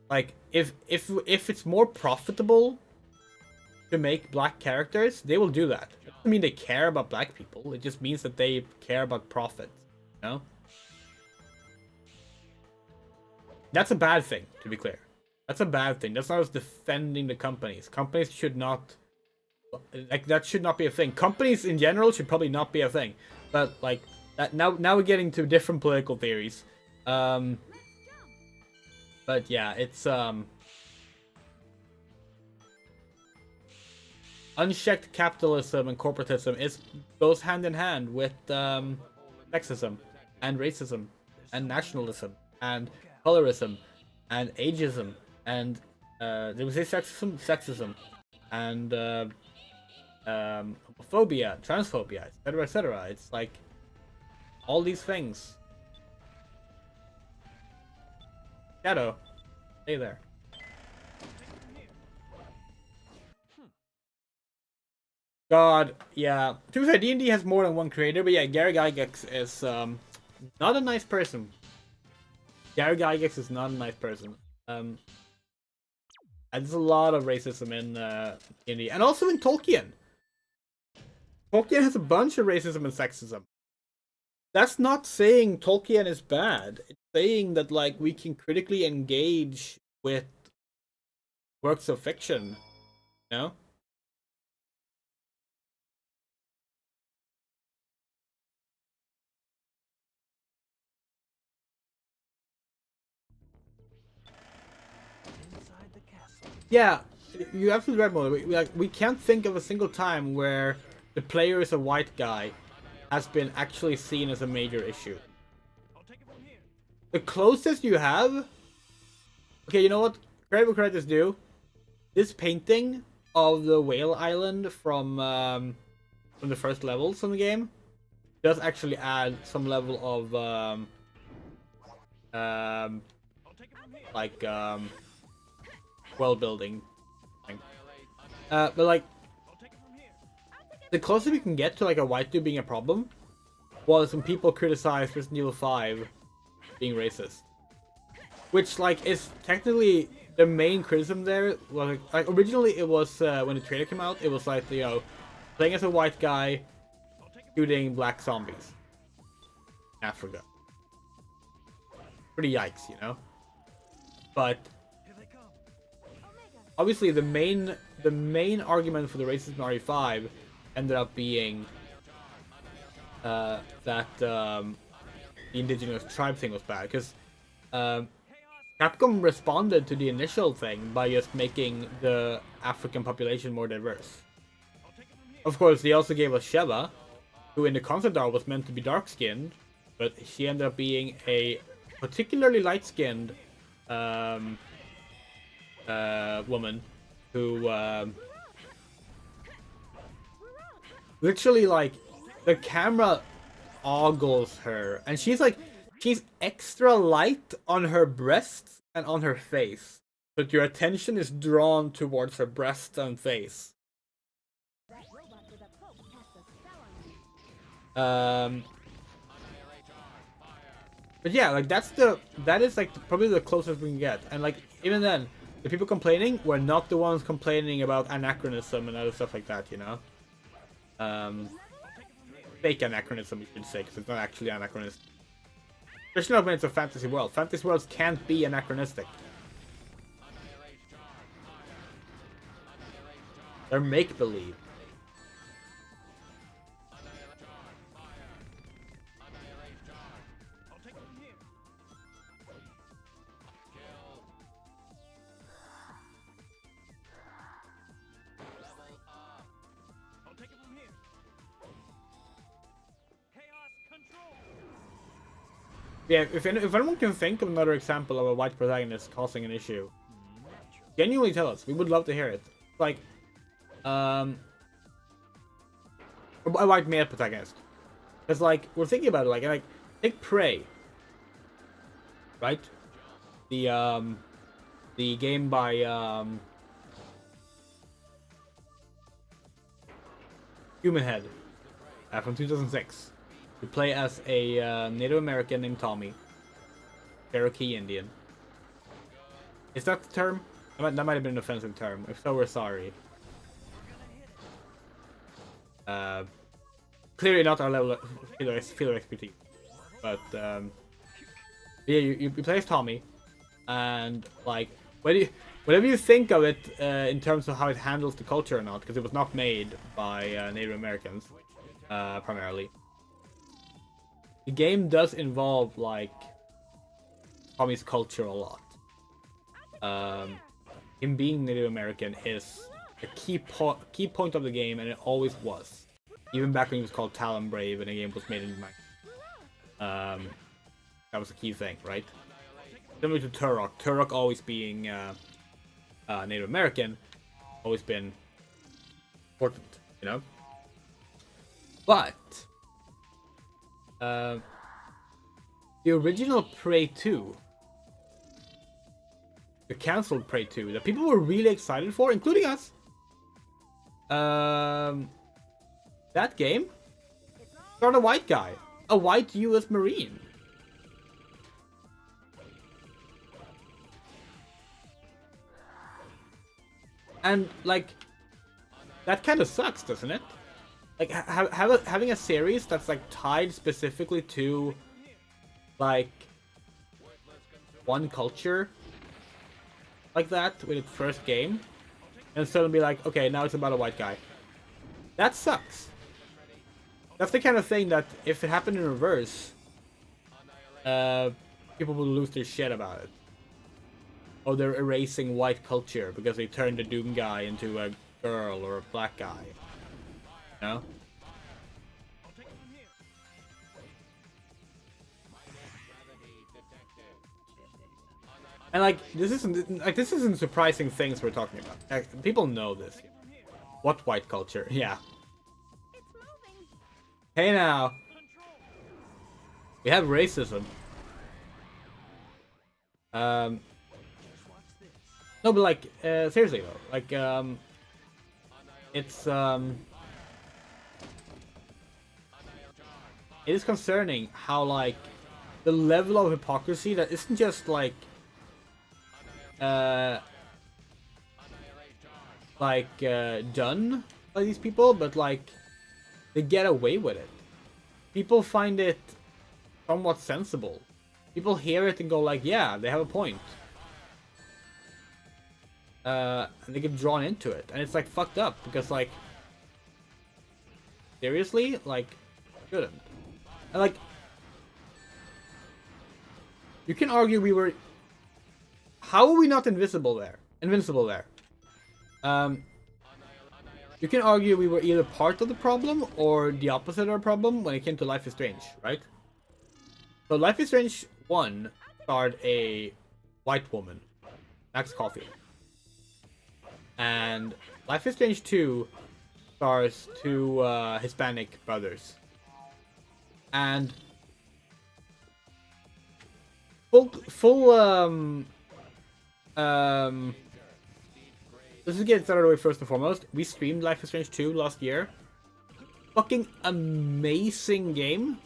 Like if it's more profitable to make black characters, they will do that. It doesn't mean they care about black people. It just means that they care about profit. You know? That's a bad thing, to be clear. That's a bad thing. That's not us defending the companies. Companies should not, like, that should not be a thing. Companies in general should probably not be a thing. But like that now we're getting to different political theories. But yeah, it's unchecked capitalism and corporatism goes hand in hand with sexism and racism and nationalism and colorism and ageism and did we say sexism and homophobia, transphobia, etc., etc. It's like all these things. Shadow, stay there. God, yeah. To be fair, D&D has more than one creator, but yeah, Gary Gygax is not a nice person. Gary Gygax is not a nice person. And there's a lot of racism in D&D, and also in Tolkien. Tolkien has a bunch of racism and sexism. That's not saying Tolkien is bad. It's saying that like we can critically engage with works of fiction, you know? Inside the castle. Yeah, you're absolutely right, Molly. We can't think of a single time where the player is a white guy has been actually seen as a major issue. I'll take it from here. The closest you have... Okay, you know what? Credit where credit is due. This painting of the whale island from the first levels in the game does actually add some level of I'll take it from here. like world building thing. But like I'll take it from here. the closer we can get to like a white dude being a problem was when people criticized Resident Evil 5 being racist, which like is technically the main criticism there. Was like originally it was when the trailer came out, it was like, you know, playing as a white guy shooting black zombies in Africa. Pretty yikes, you know. But Here they come. obviously the main argument for the racism in RE5 ended up being that the indigenous tribe thing was bad, because Capcom responded to the initial thing by just making the African population more diverse. Of course, they also gave us Sheva, who in the concept art was meant to be dark-skinned, but she ended up being a particularly light-skinned woman who literally, like, the camera ogles her, and she's extra light on her breasts and on her face, but your attention is drawn towards her breast and face. That robot with a cloak cast a spell on me. But yeah, like that is like probably the closest we can get, and like even then, the people complaining were not the ones complaining about anachronism and other stuff like that, you know. Fake anachronism, you should say, because it's not actually anachronistic. Especially not when it's a fantasy world. Fantasy worlds can't be anachronistic. They're make-believe. I'll take it from here. I'll take it from here. Chaos control. Yeah, if anyone can think of another example of a white protagonist causing an issue, genuinely tell us. We would love to hear it. Like, a white male protagonist. Because, like, we're thinking about it, like, take Prey. Right? The game by, Human Head. from 2006. You play as a Native American named Tommy, Cherokee Indian. Is that the term? That might have been an offensive term. If so, we're sorry. Clearly not our level of filler expertise. But yeah, you play as Tommy, and like whatever you think of it in terms of how it handles the culture or not, because it was not made by Native Americans primarily. The game does involve like Tommy's culture a lot. Him being Native American is a key point of the game, and it always was. Even back when he was called Talon Brave and the game was made in Minecraft. That was a key thing, right? Similar to Turok. Turok always being Native American, always been important, you know? But the original Prey 2, the cancelled Prey 2, that people were really excited for, including us, that game starred a white guy, a white US Marine. And like, that kind of sucks, doesn't it? Like having a series that's like tied specifically to like one culture like that with its first game, and suddenly be like, okay, now it's about a white guy. That sucks. That's the kind of thing that if it happened in reverse, people would lose their shit about it. Oh, they're erasing white culture because they turned the Doom guy into a girl or a black guy. You know? And like this isn't surprising things we're talking about. Like, people know this. What white culture? Yeah. Hey now. We have racism. No, but like, seriously though, like, it's, it is concerning how, like, the level of hypocrisy that isn't just, like, done by these people, but, like, they get away with it. People find it somewhat sensible. People hear it and go like, yeah, they have a point. And they get drawn into it, and it's like fucked up because like seriously, like shouldn't. And like you can argue we were. How are we not invincible there? You can argue we were either part of the problem or the opposite of the problem when it came to Life is Strange, right? So Life is Strange 1 starred a white woman, Max Caulfield. And Life is Strange 2 stars two Hispanic brothers. And let's just get started away first and foremost. We streamed Life is Strange 2 last year. Fucking amazing game.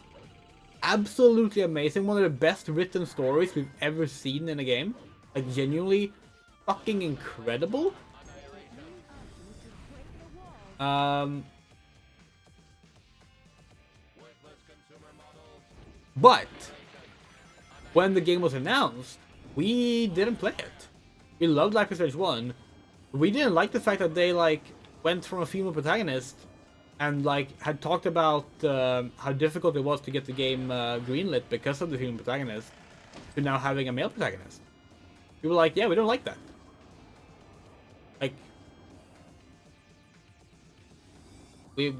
Absolutely amazing. One of the best written stories we've ever seen in a game. Like genuinely fucking incredible. But when the game was announced, we didn't play it. We loved Life is Strange 1. We didn't like the fact that they like went from a female protagonist and like had talked about how difficult it was to get the game greenlit because of the female protagonist to now having a male protagonist. We were like, yeah, we don't like that. Like, we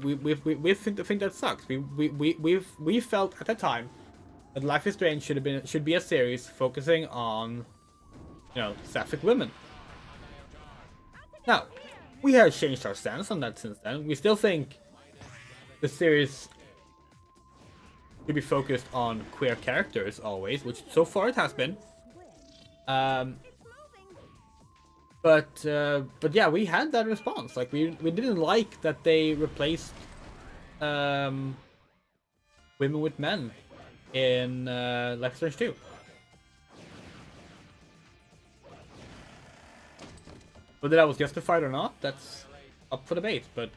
think that sucks. We felt at the time that Life is Strange should be a series focusing on, you know, sapphic women. Now, we have changed our stance on that since then. We still think the series should be focused on queer characters always, which so far it has been. But yeah, we had that response. Like we didn't like that they replaced women with men in Life is Strange 2. Whether that was justified or not, that's up for debate, but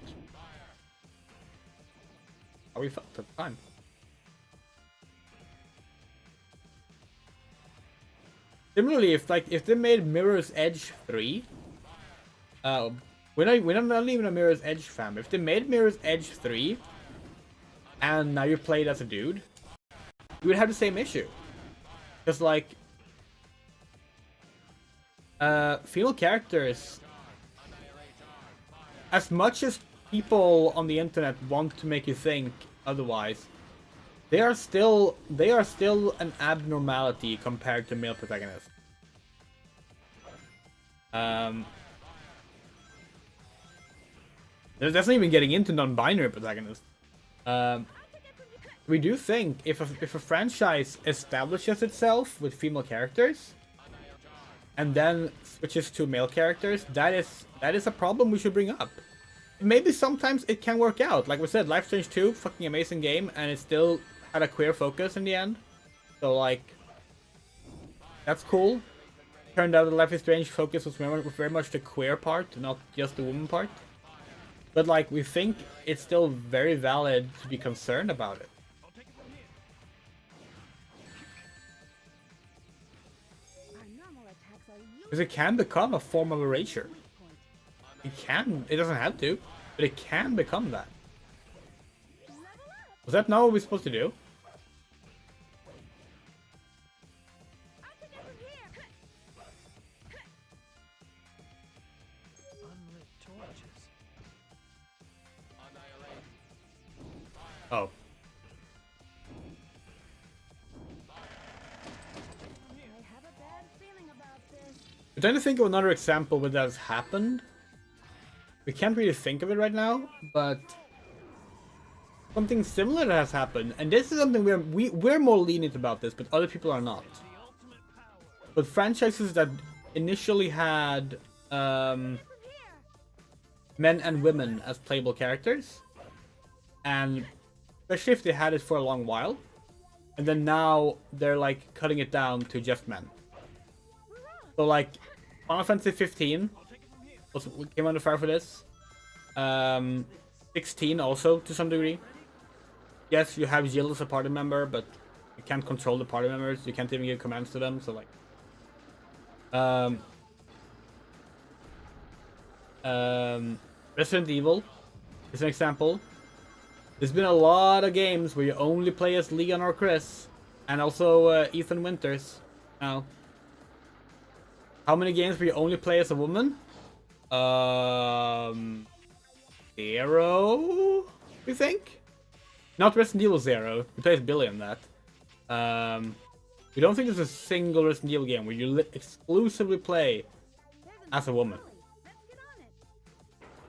how we felt at the time. Similarly, if they made Mirror's Edge 3, we're not even a Mirror's Edge fan, but if they made Mirror's Edge 3, and now you play it as a dude, you would have the same issue. Because, like, female characters, as much as people on the internet want to make you think otherwise, they are still an abnormality compared to male protagonists. That's not even getting into non-binary protagonists. We do think if a franchise establishes itself with female characters and then switches to male characters, that is a problem we should bring up. Maybe sometimes it can work out. Like we said, Life is Strange 2, fucking amazing game, and it still had a queer focus in the end. So, like, that's cool. Turned out the Life is Strange focus was very much the queer part, not just the woman part. But, like, we think it's still very valid to be concerned about it. Because it can become a form of erasure. It doesn't have to, but it can become that. Was that not what we're supposed to do? Unlit torches. Oh. I have a bad feeling about this. I'm trying to think of another example where that has happened. We can't really think of it right now, but something similar that has happened, and this is something we're more lenient about this, but other people are not. But franchises that initially had men and women as playable characters, and especially if they had it for a long while, and then now they're like cutting it down to just men. So like Final Fantasy 15 came under fire for this. 16 also to some degree. Yes, you have Jill as a party member, but you can't control the party members. You can't even give commands to them. So like, Resident Evil is an example. There's been a lot of games where you only play as Leon or Chris, and also Ethan Winters. Now, how many games where you only play as a woman? 0, we think? Not Resident Evil 0. We play as Billy on that. We don't think there's a single Resident Evil game where you exclusively play as a woman.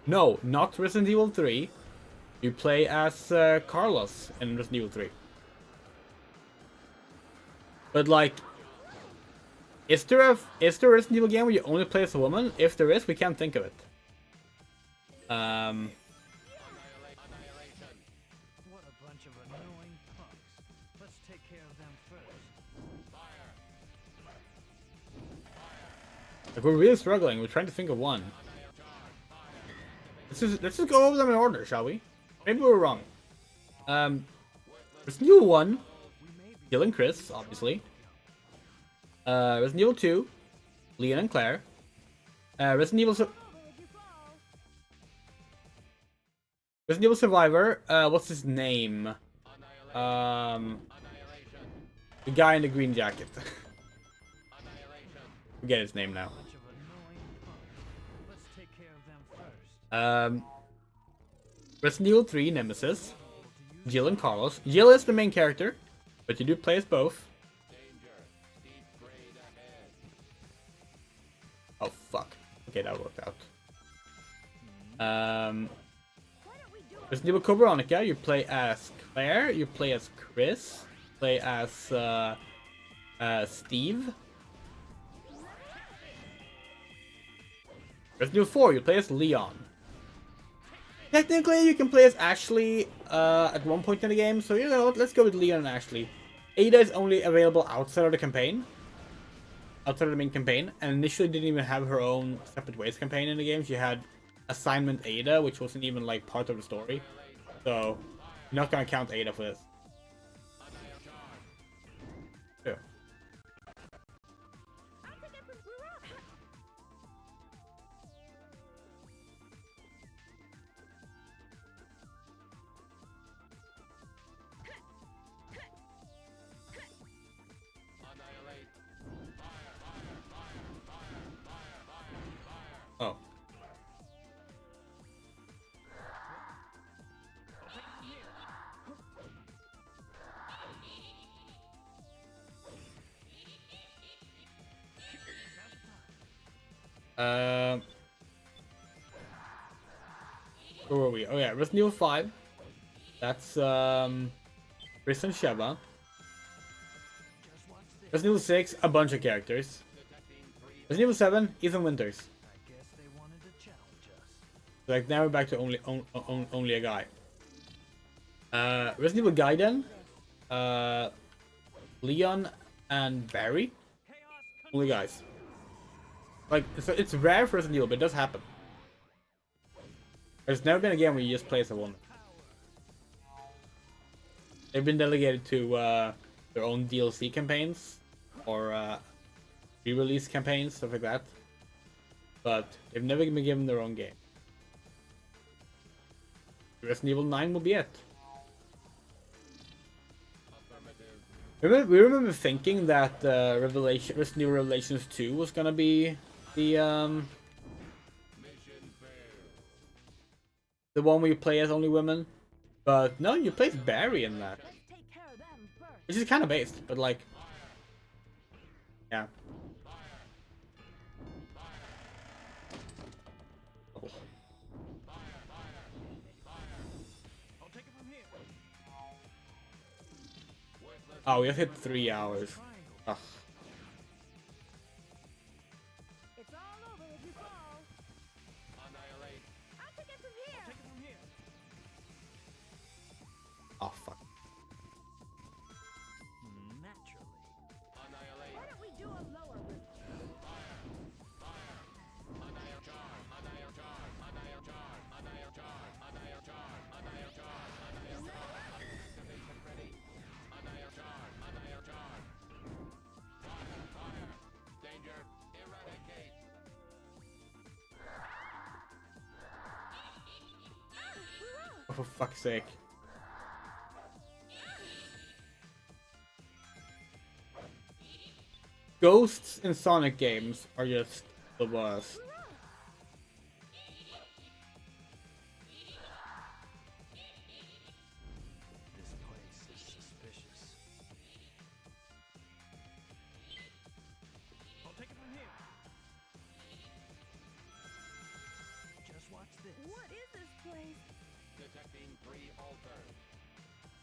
No, not Resident Evil 3. You play as Carlos in Resident Evil 3. But like, is there a Resident Evil game where you only play as a woman? If there is, we can't think of it. What a bunch of annoying punks. Let's take care of them first. Like, we're really struggling. We're trying to think of one. Let's just go over them in order, shall we? Maybe we're wrong. Resident Evil 1, Jill and Chris, obviously. Resident Evil 2, Leon and Claire. Resident Evil Survivor, what's his name? The guy in the green jacket. Forget his name now. Let's take care of them first. Resident Evil 3 Nemesis, Jill and Carlos. Jill is the main character, but you do play as both. Oh fuck. Okay, that worked out. Resident Evil Code Veronica, you play as Claire, you play as Chris, play as Steve. Resident Evil 4, you play as Leon. Technically, you can play as Ashley at one point in the game, so you know what? Let's go with Leon and Ashley. Ada is only available outside of the campaign, outside of the main campaign, and initially didn't even have her own Separate Ways campaign in the game. She had Assignment Ada, which wasn't even like part of the story, so you're not gonna count Ada for this. Sure. Oh. Where were we? Oh yeah, Resident Evil 5. That's Chris and Sheva. Resident Evil 6, a bunch of characters. Resident Evil 7, Ethan Winters. I guess they wanted to challenge us. Like now we're back to only a guy. Resident Evil Gaiden, Leon and Barry, only guys. Like so it's rare for Resident Evil, but it does happen. There's never been a game where you just play as a woman. They've been delegated to their own DLC campaigns or re-release campaigns, stuff like that. But they've never been given their own game. Resident Evil 9 will be it. We remember thinking that Resident Evil Revelations 2 was gonna be the one where you play as only women, but no, you play as Barry in that, which is kind of based, but like, yeah. Oh, we have hit 3 hours. Ugh. It's all over if you fall. Annihilate. I'll take it from here. Oh fuck. Naturally. Annihilate. Why don't we do a lower route? Annihilate charm. Annihilate charm. Annihilate charm. Annihilate charm. Annihilate charm. Annihilate charm. Annihilate charm. Activation ready. Annihilate charm. Annihilate charm. Fire. Fire. Danger. Eradicate. Oh, for fuck's sake. Ghosts in Sonic games are just the worst. This place is suspicious. I'll take it from here. Just watch this. What is this place? Detecting 3 alters.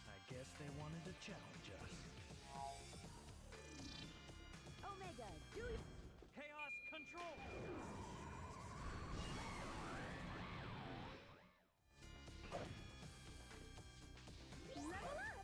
I guess they wanted to challenge us. Omega, do you... Chaos control. Level up!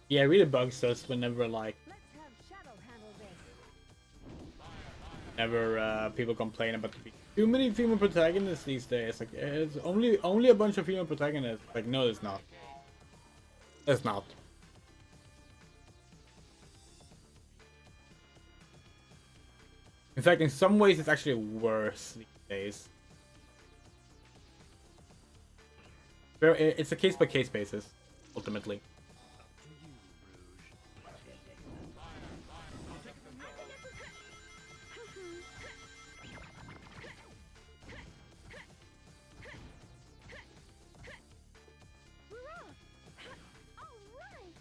Yeah, it really bugs us whenever like Let's have Shadow handle this. people complain about too many female protagonists these days. Like it's only a bunch of female protagonists. Like no, it's not. It's not. In fact, in some ways, it's actually worse these days. It's a case by case basis, ultimately. To you, Rouge. All right!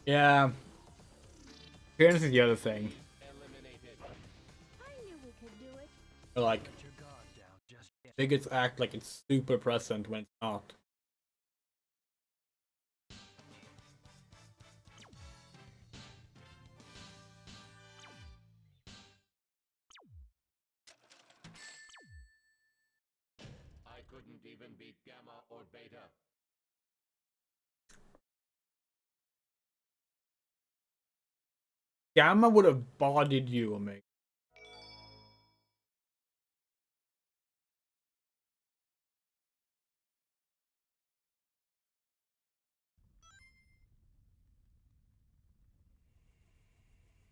Yeah. Appearance is the other thing. Eliminated. I knew we could do it. Like, Let your guard down just yet. bigots act like it's super present when it's not. I couldn't even beat Gamma or Beta. Gamma would have bodied you, Omega.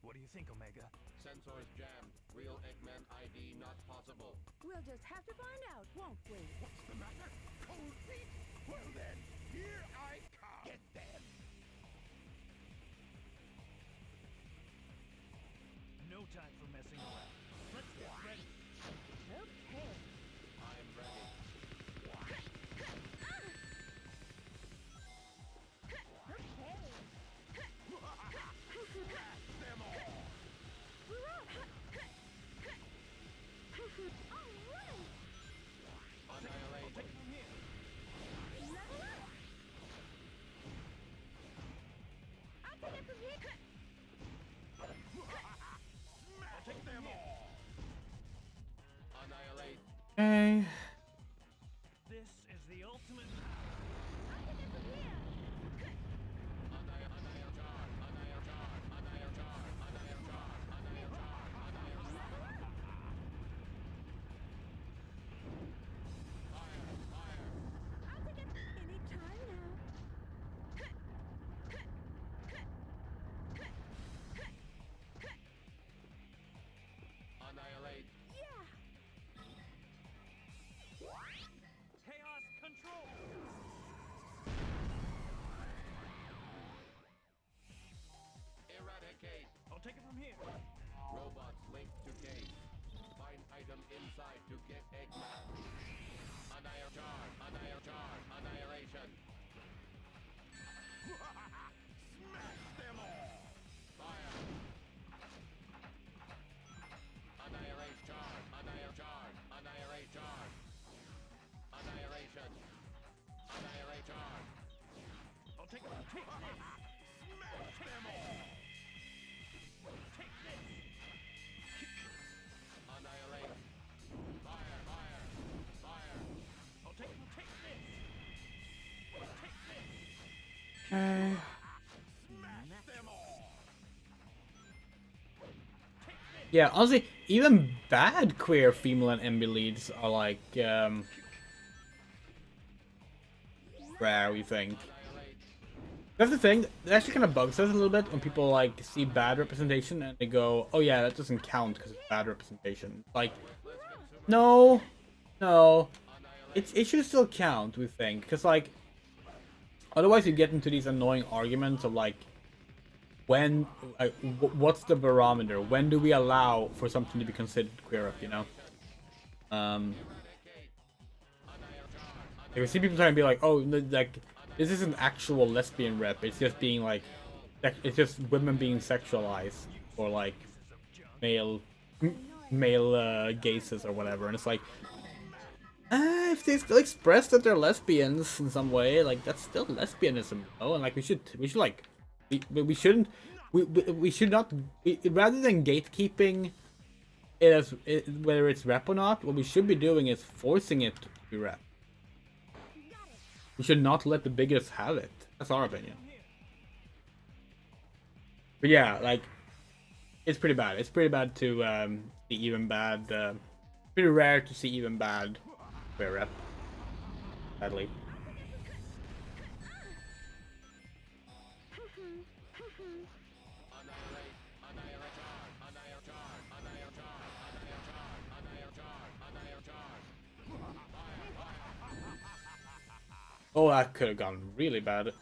What do you think, Omega? Sensors jammed. Real Eggman ID not possible. We'll just have to find out, won't we? What's the matter? Cold feet? Well then, here I come. Get them. No time for messing around. Let's get ready. Okay. I'm ready. Them all. Annihilate. Take it from here. Smash them all. Annihilate. Okay. This is the ultimate. Anytime now. Annihilate. Yeah. Chaos control. Eradicate. I'll take it from here. Robots linked to cave. Find item inside to get Eggman. Annihilation. Smash them all. Fire. Annihilate charge. Annihilate charge. Annihilation. Annihilate charge. I'll take it. Take this. Smash them all. Take this. Annihilate. Fire. I'll take it. Take this. Take this. Okay. Smash them all. Take this. Yeah, honestly, even bad queer female and MB leads are like, rare, we think. Annihilate. That's the thing, it actually kind of bugs us a little bit when people like see bad representation and they go, oh yeah, that doesn't count because it's bad representation. Like, no, it should still count, we think, because like, otherwise you get into these annoying arguments of like, when, what's the barometer? When do we allow for something to be considered queer up, you know? Like, we see people trying to be like, oh, like, this isn't actual lesbian rep, it's just being like, it's just women being sexualized, or like, male gases or whatever, and it's like, if they still express that they're lesbians in some way, like, that's still lesbianism, oh, and like, we should like, we shouldn't, we should not, rather than gatekeeping it as, whether it's rep or not, what we should be doing is forcing it to be rep. We should not let the biggest have it. That's our opinion. But yeah, like, it's pretty bad. It's pretty bad to see even bad. Pretty rare to see even bad queer rep. Sadly. Oh, that could have gone really bad. Eradicate.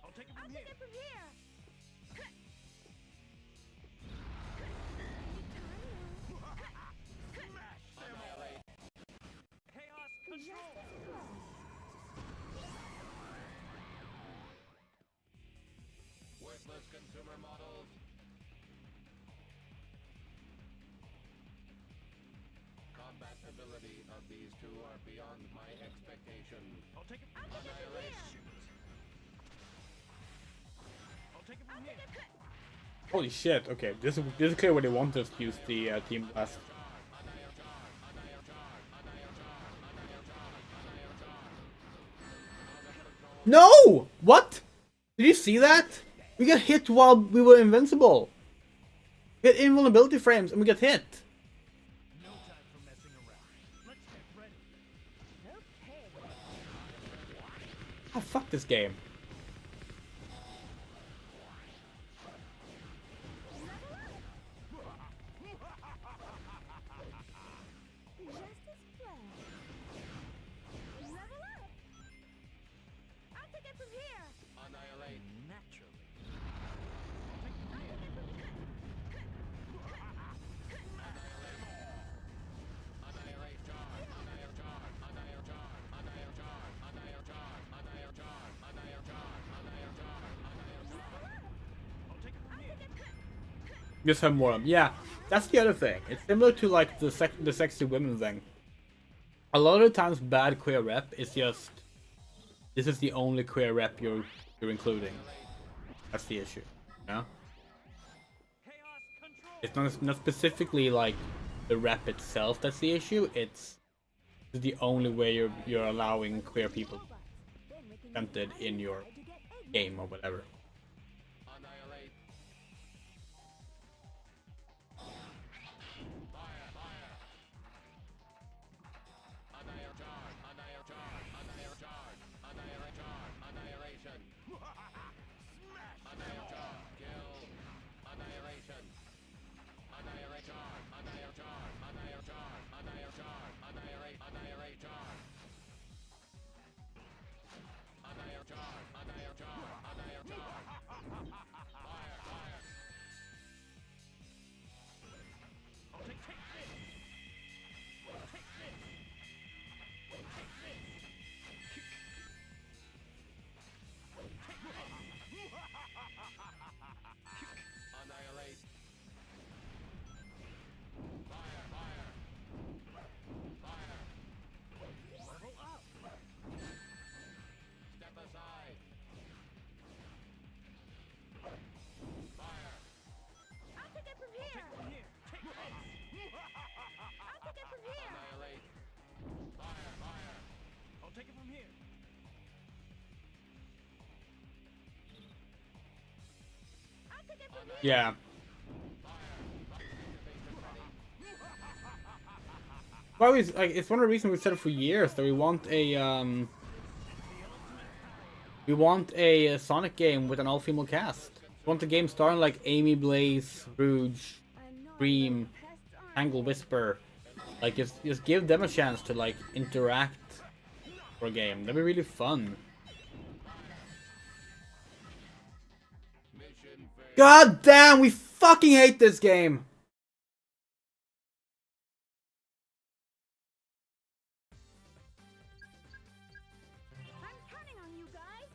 I'll take it I'll from take here. it from here. Annihilate. Chaos control. Supermodels. Combat ability of these two are beyond my expectations. I'll take it from Annihilate. I'll take it from here. Holy shit! Okay, this is clear where they want us to use the team blast. No! What? Did you see that? We got hit while we were invincible. We had invulnerability frames and we got hit. No time for messing around. Let's get ready. Oh, fuck this game. Just as planned. Level up. I'll take it from here. Annihilate. Naturally. Annihilate charge. Annihilate charge. Annihilate charge. Annihilate charge. Annihilate charge. Annihilate charge. Annihilate charge. Annihilate charge. Annihilate charge. I'll take it from here. Just have more of them. Yeah, that's the other thing. It's similar to like the sexy women thing. A lot of the times, bad queer rep is just this is the only queer rep you're including. That's the issue. You know? Chaos control. It's not specifically like the rep itself that's the issue. It's the only way you're allowing queer people Then we can tempted in your to get egg game or whatever. Annihilate. Fire, fire. Annihilate charge. Annihilate charge. Annihilate charge. Annihilate charge. Annihilation. Annihilate charge. Kill. Annihilation. Annihilate charge. Annihilate charge. Annihilate charge. Annihilate charge. Annihilate. Annihilate charge. Annihilate charge. Annihilate charge. Annihilate charge. Fire, fire. I'll take this. Take this. Annihilate. Fire, fire. Fire. Level up. Step aside. Fire. I'll take it from here. From here. Take this. I'll take it from here. Annihilate. Fire, fire. I'll take it from here. I'll take it from here. Yeah. Well, it's one of the reasons we said it for years that we want a Sonic game with an all-female cast. We want the game starring like Amy, Blaze, Rouge, Dream, Tangle, Whisper. Like just give them a chance to like interact for a game. That'd be really fun. Mission failed. God damn, we fucking hate this game. I'm counting on you guys.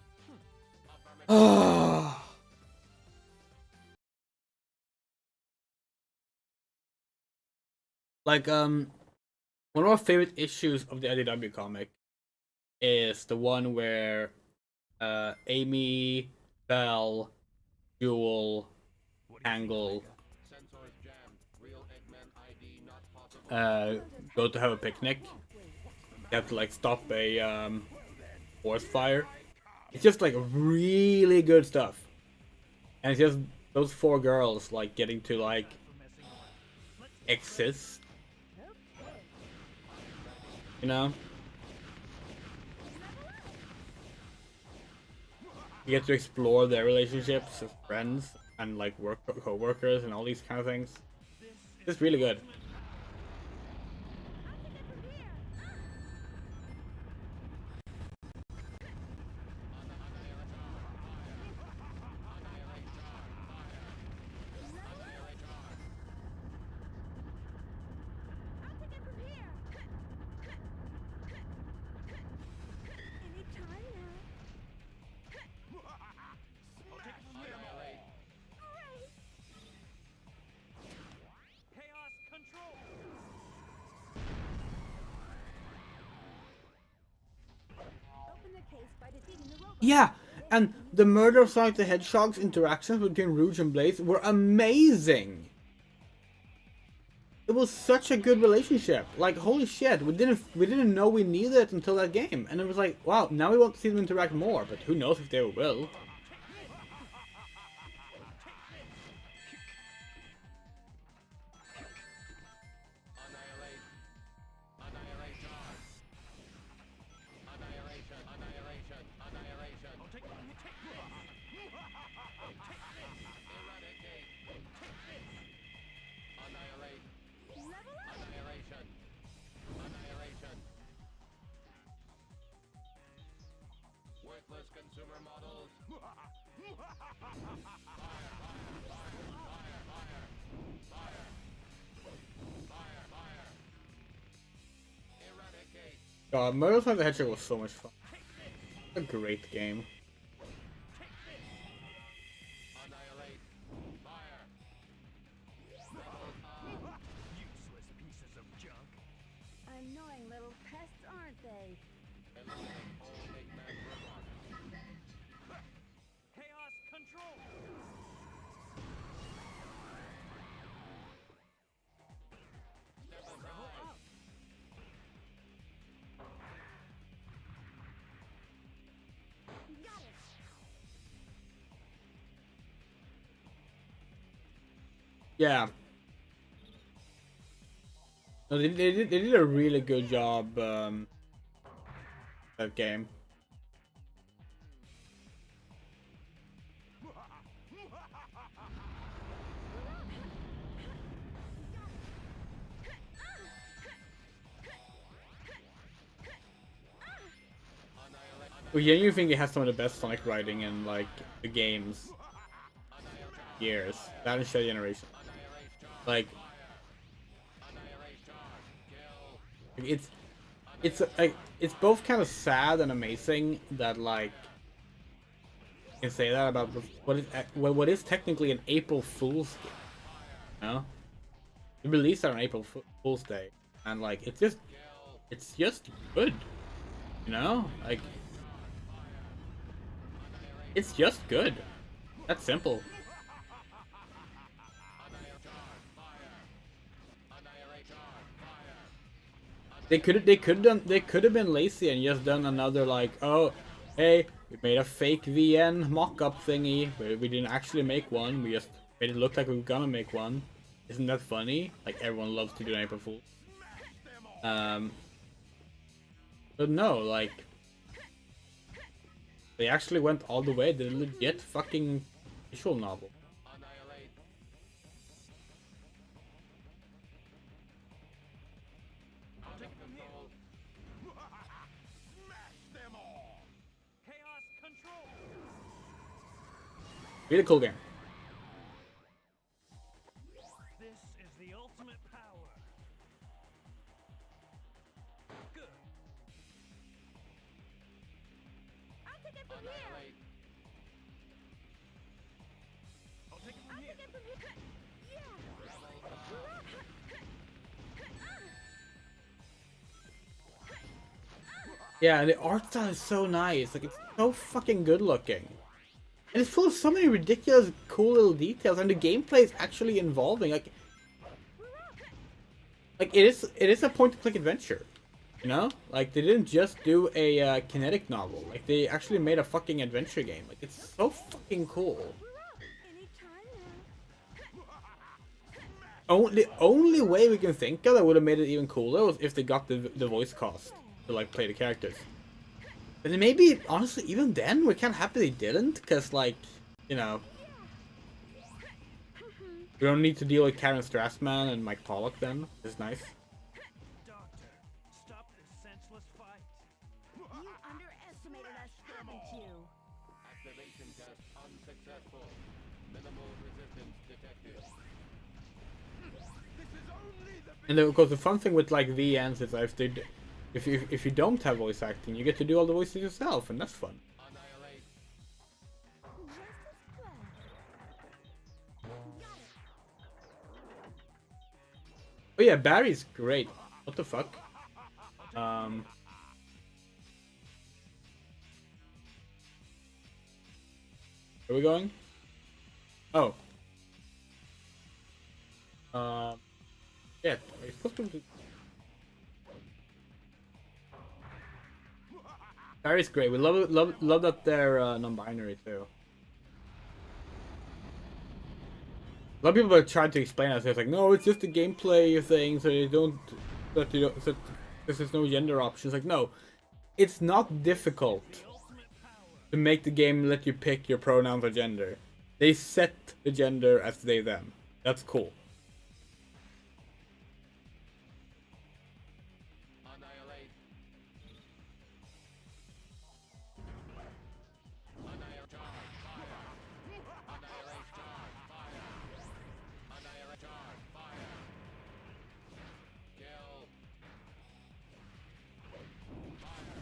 Like one of my favorite issues of the IDW comic is the one where Amy, Belle, Jewel, Tangle Sensors jammed. Real Eggman ID not possible. go to have a picnic. You have to like stop a forest fire. It's just like really good stuff. And it's just those four girls like getting to like exist. You know? You get to explore their relationships as friends and like co-workers and all these kind of things. It's really good. I'll take it from here. Anytime now. I'll take it from here. Annihilate. defeating the robot. Yeah, and the murder of Sonic the Hedgehog's interactions between Rouge and Blaze were amazing. It was such a good relationship. Like, holy shit, we didn't know we needed it until that game, and it was like, wow, now we want to see them interact more, but who knows if they will. Worthless consumer models. Eradicate. God, Murder of Sonic the Hedgehog was so much fun. A great game. Annihilate. Fire. Useless pieces of junk. Annoying little pests, aren't they? Eliminate all Eggman robots. Chaos control. Step aside. Got it. Yeah. No, they did a really good job, that game. I genuinely think it has some of the best Sonic writing in like the games years. That and Shadow Generation. Like it's both kind of sad and amazing that like you can say that about what is technically an April Fool's game. You know? It released on April Fool's Day, and like it's just good. You know, like it's just good. That's simple. They could have been lazy and just done another like, oh, hey, we made a fake VN mock-up thingy, but we didn't actually make one. We just made it look like we were gonna make one. Isn't that funny? Like everyone loves to do an April Fool. But no, like they actually went all the way. Did a legit fucking visual novel. Annihilate. Out of control. Smash them all. Chaos control. Really cool game. This is the ultimate power. Good. I'll take it from here. Annihilate. I'll take it from I'll here. take it from here. Yeah, and the art style is so nice. Like it's so fucking good looking. And it's full of so many ridiculous, cool little details, and the gameplay is actually involving. Like it is a point-and-click adventure, you know? Like they didn't just do a kinetic novel. Like they actually made a fucking adventure game. Like it's so fucking cool. The only way we can think of that would have made it even cooler was if they got the voice cast to like play the characters. But then maybe honestly even then we're kind of happy they didn't, because like, you know, we don't need to deal with Karen Strassman and Mike Pollock then. It's nice. Doctor, stop this senseless fight. You underestimated us, haven't you? Activation test unsuccessful. Minimal resistance detected. This is only the And then, of course, the fun thing with like VNs is that if you don't have voice acting, you get to do all the voices yourself, and that's fun. annihilate. Just as planned. Got it. Oh yeah, Barry's great. What the fuck? Where are we going? Oh. Yeah. Are you supposed to? That is great. We love that they're non-binary too. A lot of people are trying to explain it. So it's like, no, it's just a gameplay thing, so you don't, so there's no gender options. Like, no, it's not difficult to make the game let you pick your pronouns or gender. They set the gender as they them. That's cool. Annihilate. Annihilate. Charge. Fire. Annihilate. Charge. Fire. Annihilate. Charge. Fire. Kill. Fire.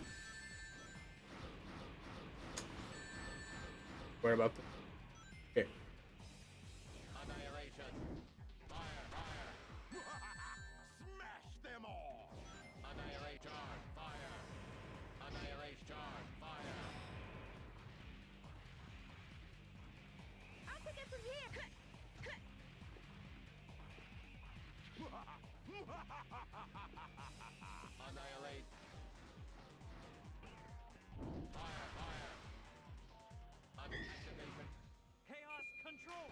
Where about the? Okay. Annihilation. Fire. Fire. Smash them all! Annihilate. Charge. Fire. Annihilate. Charge. Fire. I'll take it from here. Annihilate. Fire. Fire. Activation. Chaos control!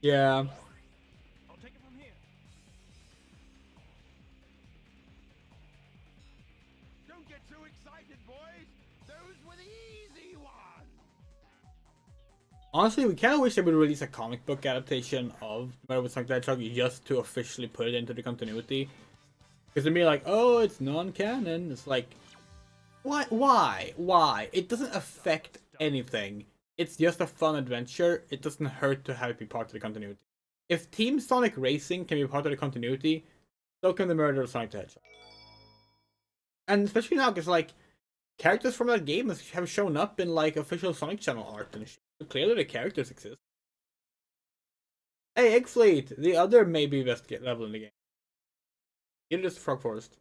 Yeah. I'll take it from here. Don't get too excited, boys! Those were the easy ones! Honestly, we kind of wish they would release a comic book adaptation of Marvel Sonic the Hedgehog just to officially put it into the continuity. Because they'd be like, oh, it's non-canon. It's like, why? Why? It doesn't affect anything. It's just a fun adventure. It doesn't hurt to have it be part of the continuity. If Team Sonic Racing can be part of the continuity, so can the murder of Sonic the Hedgehog. And especially now, because like characters from that game have shown up in like official Sonic Channel art and shit. So clearly the characters exist. Hey, Egg Fleet, the other maybe best level in the game. It is Frog Forest.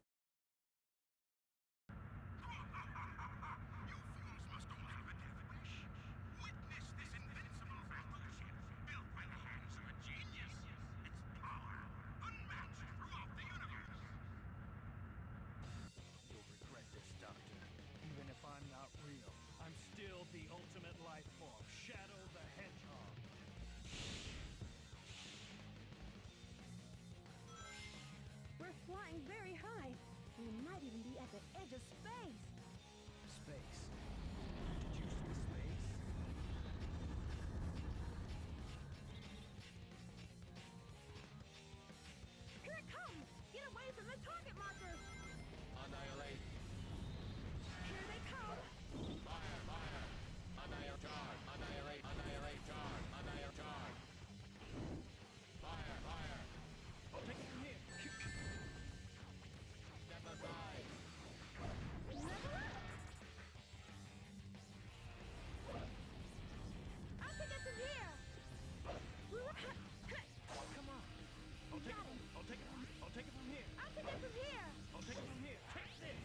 You'll regret this, Doctor. Even if I'm not real, I'm still the ultimate life form, Shadow the Hedgehog. We're flying very high. We might even be at the edge of space. Space. Did you say space? Here it comes! Get away from the target marker! Annihilate. Here they come! Fire. Fire. Annihilate. Charge. Annihilate. Annihilate. Charge. Annihilate. Charge. Fire. Fire. I'll take it from here. Step aside. Level up! I'll take it from here! Come on. I'll take it. I'll take it from. I'll take it from here. I'll take it from here! I'll take it from here. Take this.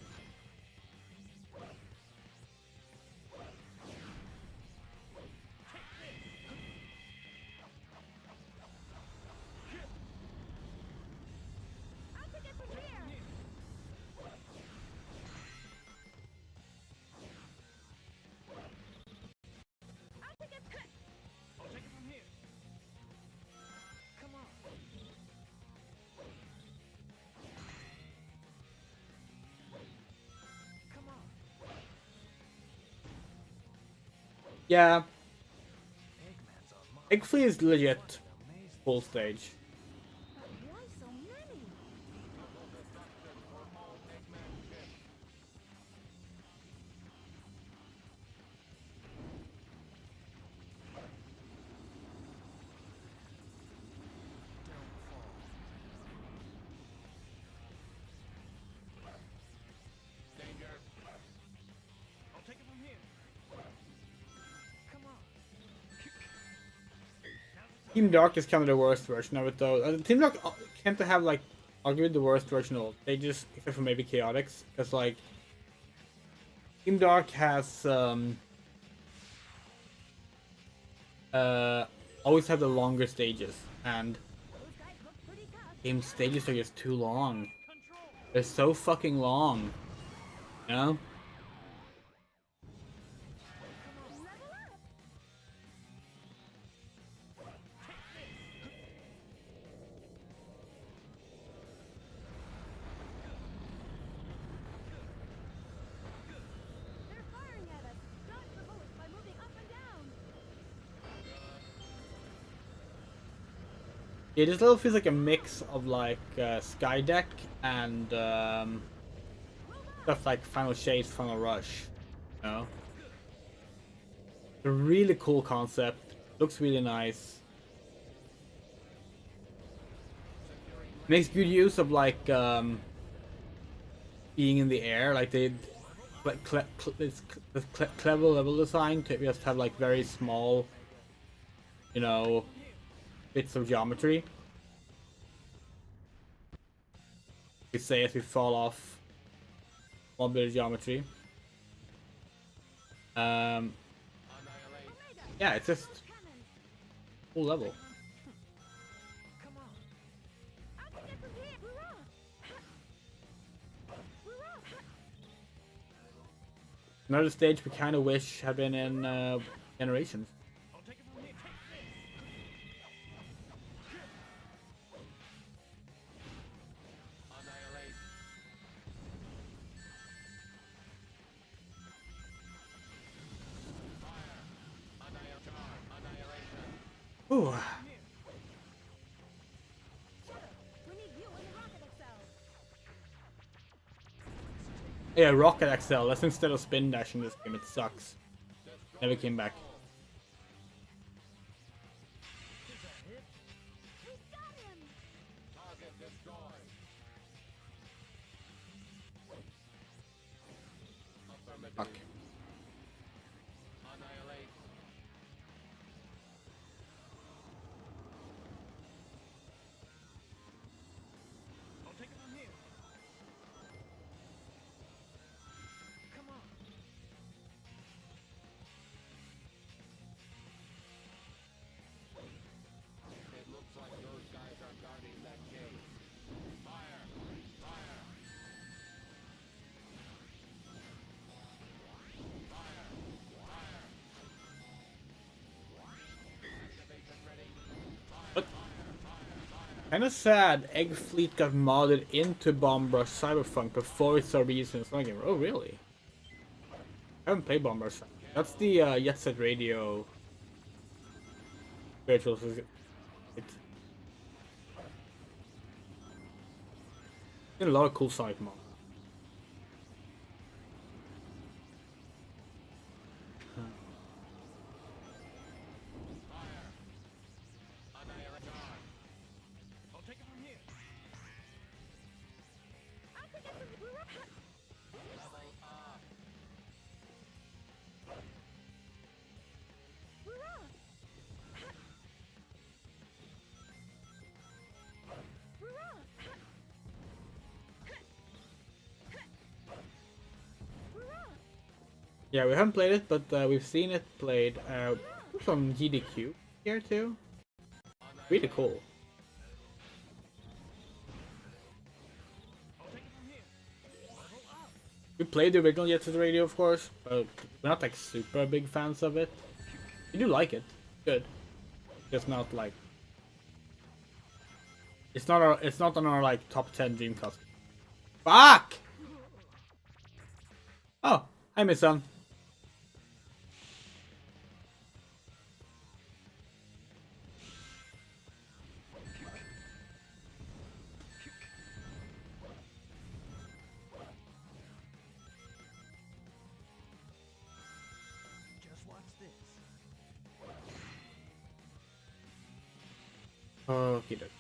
I'll take it from here! I'll take it from I'll take it from here. Come on. Come on. Yeah, Eggman's on Mars. Egg Fleet is legit Amazing. full stage. But why so many? Danger. I'll take it from here. Come on. Team Dark is kind of the worst version of it though. Team Dark tend to have like arguably the worst version of all. They just, except for maybe Chaotix, because like Team Dark has always have the longer stages, and Those guys look pretty tough. game stages are just too long. They're so fucking long. You know? Level up. They're firing at us. Dodge the bullets by moving up and down. Yeah, this level feels like a mix of like Skydeck and stuff like Final Shades, Final Rush. You know? A really cool concept. Looks really nice. Makes good use of like being in the air. Like they like it's clever level design to just have like very small, you know, bits of geometry. We say as we fall off one bit of geometry. Yeah, it's just cool level. Come on. I can get from here. Hurrah! Hurrah! Another stage we kind of wish had been in Generations. I'll take it from here. Annihilate. Fire. Annihilation. Ooh. We need you and the rocket excel. Yeah, Rocket XL. That's instead of spin dash in this game. It sucks. Never came back. We got him. Target destroyed. Affirmative. Fuck. Annihilate. I'll take it from here. Come on. It looks like those guys are guarding that gate. Fire. Fire. Fire. Fire. Activation ready. Kinda sad Egg Fleet got modded into Bomb Rush Cyberpunk before it started using the game. Oh, really? I haven't played Bomb Rush. That's the Jet Set Radio virtual. It's a lot of cool side mods. I'll take it from here. I can get from here. Hurrah! Hurrah! Hurrah! Yeah, we haven't played it, but we've seen it played from GDQ here too. Really cool. I'll take it from here. We played the original Jet Set Radio, of course, but we're not like super big fans of it. We do like it. Good. Just not like it's not on our like top 10 Dreamcast. Fuck! Oh, hi Miss Sun. Just watch this. Okay, doke.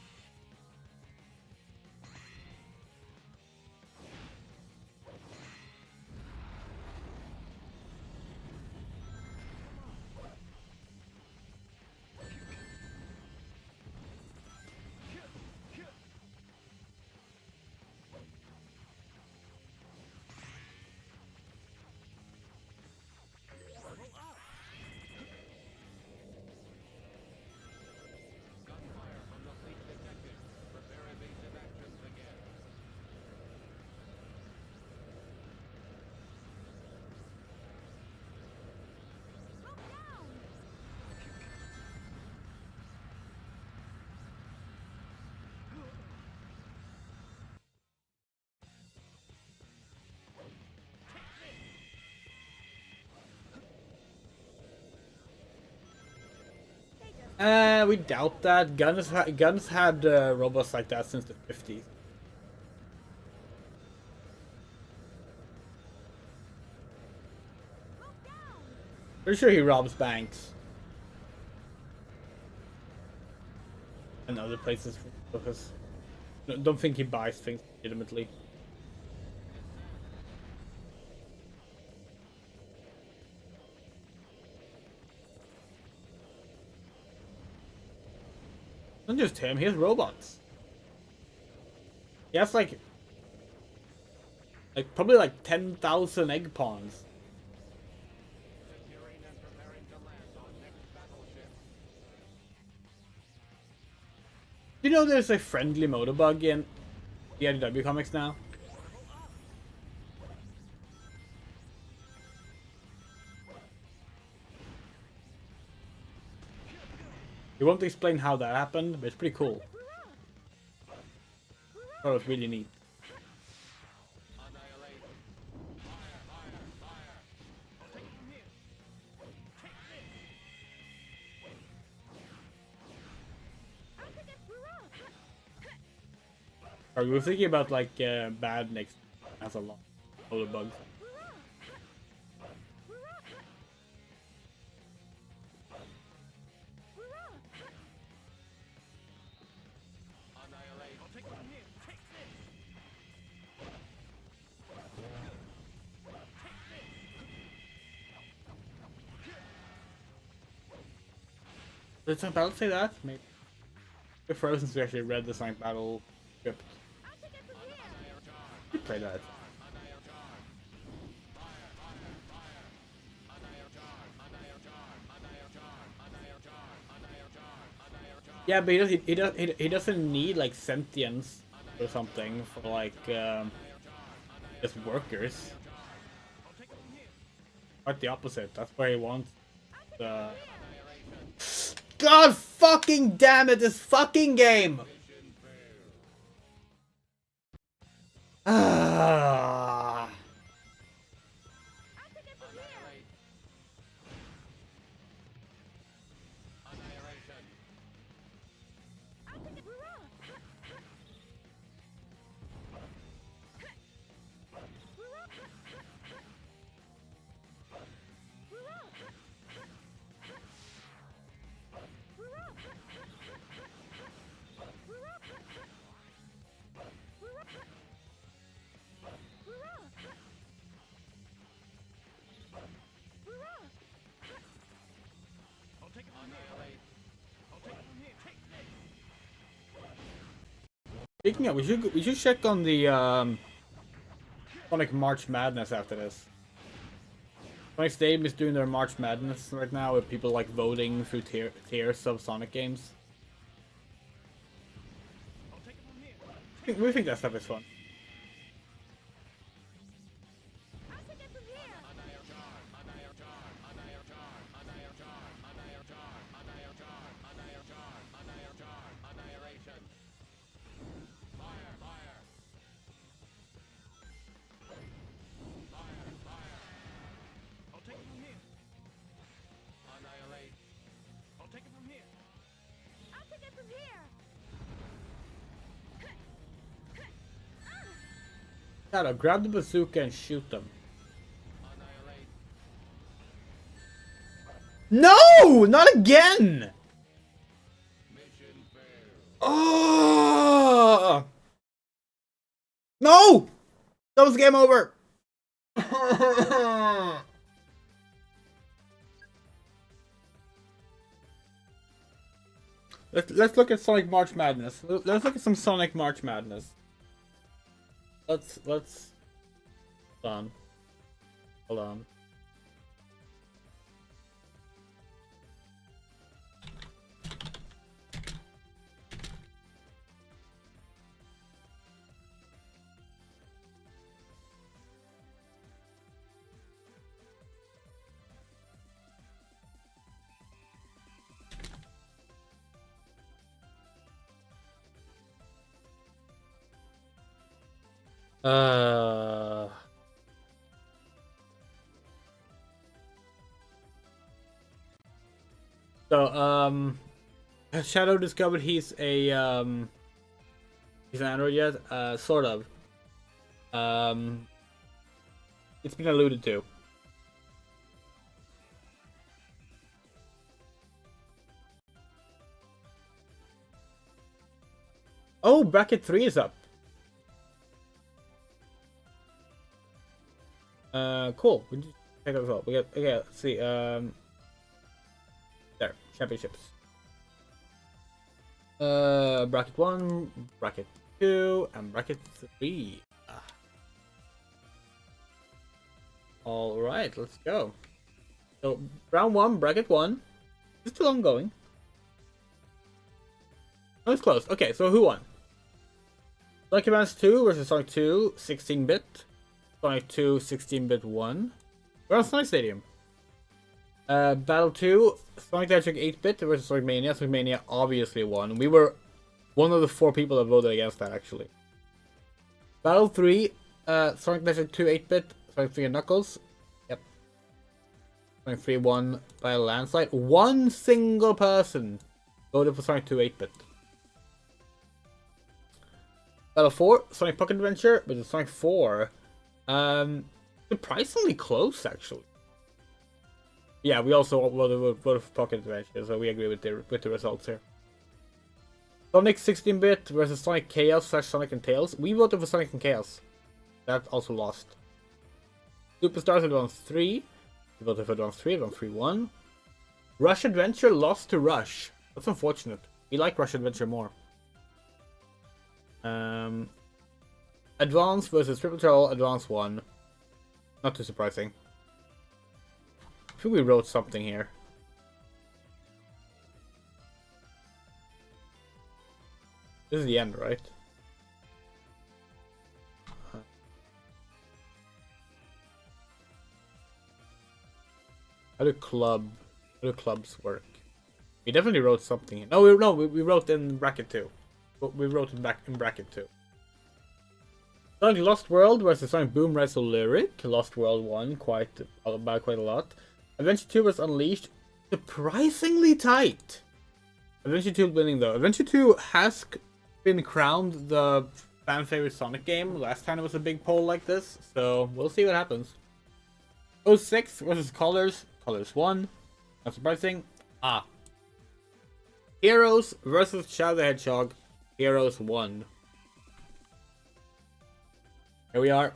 We doubt that. Guns had robots like that since the 50s. Pretty sure he robs banks and other places because don't think he buys things legitimately. Not just him, he has robots. He has like probably like 10,000 egg pawns. Securing and preparing to land on next battleship. Do you know there's a friendly motorbug in the IDW comics now? He won't explain how that happened, but it's pretty cool. Oh, it's really neat. Annihilate. Fire, fire, fire. I'll take it from here. Take this. Are we thinking about like bad next has a lot of bugs? Annihilate. I'll take it from here. Take this. Did Sonic Battle say that? Maybe. The Frozen's actually read the Sonic Battle script. You play that. Yeah, but he doesn't need like sentience or something for like just workers. Quite the opposite. That's where he wants the. God fucking damn it! This fucking game. Ah. Annihilation. I'll take it from here. I'll take it from here. Take this. Speaking of, we should check on the Sonic March Madness after this. Sonic Stadium is doing their March Madness right now with people like voting through tiers of Sonic games. I'll take it from here. We think that stuff is fun. Annihilation. Fire, fire. Fire, fire. I'll take it from here. Annihilate. I'll take it from here. Shadow, grab the bazooka and shoot them. Annihilate. No! Not again! Mission failed. Oh! No! That was game over! Let's look at Sonic March Madness. Let's look at some Sonic March Madness. Let's hold on. Hold on. So, Has Shadow discovered he's an android yet? Sort of. It's been alluded to. Oh, bracket 3 is up. Cool. We just check it out. We got, okay, let's see. There, championships. Bracket 1, bracket 2, and bracket 3. Alright, let's go. So, round 1, bracket 1. It's still ongoing. Oh, it's close. Okay, so who won? Sonic Advance 2 versus Sonic 2, 16-bit. Sonic 2, 16-bit 1. We're on Sonic Stadium. Battle 2, Sonic the Hedgehog 8-bit versus Sonic Mania. Sonic Mania obviously won. We were one of the 4 people that voted against that, actually. Battle 3, Sonic the Hedgehog 2 8-bit, Sonic 3 and Knuckles. Yep. Sonic 3 won by a landslide. One single person voted for Sonic 2 8-bit. Battle 4, Sonic Pocket Adventure versus Sonic 4. Surprisingly close, actually. Yeah, we also voted for Pocket Adventure, so we agree with the results here. Sonic 16-bit versus Sonic Chaos / Sonic and Tails. We voted for Sonic and Chaos. That also lost. Superstars Advance 3. We voted for Advance 3. Advance 3 won. Rush Adventure lost to Rush. That's unfortunate. We like Rush Adventure more. Advance versus Triple Troll. Advance 1. Not too surprising. I think we wrote something here. This is the end, right? How do clubs work? We definitely wrote something. No, we wrote in bracket 2. We wrote it back in bracket 2. Sonic Lost World versus Sonic Boom Wrestle Lyric. Lost World won quite a lot. Adventure 2 was Unleashed. Surprisingly tight. Adventure 2 winning though. Adventure 2 has been crowned the fan favorite Sonic game. Last time it was a big poll like this, so we'll see what happens. 06 versus Colors. Colors won. Not surprising. Heroes versus Shadow the Hedgehog. Heroes won. Here we are.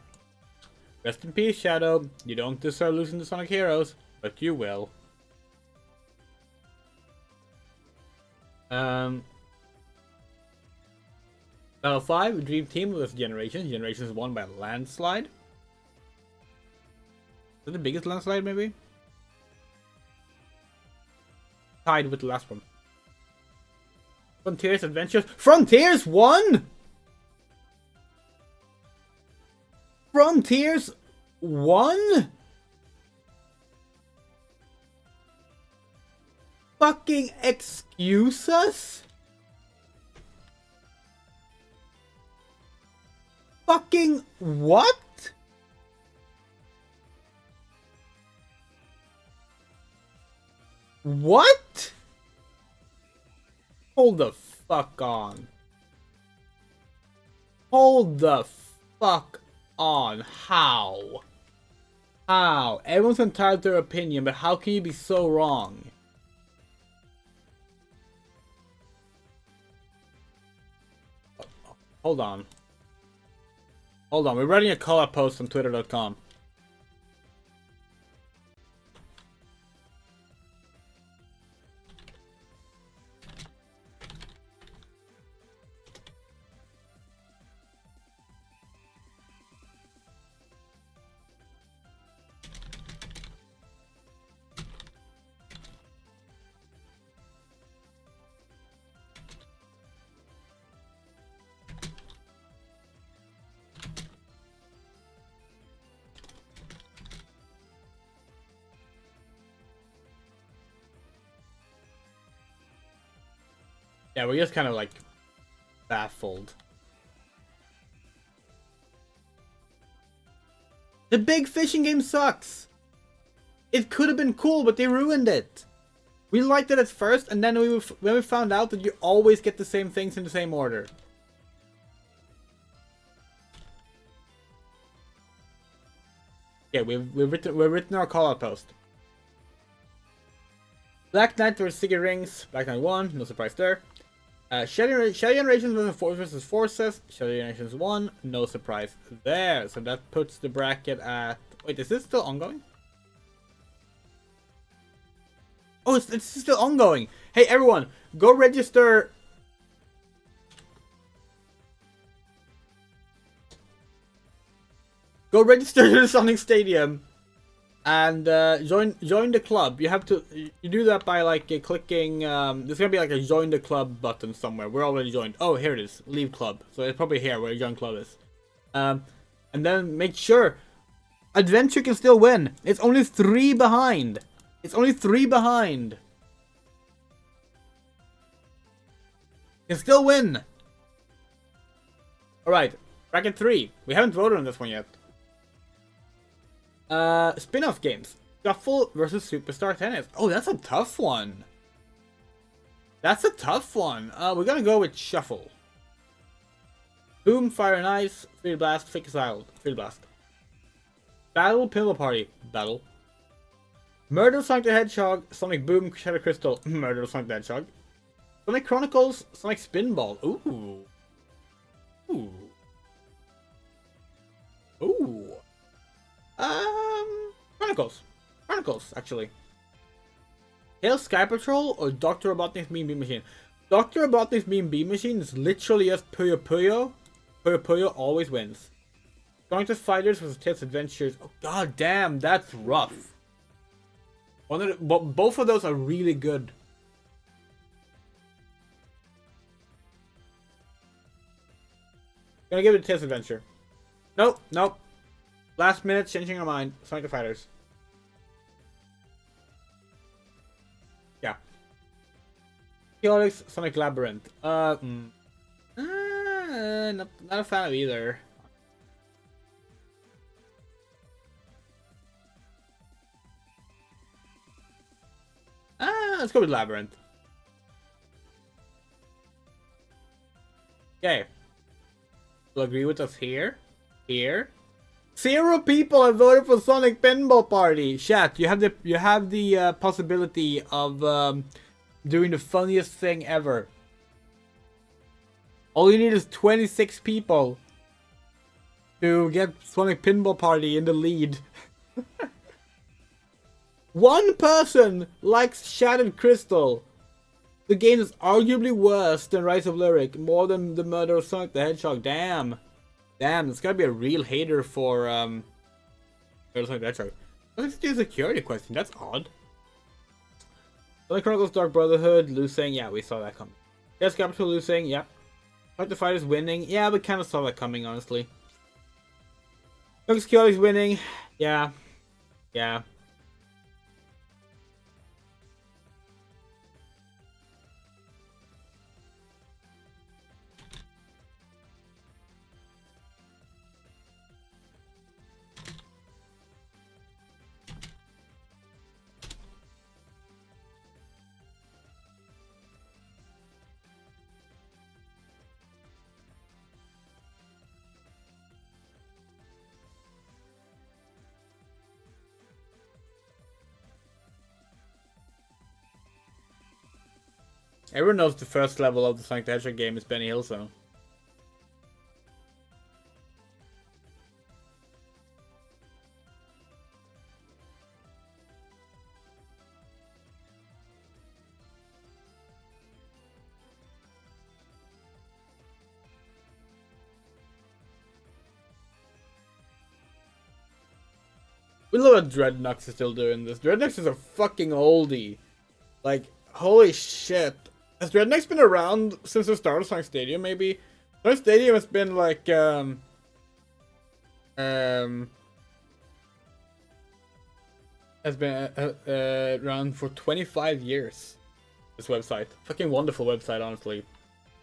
Rest in peace, Shadow. You don't deserve losing to Sonic Heroes, but you will. Battle 5, Dream Team versus Generations. Generations won by a landslide. Is that the biggest landslide, maybe? Tied with the last one. Frontiers Adventures. Frontiers won! Frontiers won? Fucking excuse us? Fucking what? What? Hold the fuck on. Hold the fuck on. How? How? Everyone's entitled to their opinion, but how can you be so wrong? Hold on. Hold on, we're writing a call-out post on twitter.com. Yeah, we're just kind of like baffled. The big fishing game sucks. It could have been cool, but they ruined it. We liked it at first, and then when we found out that you always get the same things in the same order. Okay, we've written our call out post. Black Knight versus SEGA Rings. Black Knight won, no surprise there. Shadow Generations versus Forces. Shadow Generations won, no surprise there. So that puts the bracket at... Wait, is this still ongoing? Oh, it's still ongoing. Hey, everyone, go register. Go register to the Sonic Stadium and join the club. You have to do that by like clicking. There's gonna be like a join the club button somewhere. We're already joined. Oh, here it is. Leave club. So it's probably here where join club is. And then make sure Adventure can still win. It's only 3 behind. It's only 3 behind. Can still win. Alright, bracket 3. We haven't voted on this one yet. Spin-off games. Shuffle versus Superstar Tennis. Oh, that's a tough one. That's a tough one. We're gonna go with Shuffle. Boom, Fire and Ice, Field Blast, Fake Exiled, Field Blast. Battle, Pinball Party, Battle. Murder Sonic the Hedgehog, Sonic Boom, Shadow Crystal, Murder Sonic the Hedgehog. Sonic Chronicles, Sonic Spinball. Ooh. Ooh. Ooh. Chronicles. Chronicles, actually. Hail Sky Patrol or Dr. Robotnik's Mean Beam Machine? Dr. Robotnik's Mean Beam Machine is literally just Puyo Puyo. Puyo Puyo always wins. Sonic the Fighters versus Tails Adventures. Oh, god damn, that's rough. Both of those are really good. Gonna give it a Tails Adventure. Nope, nope. Last minute, changing our mind. Sonic the Fighters. Yeah. Chaotix, Sonic Labyrinth. Not a fan of either. Let's go with Labyrinth. Okay. You'll agree with us here. Here. 0 people have voted for Sonic Pinball Party. Chat, you have the possibility of doing the funniest thing ever. All you need is 26 people to get Sonic Pinball Party in the lead. One person likes Shattered Crystal. The game is arguably worse than Rise of Lyric, more than the murder of Sonic the Hedgehog. Damn. Damn, it's gotta be a real hater for Sonic the Hedgehog. Let's do a security question, that's odd. Sonic Chronicles Dark Brotherhood, losing, yeah, we saw that coming. Yes, Capital losing, yep. Sonic the Fighters winning, yeah, we kinda saw that coming, honestly. Sonic Security's winning, yeah. Yeah. Everyone knows the first level of the Sonic the Hedgehog game is Benny Hill Zone. We love what Dreadnoughts is still doing this. Dreadnoughts is a fucking oldie. Like, holy shit. Has Dreadnoughts been around since the start of Sonic Stadium, maybe? Sonic Stadium has been like, has been around for 25 years. This website. Fucking wonderful website, honestly.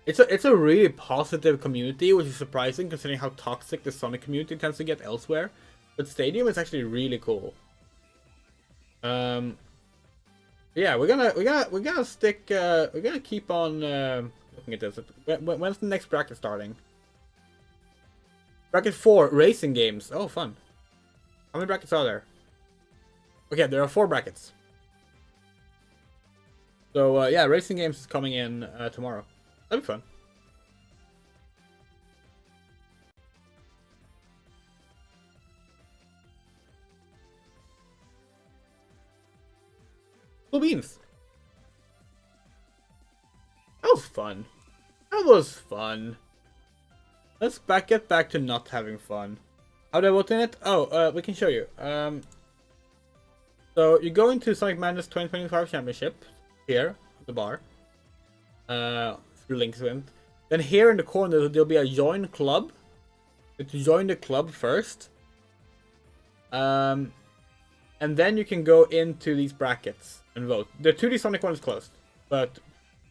It's a really positive community, which is surprising considering how toxic the Sonic community tends to get elsewhere. But Stadium is actually really cool. Yeah, we're gonna stick. We're gonna keep on looking at this. When's the next bracket starting? Bracket 4, racing games. Oh, fun. How many brackets are there? Okay, there are 4 brackets. So yeah, racing games is coming in tomorrow. That'll be fun. Blue beans. That was fun. That was fun. Let's get back to not having fun. How do I vote in it? Oh, we can show you. So you go into Sonic Madness 2025 Championship here at the bar. Through links in. Then here in the corner there'll be a join club. To join the club first. And then you can go into these brackets and vote. The 2D Sonic one is closed, but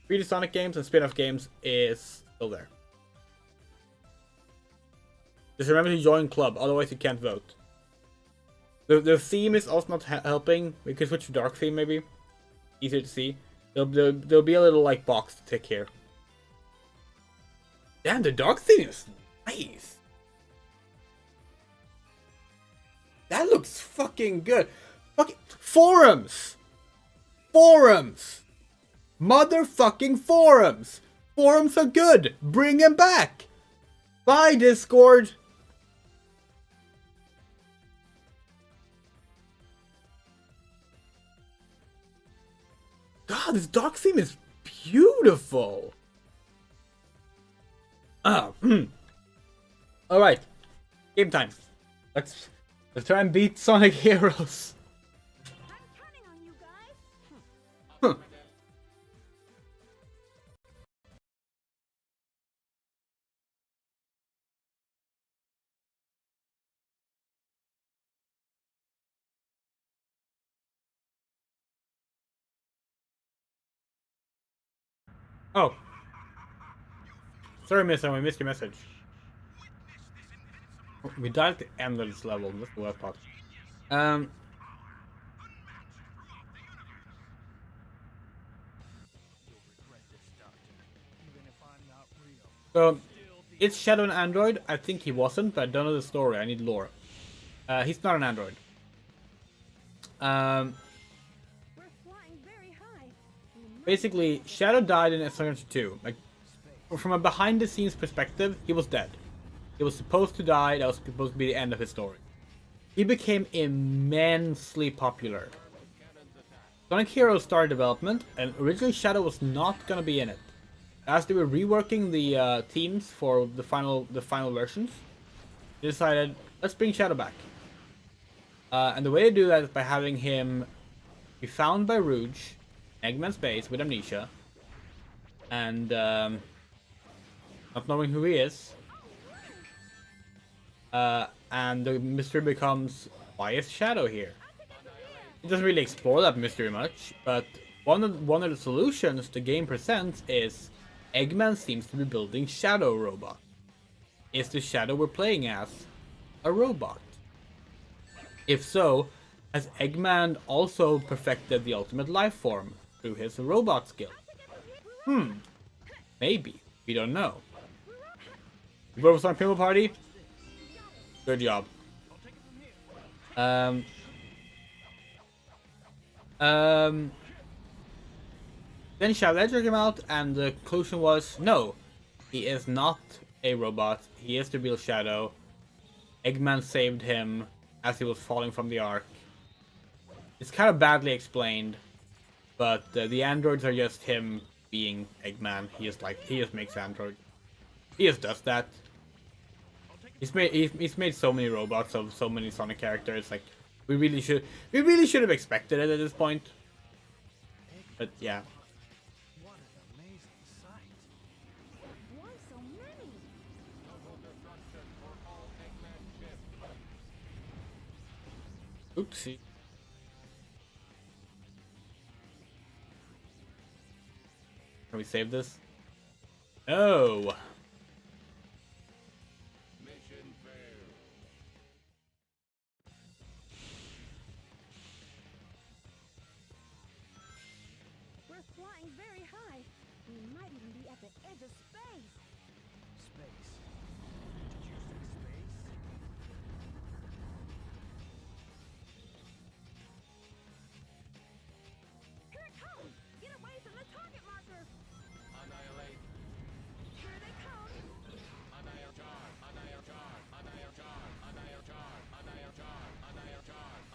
3D Sonic games and spin-off games is still there. Just remember to join club, otherwise you can't vote. The theme is also not helping. We could switch to dark theme maybe. Easier to see. There'll be a little like box to tick here. Damn, the dark theme is nice. That looks fucking good. Fucking forums! Forums! Motherfucking forums! Forums are good! Bring them back! Bye, Discord! God, this dark theme is beautiful! Alright. Game time. Let's try and beat Sonic Heroes. I'm counting on you guys. Oh. Sorry, miss, I missed your message. We died at the end of this level. That's the worst part. So, it's Shadow an android? I think he wasn't, but I don't know the story. I need lore. He's not an android. We're flying very high. Basically, Shadow died in S2. Like, from a behind-the-scenes perspective, he was dead. He was supposed to die. That was supposed to be the end of his story. He became immensely popular. Sonic Heroes started development, and originally Shadow was not gonna be in it. As they were reworking the teams for the final versions, they decided, let's bring Shadow back. And the way to do that is by having him be found by Rouge, Eggman's base with amnesia, and not knowing who he is. And the mystery becomes, why is Shadow here? It doesn't really explore that mystery much, but one of the solutions the game presents is Eggman seems to be building Shadow robot. Is the Shadow we're playing as a robot? If so, has Eggman also perfected the ultimate life form through his robot skill? Maybe. We don't know. You vote for Sonic Pinball Party? Good job. Then Shadow the Hedgehog came out, and the conclusion was, no, he is not a robot. He is the real Shadow. Eggman saved him as he was falling from the ark. It's kind of badly explained, but the androids are just him being Eggman. He just makes androids. He just does that. He's made so many robots of so many Sonic characters. Like, we really should have expected it at this point. But yeah. What an amazing sight. Why so many? Oopsie. Can we save this? No. Mission failed. flying very high. We might even be at the edge of space. Space. Did you say space? Here it comes! Get away from the target marker! Annihilate. Here they come! Annihilate charge. Annihilate charge. Annihilate charge. Annihilate charge. Annihilate charge.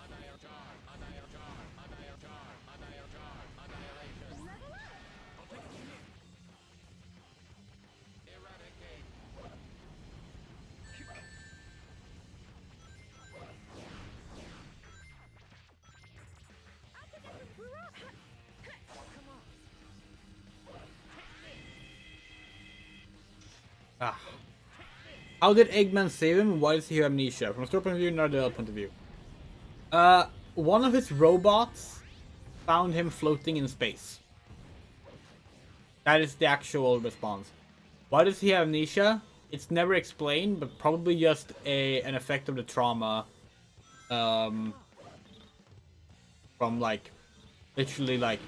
Annihilate charge. Annihilate charge. Annihilate charge. Annihilate charge. Annihilate charge. Annihilation. Level up! I'll take it from here. Eradicate. I'll take it from Come on! Ah. How did Eggman save him? Why does he have amnesia? From a story point of view, not a development point of view. One of his robots found him floating in space. That is the actual response. Why does he have amnesia? It's never explained, but probably just an effect of the trauma. From like, literally like.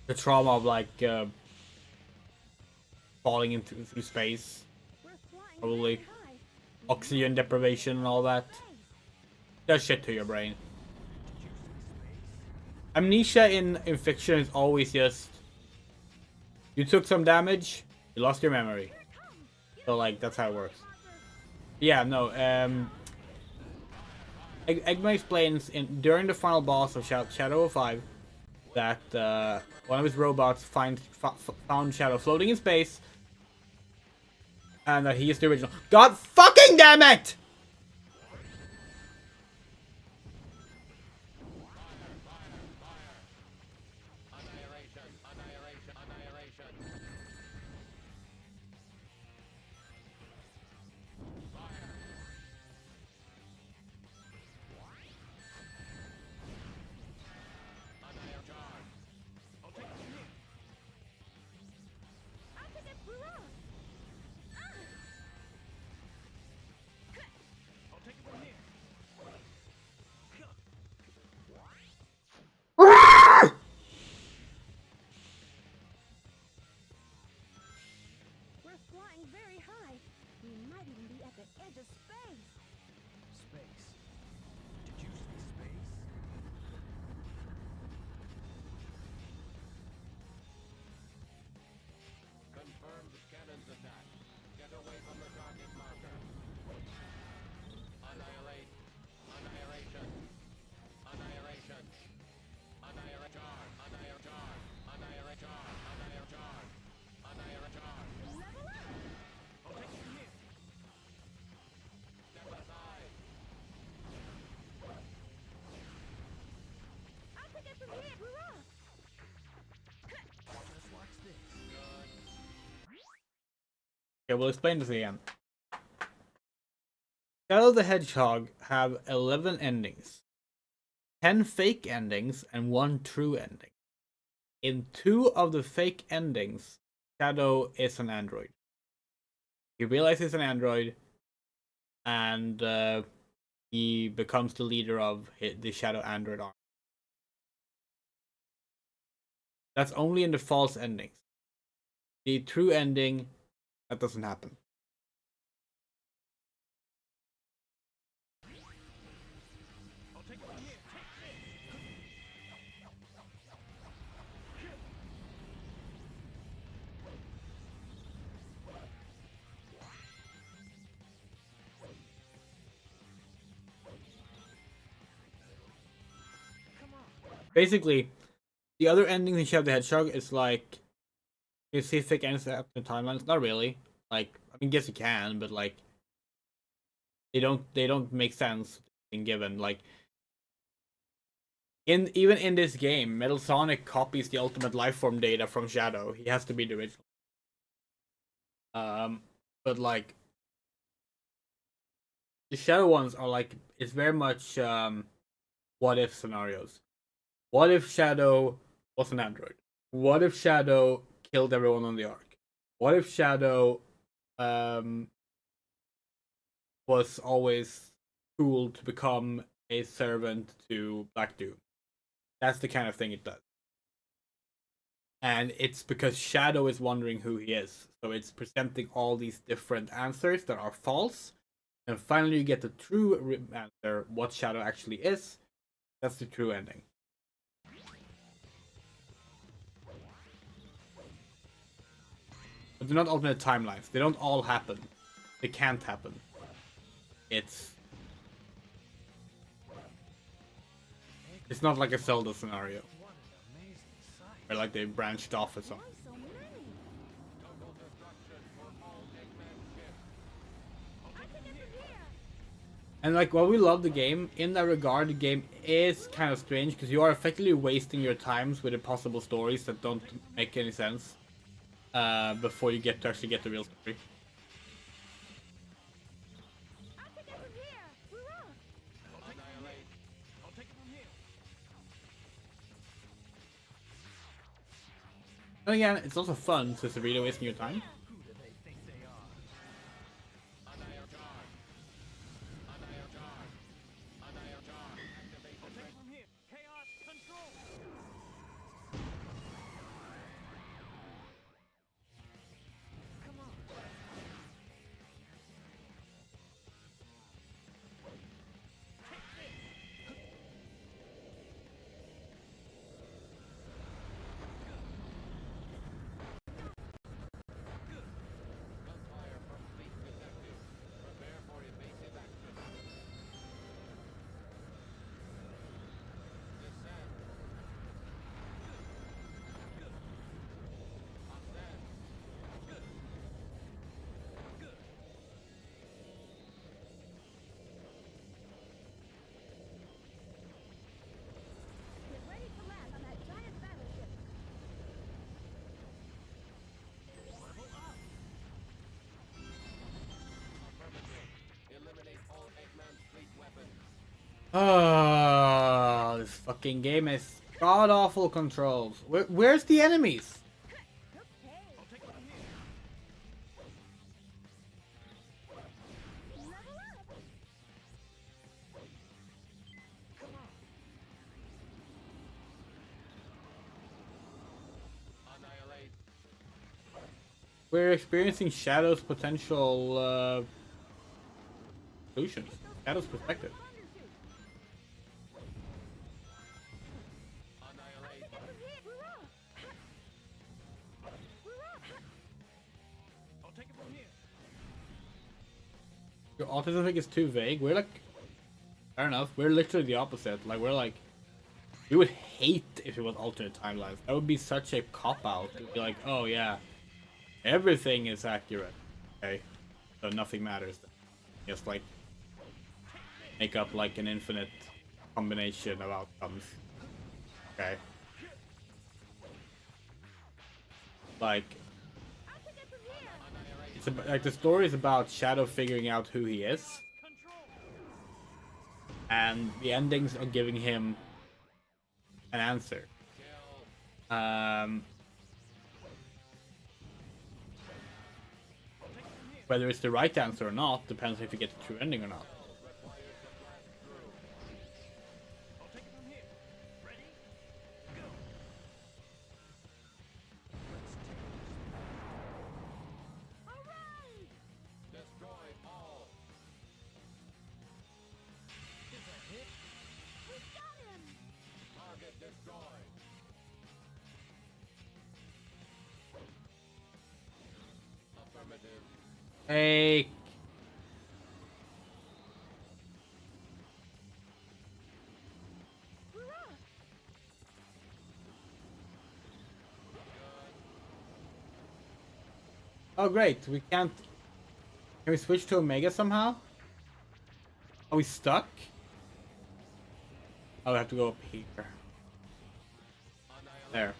The trauma of like falling into through space, We're flying probably very high. oxygen deprivation and all that. Does shit to your brain. Amnesia in fiction is always just you took some damage, you lost your memory. So like that's how it works. Yeah, no. Eggman explains during the final boss of Shadow 5 that one of his robots found Shadow floating in space, and that he is the original. God fucking damn it! Annihilation. Annihilation. Annihilation. Annihilate charge. I'll take it from here. I'll take it from I'll take it from here. We're flying very high. We might even be at the edge of space. Space. Did you say space? Confirmed cannons attack. Get away from the target marker. Annihilate. Annihilation. Annihilation. Annihilate charge. Annihilate charge. Annihilate charge. Annihilate charge. Annihilate charge. Level up! I'll take it from here. Step aside. I'll take it from here! Just watch this. Okay, we'll explain this again. Shadow the Hedgehog have 11 endings. 10 fake endings and 1 true ending. In 2 of the fake endings, Shadow is an android. He realizes he's an android, and he becomes the leader of the Shadow Android army. That's only in the false endings. The true ending, that doesn't happen. I'll take it from here. Basically, the other endings in Shadow the Hedgehog is like you see fake ends up the timelines. Not really. Like I mean, guess you can, but like they don't make sense in given. Like even in this game, Metal Sonic copies the ultimate lifeform data from Shadow. He has to be the original. But like the Shadow ones are like it's very much what if scenarios. What if Shadow was an android? What if Shadow killed everyone on the Ark? What if Shadow was always tool to become a servant to Black Doom. That's the kind of thing it does. And it's because Shadow is wondering who he is. So it's presenting all these different answers that are false. And finally you get the true answer, what Shadow actually is. That's the true ending. But they're not alternate timelines. They don't all happen. They can't happen. It's not like a Zelda scenario. What an amazing sight. Where like they branched off or something. Why so many? Total destruction for all Eggman ships. I can get from here. And like while we love the game, in that regard the game is kind of strange because you are effectively wasting your times with impossible stories that don't make any sense before you get to actually get the real story. I can get from here. Hurrah! Annihilate. I'll take it from here. And again, it's also fun since it's really wasting your time. Who do they think they are? Annihilate. Annihilate. Annihilate. Activate I'll the take it from here. Chaos control. Come on. gunfire from fleet detected. Prepare for evasive action. Descend. Ascend. Get ready to land on that giant battleship. Affirmative. Eliminate all Eggman fleet weapons. Oh, this fucking game is god awful controls. Where's the enemies? Okay. I'll take it from here. Level up. Annihilate. We're experiencing Shadow's potential solutions. Shadow's perspective. Annihilate. Get from here. Hurrah! Hurrah! I'll take it from here. Your autism thing is too vague. We're like, I don't know. We're literally the opposite. Like we're like, we would hate if it was alternate timelines. That would be such a cop out. It'd be like, oh yeah, everything is accurate. Okay, so nothing matters. Just like make up like an infinite combination of outcomes. Okay. Like I can get from here. it's like the story is about Shadow figuring out who he is, Control. and the endings are giving him an answer. Whether it's the right answer or not depends if you get the true ending or not. I'll take it from here. Ready? Go. All right. Destroy all. We got him. Target destroyed. Affirmative. Hey, Hurrah! oh great, we can't. Can we switch to Omega somehow? Are we stuck? Oh, we have to go up here. There.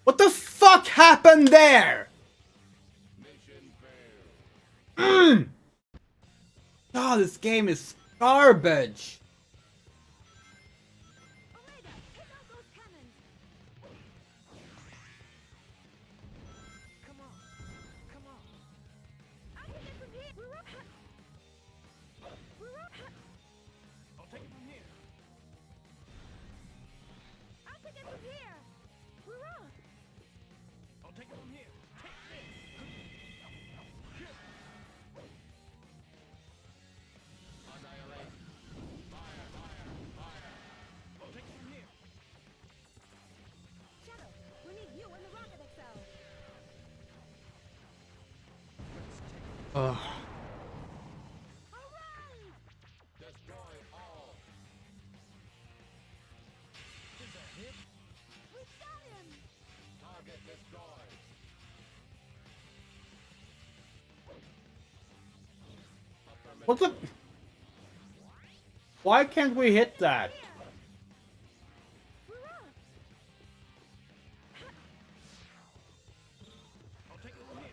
What the fuck happened there? Mission failed. God, this game is garbage. Omega, take out those cannons. take it from here. Take this. Annihilate. Fire, fire, fire. I'll take it from here. Shadow, we need you and the rocket XL. Ugh. Hooray! Destroy all. Is that hit? We got him! Target destroyed. What the? Why can't we hit that? Hurrah! I'll take it from here.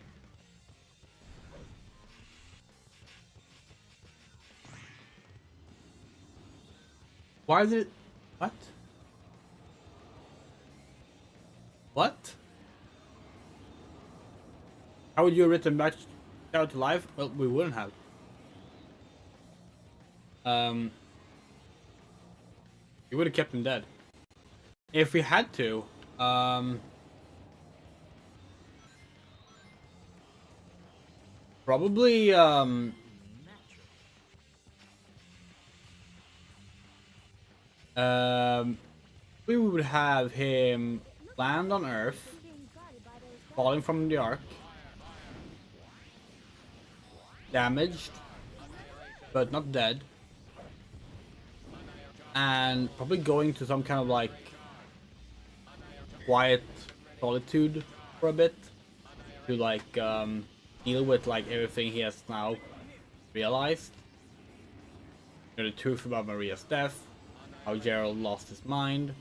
Why is it? What? What? How would you have written back out to life? Well, we wouldn't have. We would have kept him dead. If we had to, probably, we would have him land on Earth, Being guarded by those falling from the ark, damaged, but not dead, and probably going to some kind of like quiet solitude for a bit to like deal with like everything he has now realized. You know, the truth about Maria's death, how Gerald lost his mind,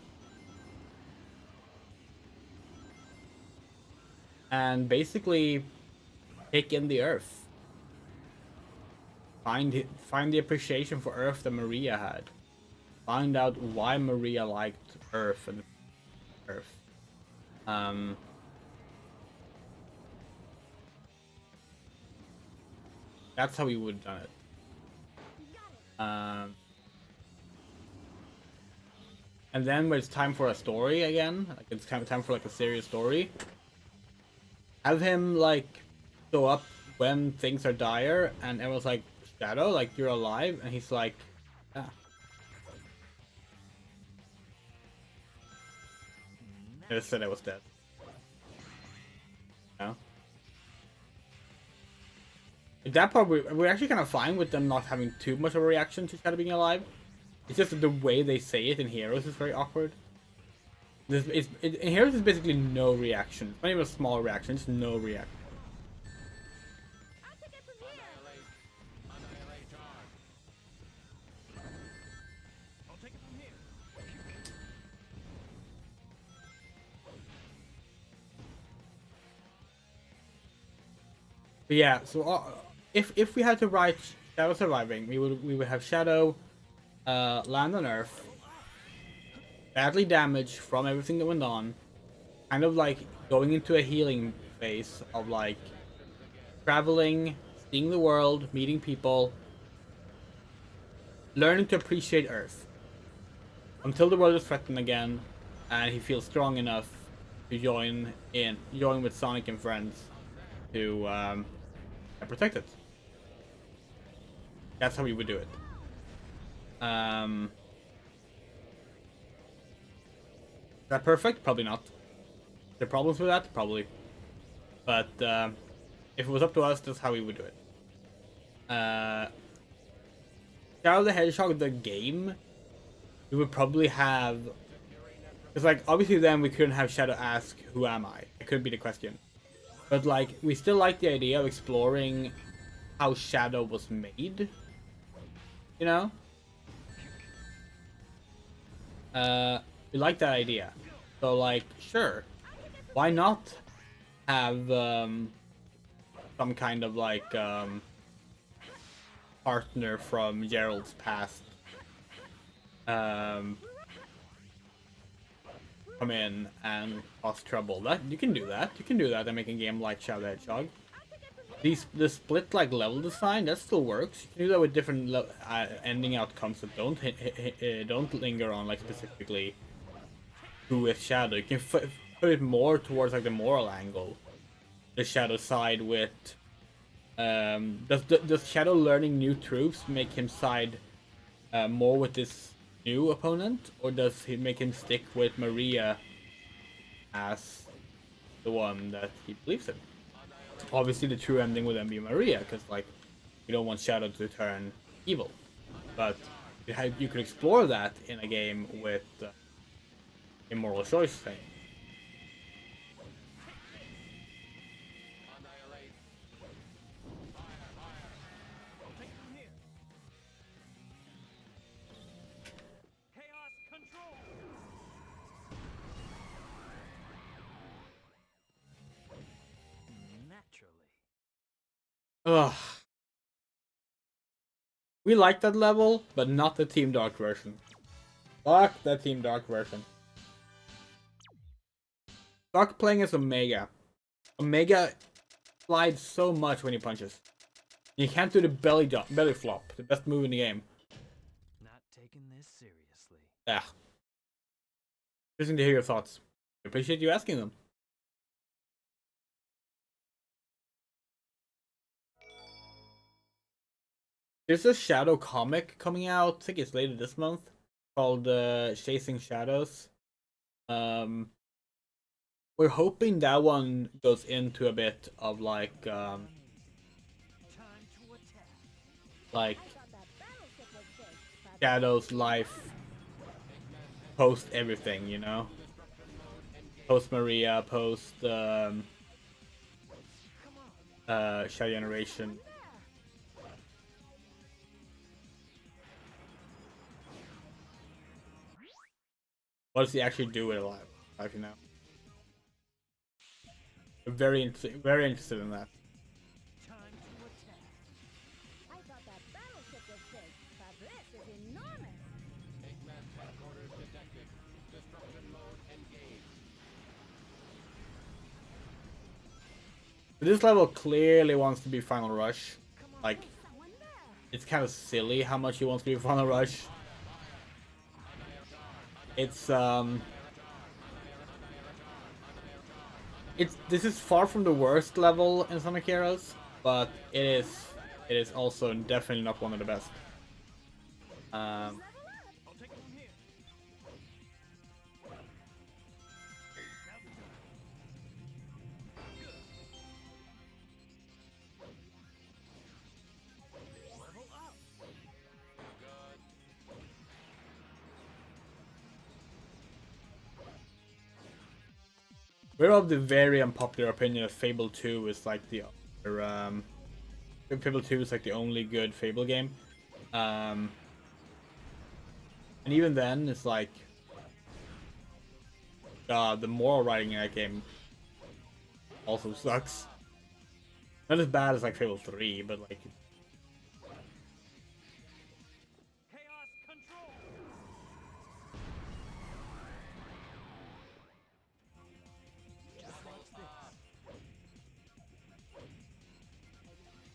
and basically take in the Earth. Find the appreciation for Earth that Maria had. Find out why Maria liked Earth and Earth. That's how we would have done it. And then when it's time for a story again, like it's kind of time for like a serious story, have him like show up when things are dire and everyone's like, Shadow, like you're alive, and he's like, yeah. I just said I was dead. No. At that part, we're actually kind of fine with them not having too much of a reaction to Shadow being alive. It's just that the way they say it in Heroes is very awkward. In Heroes, there's basically no reaction. Not even a small reaction, just no reaction. I'll take it from here! Annihilator. I'll take it from here. But yeah, so if we had to write Shadow surviving, we would have Shadow land on Earth, badly damaged from everything that went on, kind of like going into a healing phase of like traveling, seeing the world, meeting people, learning to appreciate Earth until the world is threatened again, and he feels strong enough to join with Sonic and friends to protect it. That's how we would do it. Is that perfect? Probably not. There are problems with that? Probably. But if it was up to us, that's how we would do it. Shadow the Hedgehog, the game, we would probably have... Because, like, obviously then we couldn't have Shadow ask, who am I? It couldn't be the question. But, like, we still like the idea of exploring how Shadow was made. You know? We like that idea. So, like, sure. Why not have some kind of, like, partner from Gerald's past come in and cause trouble? That you can do that. You can do that and make a game like Shadow the Hedgehog. The split like level design, that still works. You can do that with different ending outcomes that don't linger on like specifically who is Shadow. You can put it more towards like the moral angle, the Shadow side with. Does Shadow learning new troops make him side more with this new opponent, or does he make him stick with Maria as the one that he believes in? Obviously, the true ending would then be Maria, because like you don't want Shadow to turn evil, but you could explore that in a game with immoral choice thing. I'll take it from here. Chaos control. Naturally. Ugh. We like that level, but not the Team Dark version. Fuck the Team Dark version. Fuck playing as Omega. Omega slides so much when he punches. You can't do the belly flop, the best move in the game. Not taking this seriously. Yeah. Interesting to hear your thoughts. I appreciate you asking them. There's a Shadow comic coming out, I think it's later this month, called Chasing Shadows. We're hoping that one goes into a bit of like Time to attack. like I thought that battleship was fixed, but Shadow's life post everything, you know? Post Maria, post Shadow Generation. What does he actually do with a life, you know? I'm very interested in that. Time to attack. I thought that battleship was fixed, but this is enormous. Eggman's headquarters detected. Destruction mode engaged. This level clearly wants to be Final Rush. Like, Someone there. it's kind of silly how much he wants to be Final Rush. It's this is far from the worst level in Sonic Heroes, but it is also definitely not one of the best. I'll take it from here. Level up. We're of the very unpopular opinion that Fable 2 is like the Fable 2 is like the only good Fable game. And even then, it's like the moral writing in that game also sucks. Not as bad as like Fable 3, but like Chaos control.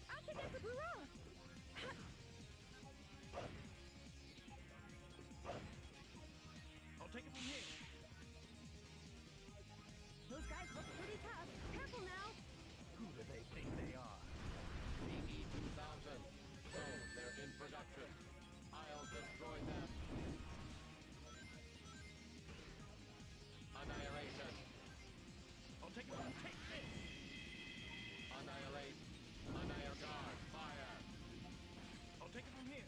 I'll pick up the bureau. I'll take it from here. Those guys look pretty tough. Careful now. Who do they think they are? PE-2000. So, they're in production. I'll destroy them. Annihilation. I'll take it from here. Take this. Annihilate. Annihilate. Guard. Fire. I'll take it from here.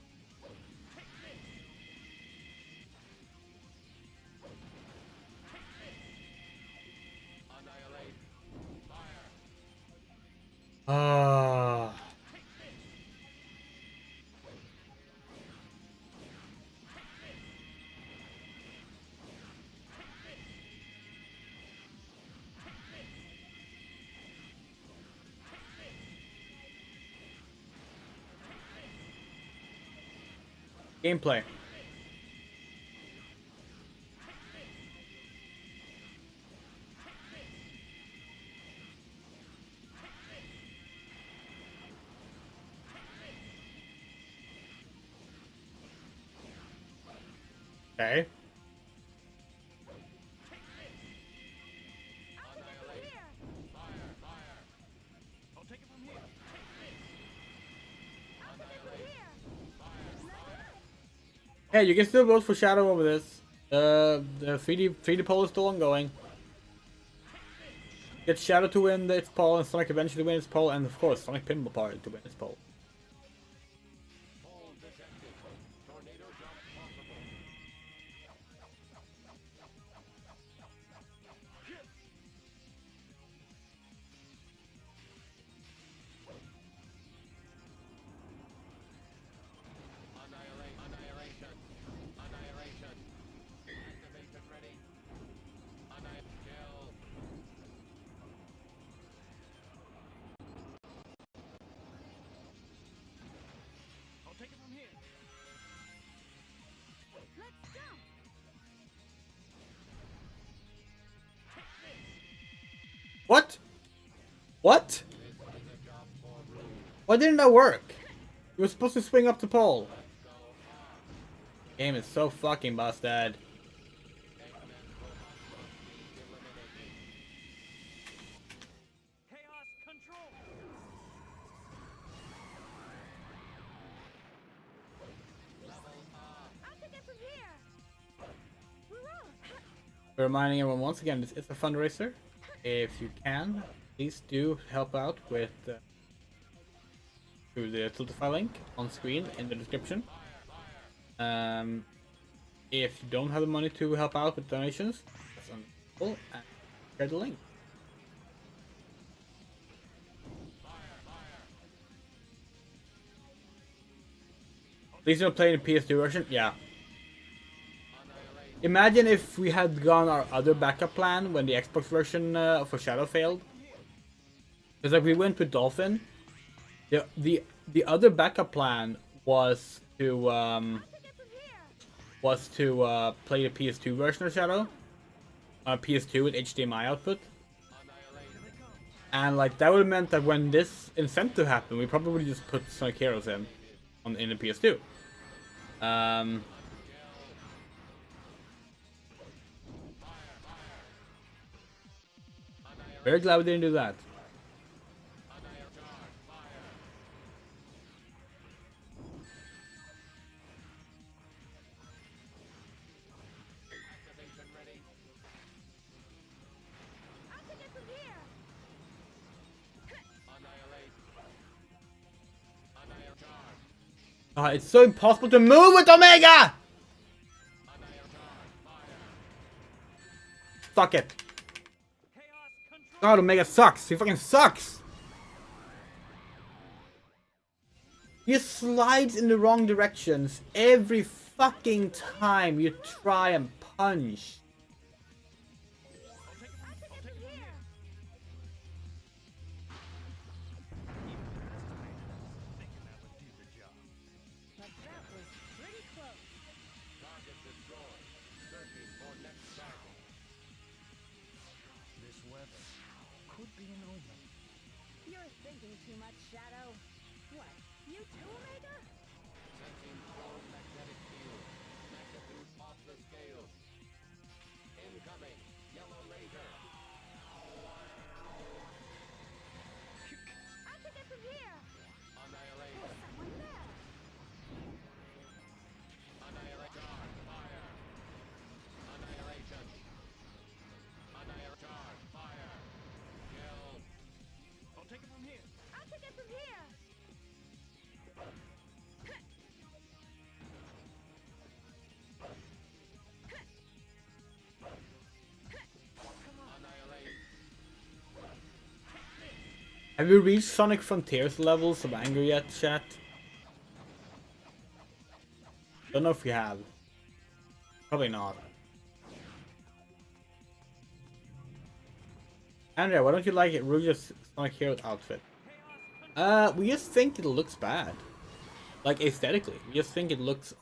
Take this. Take this. Annihilate. Fire. ah. Take this. Gameplay. Okay. Hey, you can still vote for Shadow over this. The 3D poll is still ongoing. Get Shadow to win its poll, and Sonic eventually win its poll, and of course Sonic Pinball Party to win its poll. Hole detected. Tornado jump possible. Annihilation. Annihilation. Activation ready. Kill. I'll take it from here. Let's go! What? What? Why didn't that work? You were supposed to swing up the pole. Game is so fucking busted. Chaos control. I'll take it from here! Woo-hoo! Reminding everyone once again, this is a fundraiser. If you can, please do help out with through the Tiltify link on screen in the description. If you don't have the money to help out with donations, that's understandable, and share the link. Please don't play the PS2 version. Yeah. Imagine if we had gone our other backup plan when the Xbox version for Shadow failed. Because like we went with Dolphin. The other backup plan was to play the PS2 version of Shadow. PS2 with HDMI output. And like that would have meant that when this incentive happened, we probably would just put Sonic Heroes in the PS2. Very glad we didn't do that. I'll take it from here! It's so impossible to move with Omega! Fuck it. God, Omega sucks. He fucking sucks. He slides in the wrong directions every fucking time you try and punch. But that was pretty close. Target destroyed. Searching for next target. This weather could be an omen. You're thinking too much, Shadow. What? You too, Omega? Sensing strong magnetic field. Magnitude off the scale. Incoming. Yellow laser. I'll take it from here! Annihilation. Someone there! Annihilation. Fire. Annihilation. Annihilation. Fire. Kill. I'll take it from here. I'll take it from here! Have you reached Sonic Frontiers levels of anger yet, chat? Don't know if you have. Probably not. Andrea, why don't you like it? Ruja's Sonic Heroes outfit. We just think it looks bad. Like aesthetically, we just think it looks.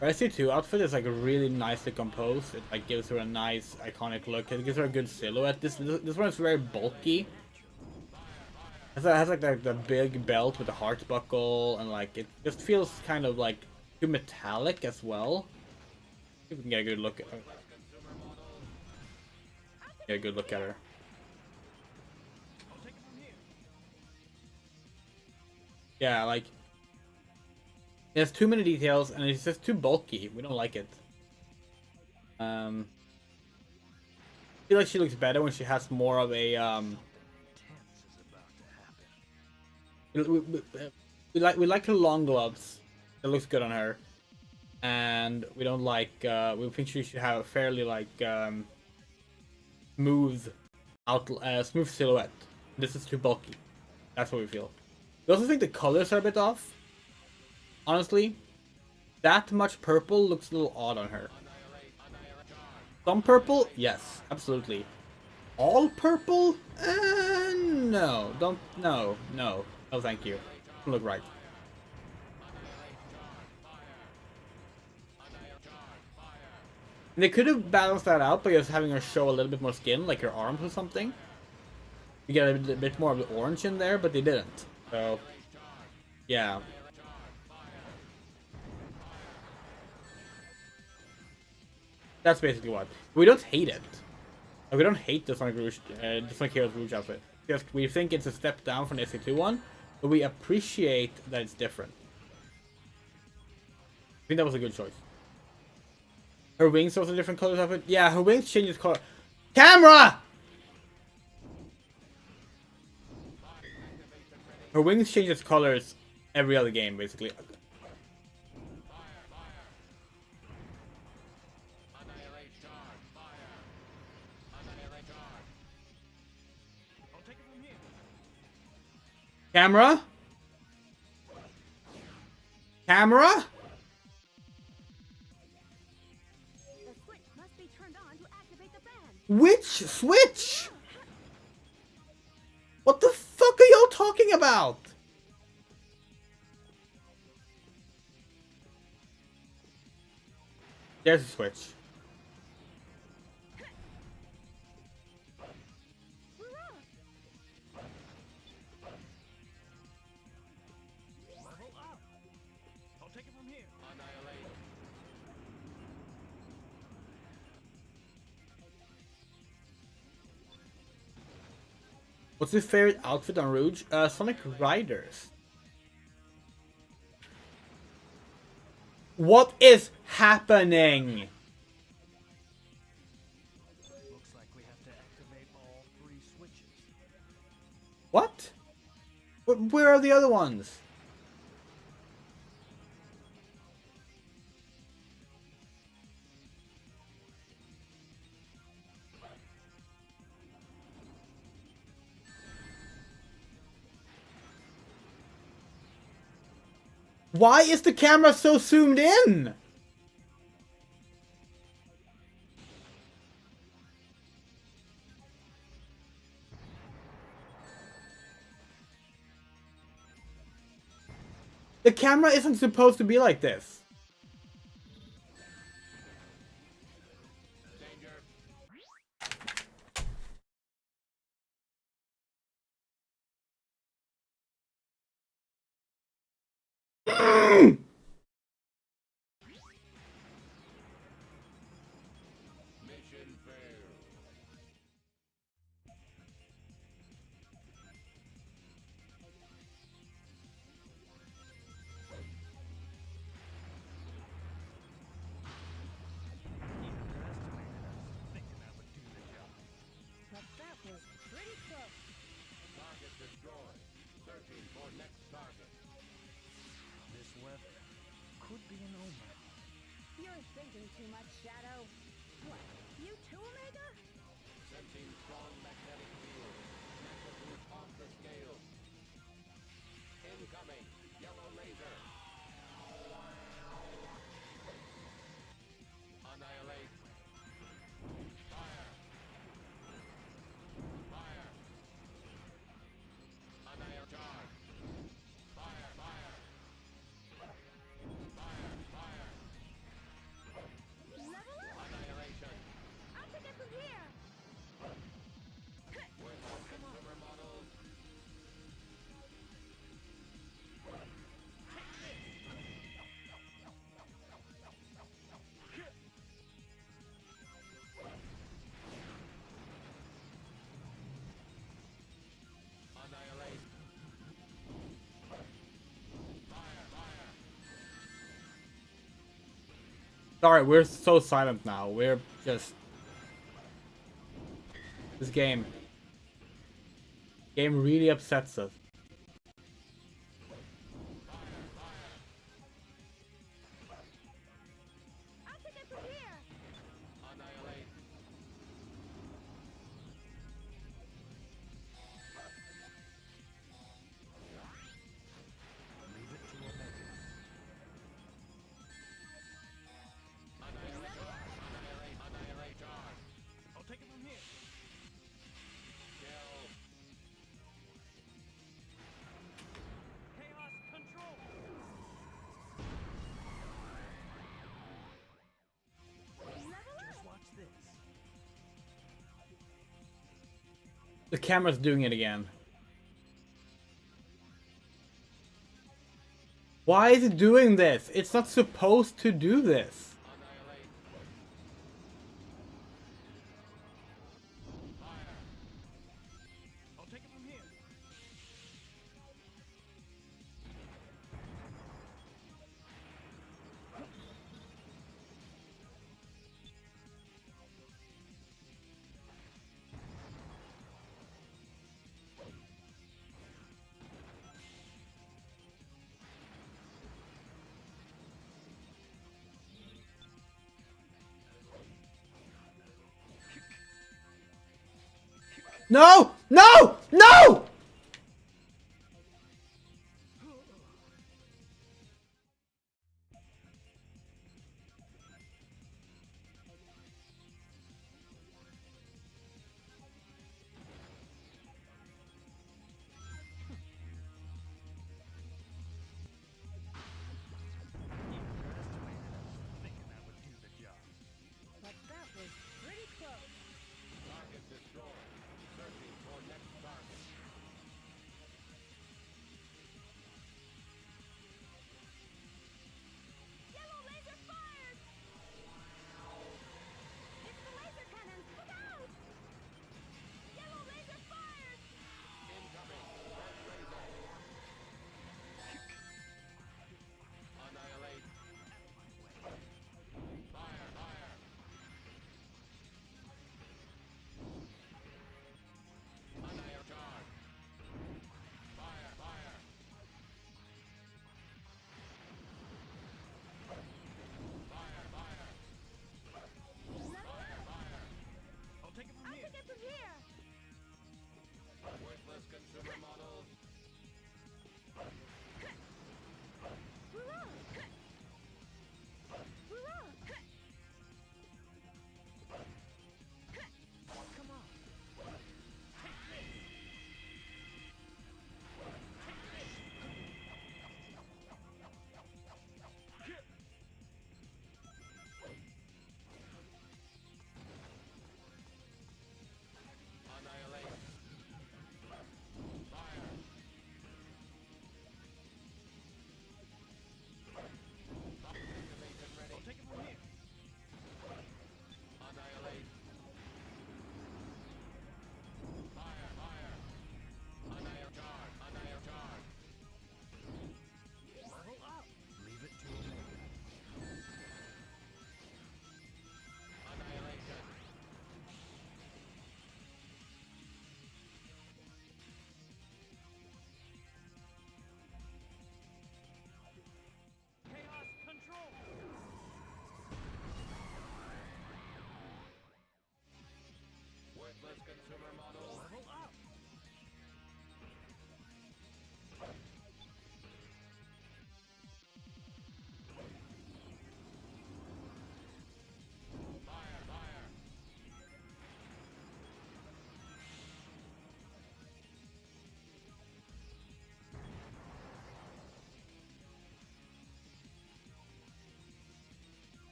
Her SC2 outfit is like really nicely composed. It like gives her a nice iconic look. It gives her a good silhouette. This one is very bulky. It has like the big belt with the heart buckle, and like it just feels kind of like too metallic as well. See if we can get a good look at her. Get a good look at her. I'll take it from here. Yeah, like it has too many details and it's just too bulky. We don't like it. I feel like she looks better when she has more of a Tense is about to happen. we like her long gloves. It looks good on her, and we don't like. We think she should have a fairly like smooth smooth silhouette. This is too bulky. That's what we feel. We also think the colors are a bit off. Honestly, that much purple looks a little odd on her. Some purple, yes, absolutely. All purple? No, don't, no, thank you. Doesn't look right. And they could have balanced that out by just having her show a little bit more skin, like her arms or something. You get a bit more of the orange in there, but they didn't. So, yeah. That's basically what. We don't hate it. Like, we don't hate the Sonic Rouge, the Sonic Heroes Rouge outfit. Just we think it's a step down from the SE2 one, but we appreciate that it's different. I think that was a good choice. Her wings also different colors of it. Yeah, her wings changes color. Camera! Her wings changes colors every other game, basically. Camera? Camera? The switch must be turned on to activate the fan. Which switch? What the fuck are y'all talking about? There's a switch. Level up. I'll take it from here. What's your favorite outfit on Rouge? Sonic Riders. What is happening? Looks like we have to activate all 3 switches. What? Where are the other ones? Why is the camera so zoomed in? The camera isn't supposed to be like this. Mission failed. Thinking that would do the job. But that was pretty close. Target destroyed. Searching for next target. This weather could be an omen. You're thinking too much, Shadow. What? You too, Omega? Sensing strong magnetic field. Magnitude off the scale. Incoming. Yellow laser. Annihilate. Fire. Fire. Annihilate. Charge. Fire. Fire. Fire. Fire. Level up! Annihilation. I'll take it from here! Sorry, we're so silent now. We're just... This game really upsets us. I'll take it from here. Annihilate. Leave it to Omega. Annihilator. I'll take it from here. Kill. Chaos control. Just watch this. The camera's doing it again. Why is it doing this? It's not supposed to do this. Annihilate. I'll take it from here. No! No! No! Thinking that would do the job. But that was pretty close. Target destroyed. Searching for next target.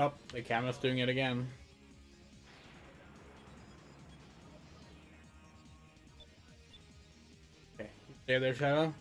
Oh, the camera's doing it again. Okay, stay there, Shadow.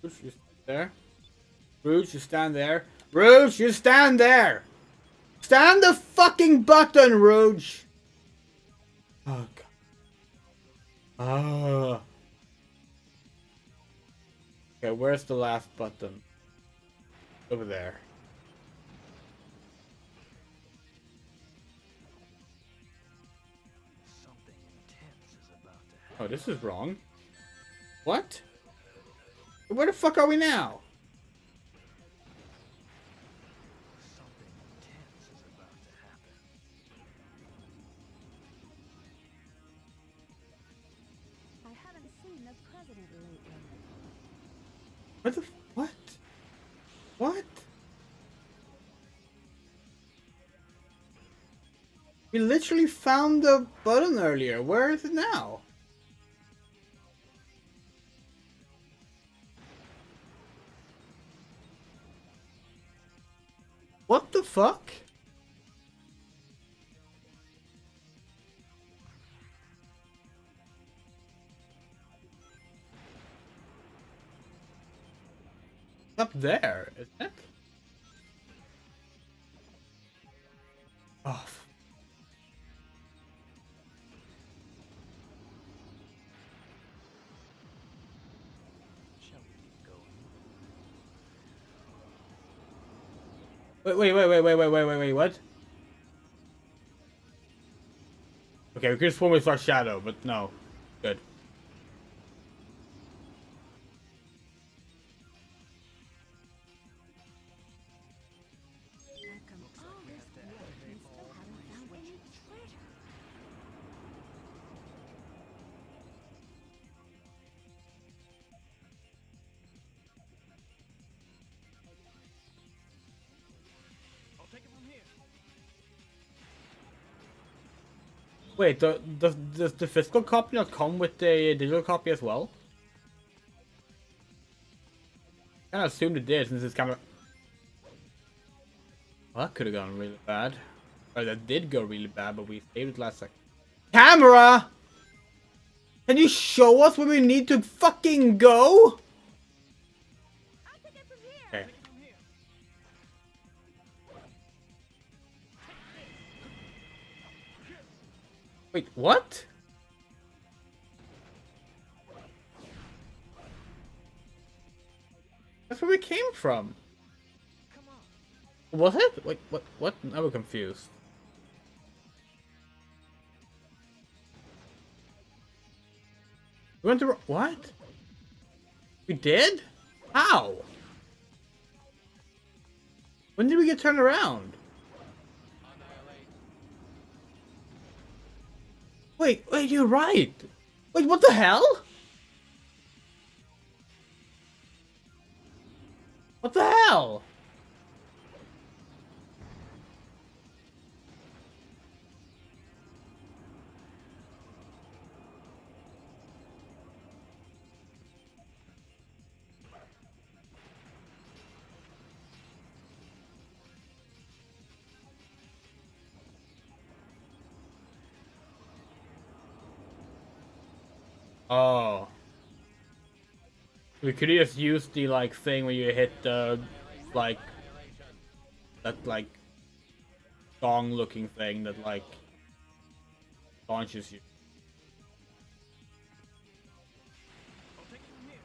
Rouge, you stand there. Rouge, you stand there. Rouge, you stand there! Stand the fucking button, Rouge! Oh, God. Ah. Okay, where's the last button? Over there. Something intense is about to happen. Oh, this is wrong. What? Where the fuck are we now? Something intense is about to happen. I haven't seen the president lately. What the what? What? We literally found the button earlier. Where is it now? What the fuck? Up there, isn't it? Oh. Shall we get going? Wait, what? Okay, we could just formally start Shadow, but no. Good. I've come all this way and still haven't found any treasure. I'll take it from here. Wait, does the physical copy not come with the digital copy as well? I assumed it did since it's camera. Well, that could have gone really bad. Or that did go really bad, but we saved it last second. Camera! Can you show us where we need to fucking go? I'll take it from here. Okay. Take it from here. Wait, what? That's where we came from. Come on. Was it? Wait, what? Now we're confused. We went to what? We did? How? When did we get turned around? Wait, you're right. Wait, what the hell? What the hell? Oh. We could have just used the like thing where you hit the like that like gong looking thing that like launches you. I'll take it from here.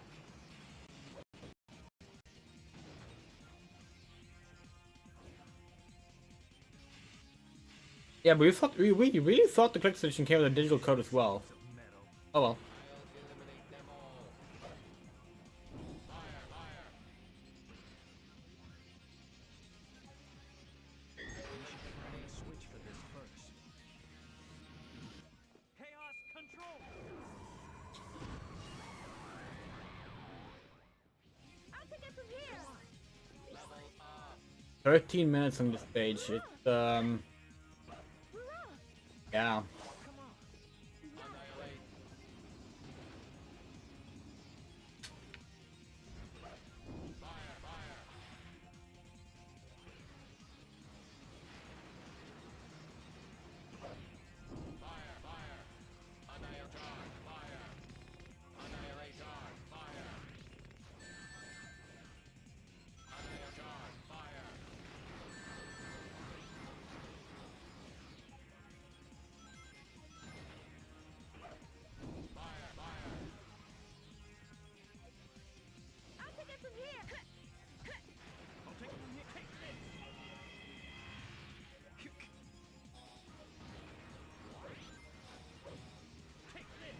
Yeah, but we really thought the click station came with a digital code as well. Metal. Oh well. 13 minutes on this stage. It's yeah. I'll take it from here. I'll take it from here. Take this. Take this.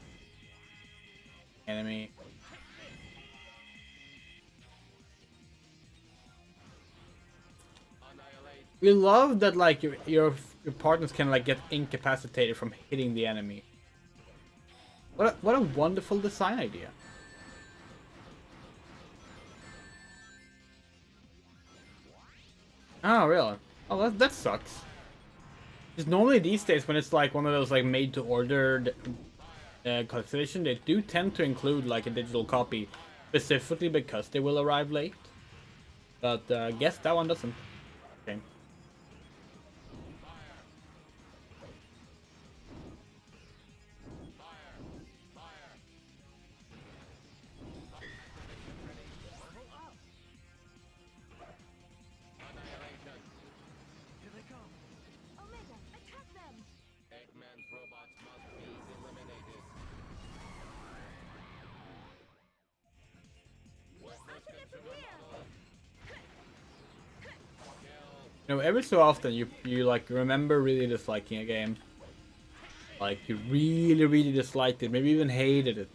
Enemy. We love that like your partners can like get incapacitated from hitting the enemy. What a wonderful design idea. Oh really? Oh that sucks. Because normally these days when it's like one of those like made to order constellation, they do tend to include like a digital copy specifically because they will arrive late. But guess that one doesn't. Okay. Here they come. Omega, attack them. Eggman's robots must be eliminated. Worthless consumer model. You know, every so often you like remember really disliking a game. Like you really disliked it, maybe even hated it.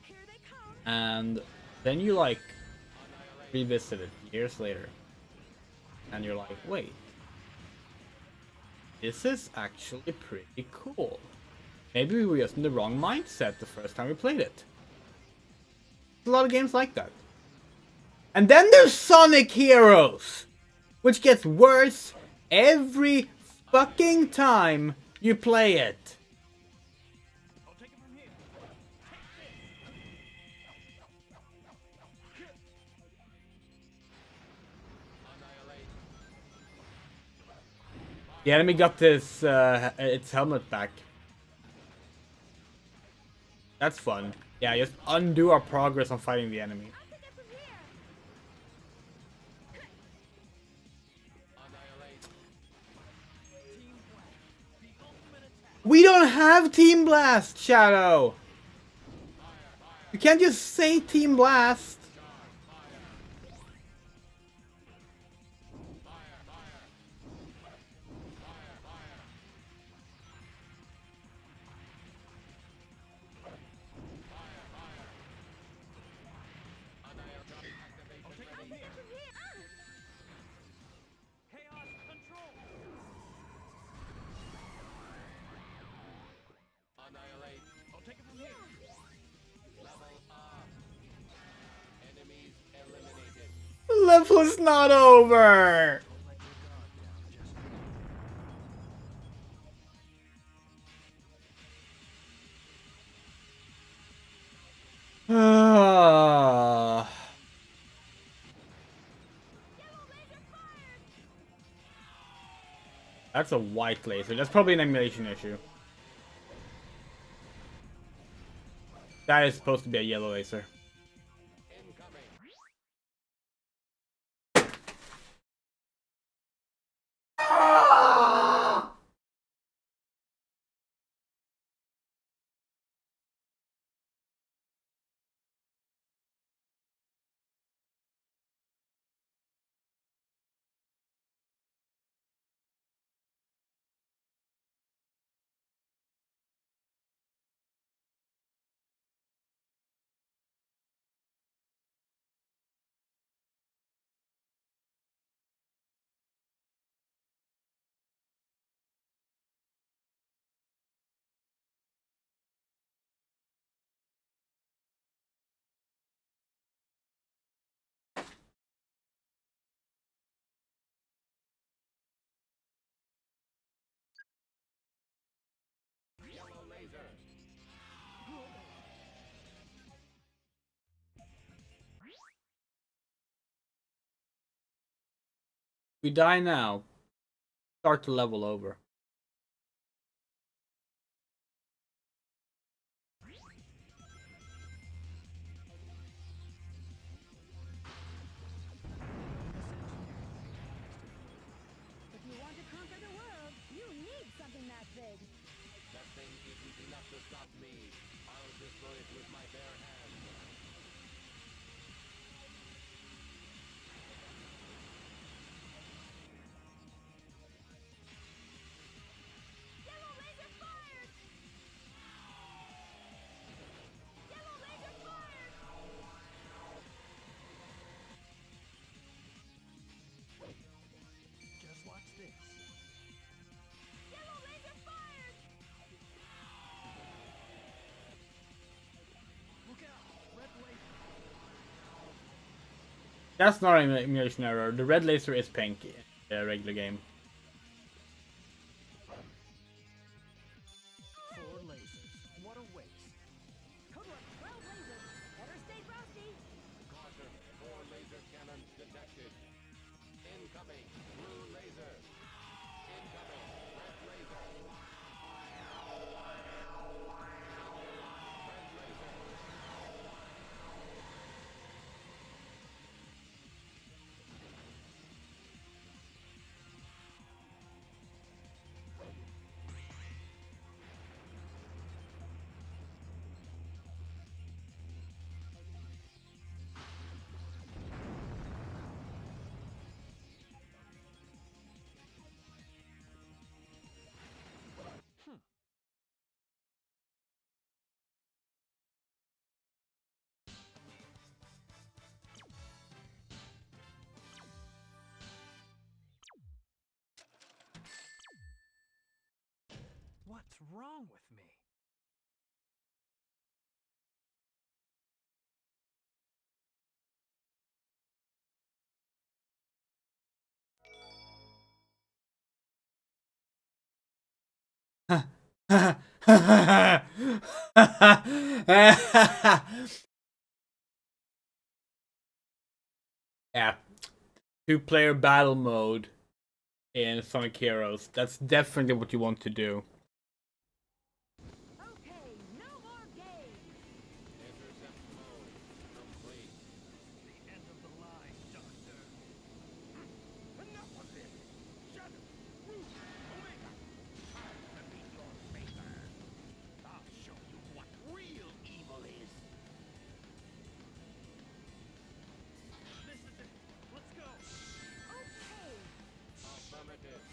Here they come. And then you like revisit it years later. And you're like, wait. This is actually pretty cool. Maybe we were just in the wrong mindset the first time we played it. There's a lot of games like that. And then there's Sonic Heroes! Which gets worse every fucking time you play it. I'll take it from here. The enemy got this its helmet back. That's fun. Yeah, just undo our progress on fighting the enemy. I'll take it from here. We don't have Team Blast, Shadow! You can't just say Team Blast! Chaos control. Annihilate. I'll take it from here. Level up. Enemies eliminated. Level is not over! Don't let your guard down just yet. That's a white laser. That's probably an emulation issue. That is supposed to be a yellow laser. We die now. Start the level over. If you want to conquer the world, you need something that big. That thing isn't enough to stop me. I'll destroy it with my bare hands. Yellow laser fired! Yellow laser fired! Just watch this. Yellow laser fired! Look out! Red laser. That's not an emulation error. The red laser is pink in the regular game. 4 lasers. What a waste. Total of 12 lasers. Better stay frosty. Caution, 4 laser cannons detected. Incoming, blue laser. Incoming, red laser. Red laser. What's wrong with me? Yeah. 2-player battle mode in Sonic Heroes. That's definitely what you want to do. Okay, no more games. Intercept mode complete. The end of the line, Doctor. Enough of this! Shadow, Root, Omega! Time to meet your maker. I'll show you what real evil is. This is it. Let's go. Okay. Affirmative.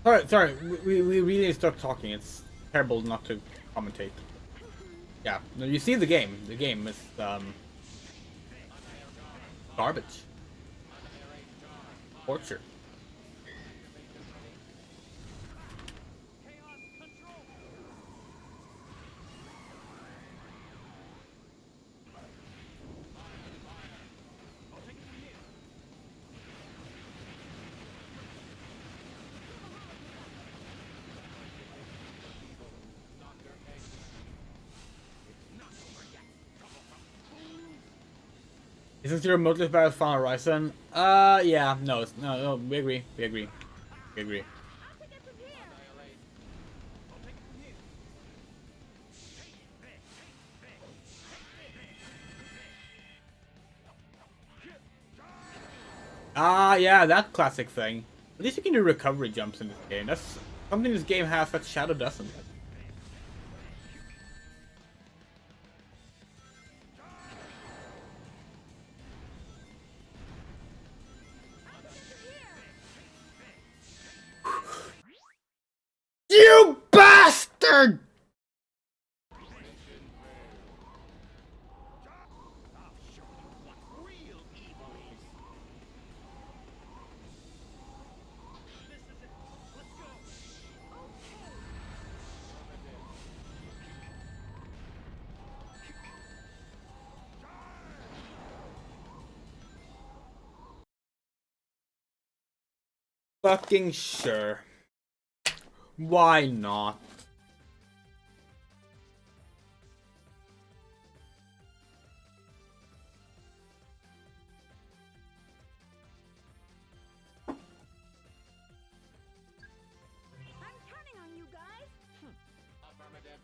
Sorry. We really need to start talking. It's terrible not to commentate. Yeah. No, you see the game. The game is garbage. Torture. Chaos control. I'll take it from here. Is this your remotely better Final Horizon? Yeah. No. No. We agree. We agree. We agree. I'll take it from here. I'll take it from here. Ah, yeah, that classic thing. At least you can do recovery jumps in this game. That's something this game has that Shadow doesn't. You bastard! I'll show you what real evil is. This is it. Let's go. Fucking sure. Why not? I'm counting on you guys. Affirmative.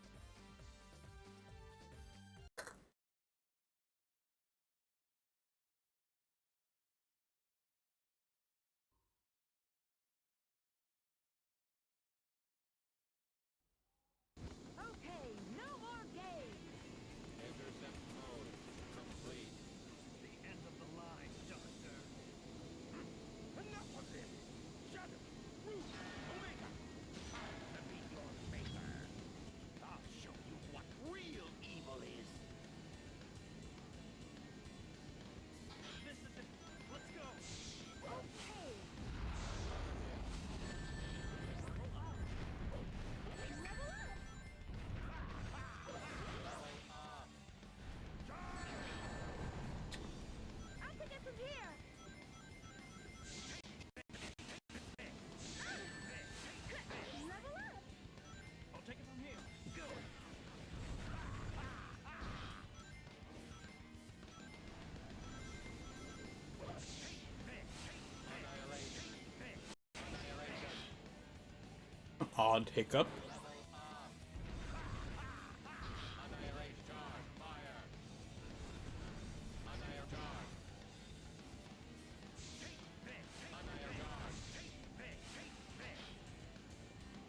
Okay, no more games. Intercept mode complete. The end of the line, Doctor. Enough of this! Shadow, Root, Omega! Time to meet your maker. I'll show you what real evil is. This is it. Let's go. Okay. Level up. I'll take it from here. Level up. I'll take it from here. Go. Odd hiccup. Annihilate charge. Fire. Annihilate charge. Annihilate charge.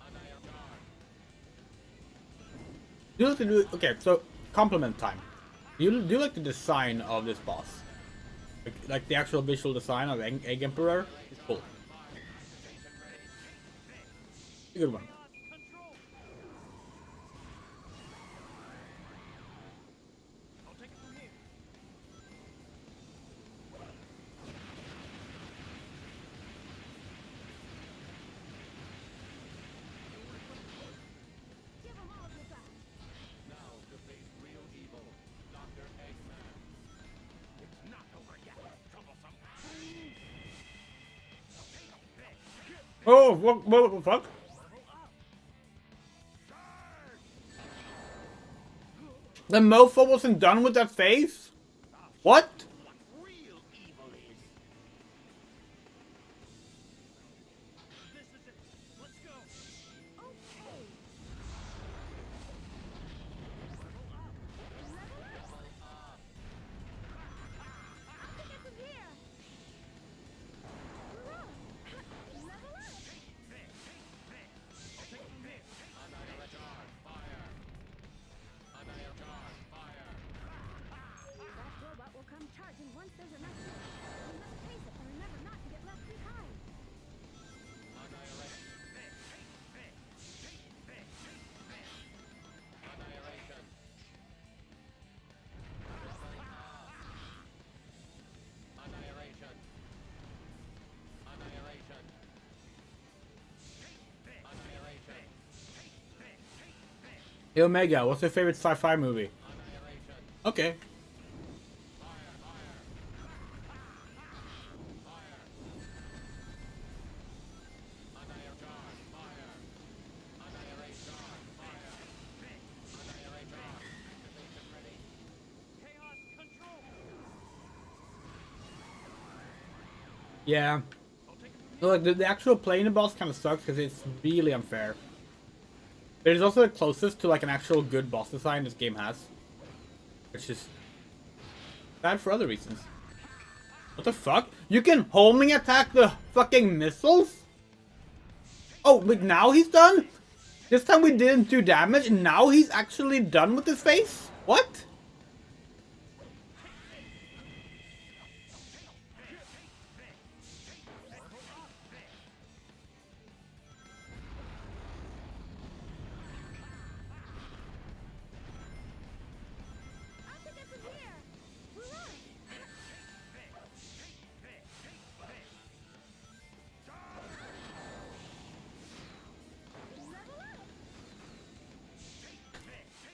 Annihilate charge. Do you like to do? Okay, so compliment time. Do you like the design of this boss? Like the actual visual design of Egg Emperor? It's cool. It's a good one. Chaos control. I'll take it from here. Give them all your best. Now to face real evil. Dr. Eggman. It's not over yet, troublesome. Oh, what the fuck? The mofo wasn't done with that face? What? What real evil is. This is it. Let's go. Okay. I'll take it from here. Level up. I'll take it from here. Annihilate charge. Fire. Annihilate charge. Fire. That robot will come charging Hey Omega, what's your favorite sci-fi movie? Okay. Chaos control. Yeah. So, like, the actual playing boss kind of sucks because it's really unfair. But it's also the closest to like an actual good boss design this game has. Which is bad for other reasons. What the fuck? You can homing attack the fucking missiles? Oh, but now he's done? This time we didn't do damage and now he's actually done with his face? What? I can get from here. Run! Level up!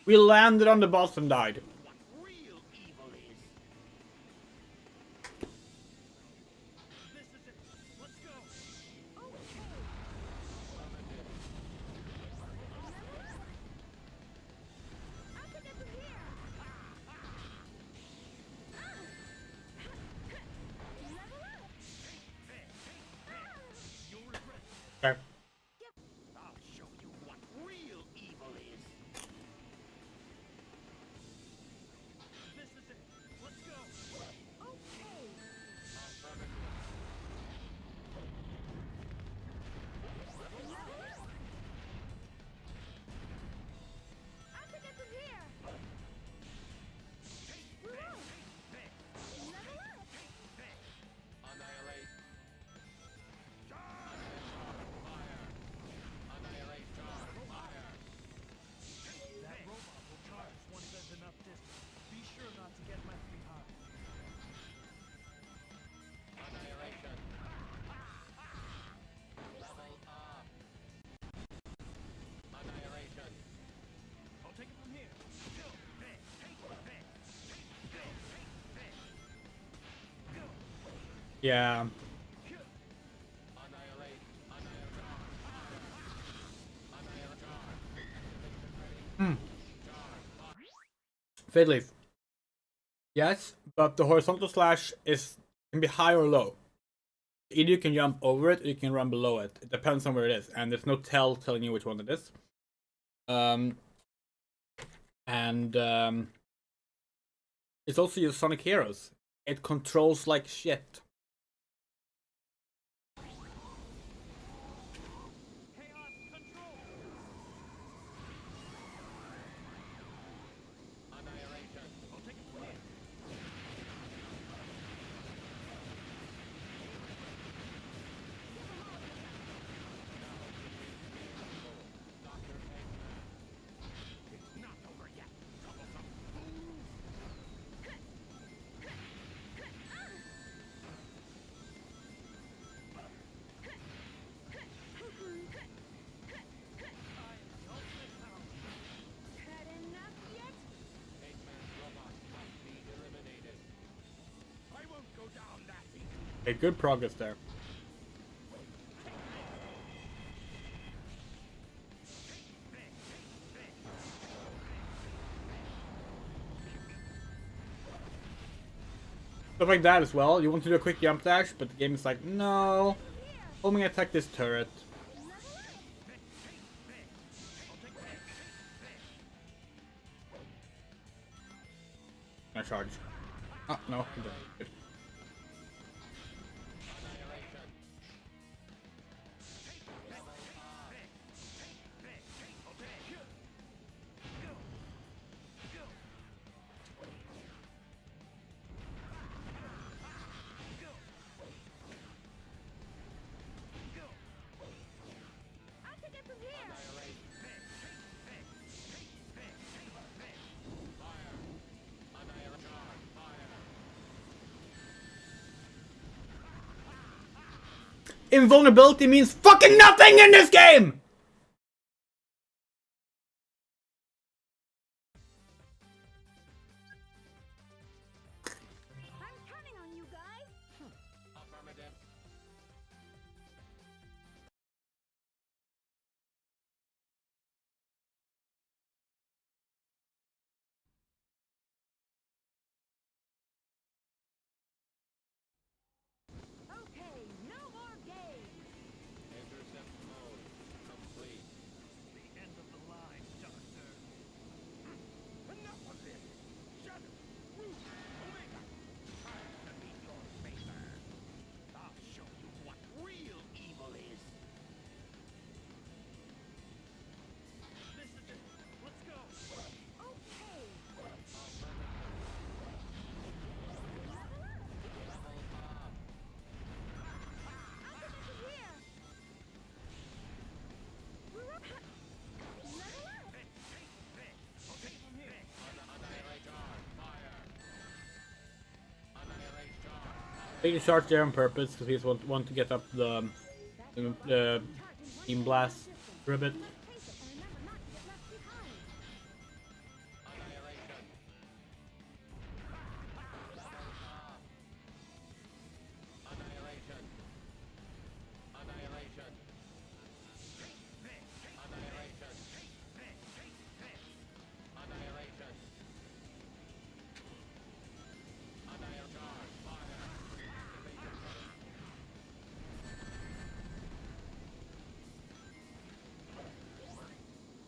We landed on the boss and died. What real evil is. This is it. Let's go. I can get from here. Level up! You'll regret it. Okay. I'll show you what real evil is. This is it. Let's go. Okay. Level up! I can get from here. Run! Level up! Annihilate. That robot will charge once there's enough distance. Be sure not to get left behind. Annihilation. Level up. Annihilation. I'll take it from here. Yeah. Annihilate. Fade leaf. Yes, but the horizontal slash can be high or low. Either you can jump over it or you can run below it. It depends on where it is, and there's no tell telling you which one it is. It's also your Sonic Heroes. It controls like shit. Chaos control. Annihilation. I'll take it from here. It's not over yet. Troublesome. Had enough yet? Eight-man robot must be eliminated. I won't go down that easy. Okay, good progress there. Stuff like that as well. You want to do a quick jump dash, but the game is like, no. Homing attack this turret. Can I charge? Oh, no. I'm done. Good. Annihilation. I can get from here. Invulnerability means fucking nothing in this game! Taking charge there on purpose because he just want to get up the Team Blast for a bit.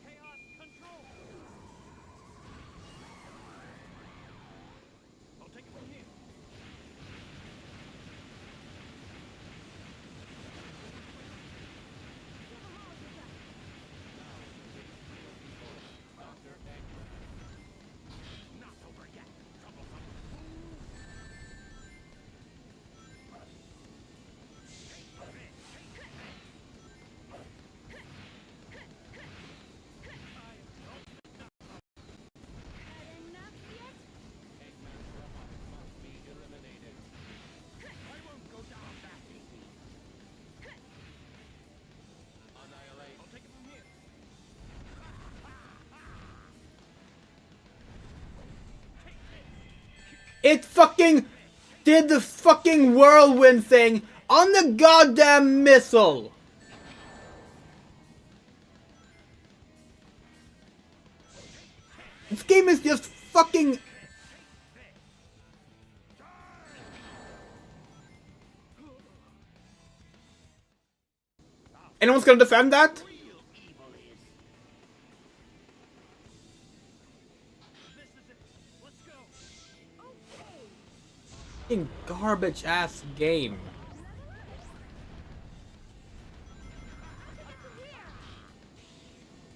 Chaos control. I'll take it from here. Not over yet, troublesome. I won't go down that easy. Annihilate. I'll take it from here. It fucking did the fucking whirlwind thing on the goddamn missile! This game is just fucking... Anyone's gonna defend that? Real evil is. This is it. Let's go. Fucking garbage ass game.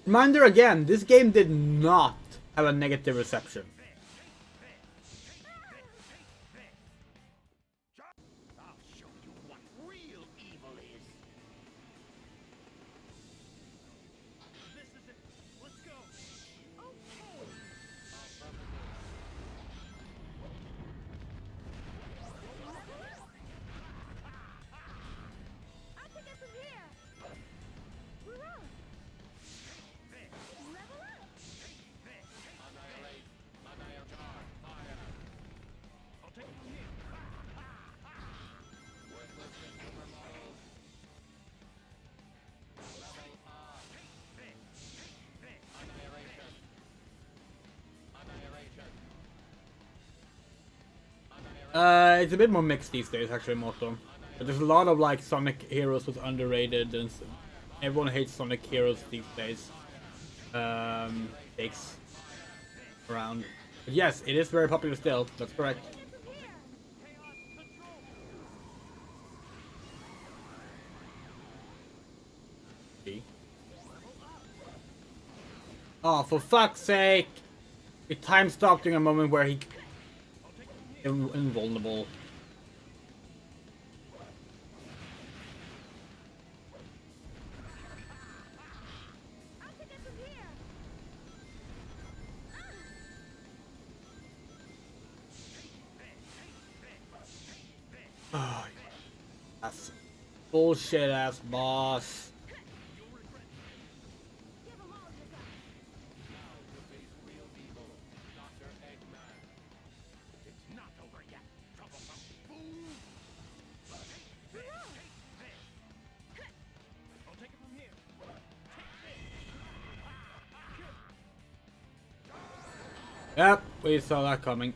Reminder again, this game did not have a negative reception. I'll show you what real evil is. This is it. Let's go. I'll take it from here. We're on. Level up. Annihilate. Annihilate. Fire. I'll take it from here. Worthless consumer models. Level up. Annihilation. Annihilation. It's a bit more mixed these days, actually, Moto. But there's a lot of like Sonic Heroes was underrated, and everyone hates Sonic Heroes these days. Takes around. But yes, it is very popular still. That's correct. See? Oh, for fuck's sake! It time stopped in a moment where he invulnerable. I'll take it from here. That's bullshit ass boss. Give 'em all you got. Now to face real evil. Dr. Eggman. It's not over yet, troublesome fool. I'll take it from here. Yep, we saw that coming.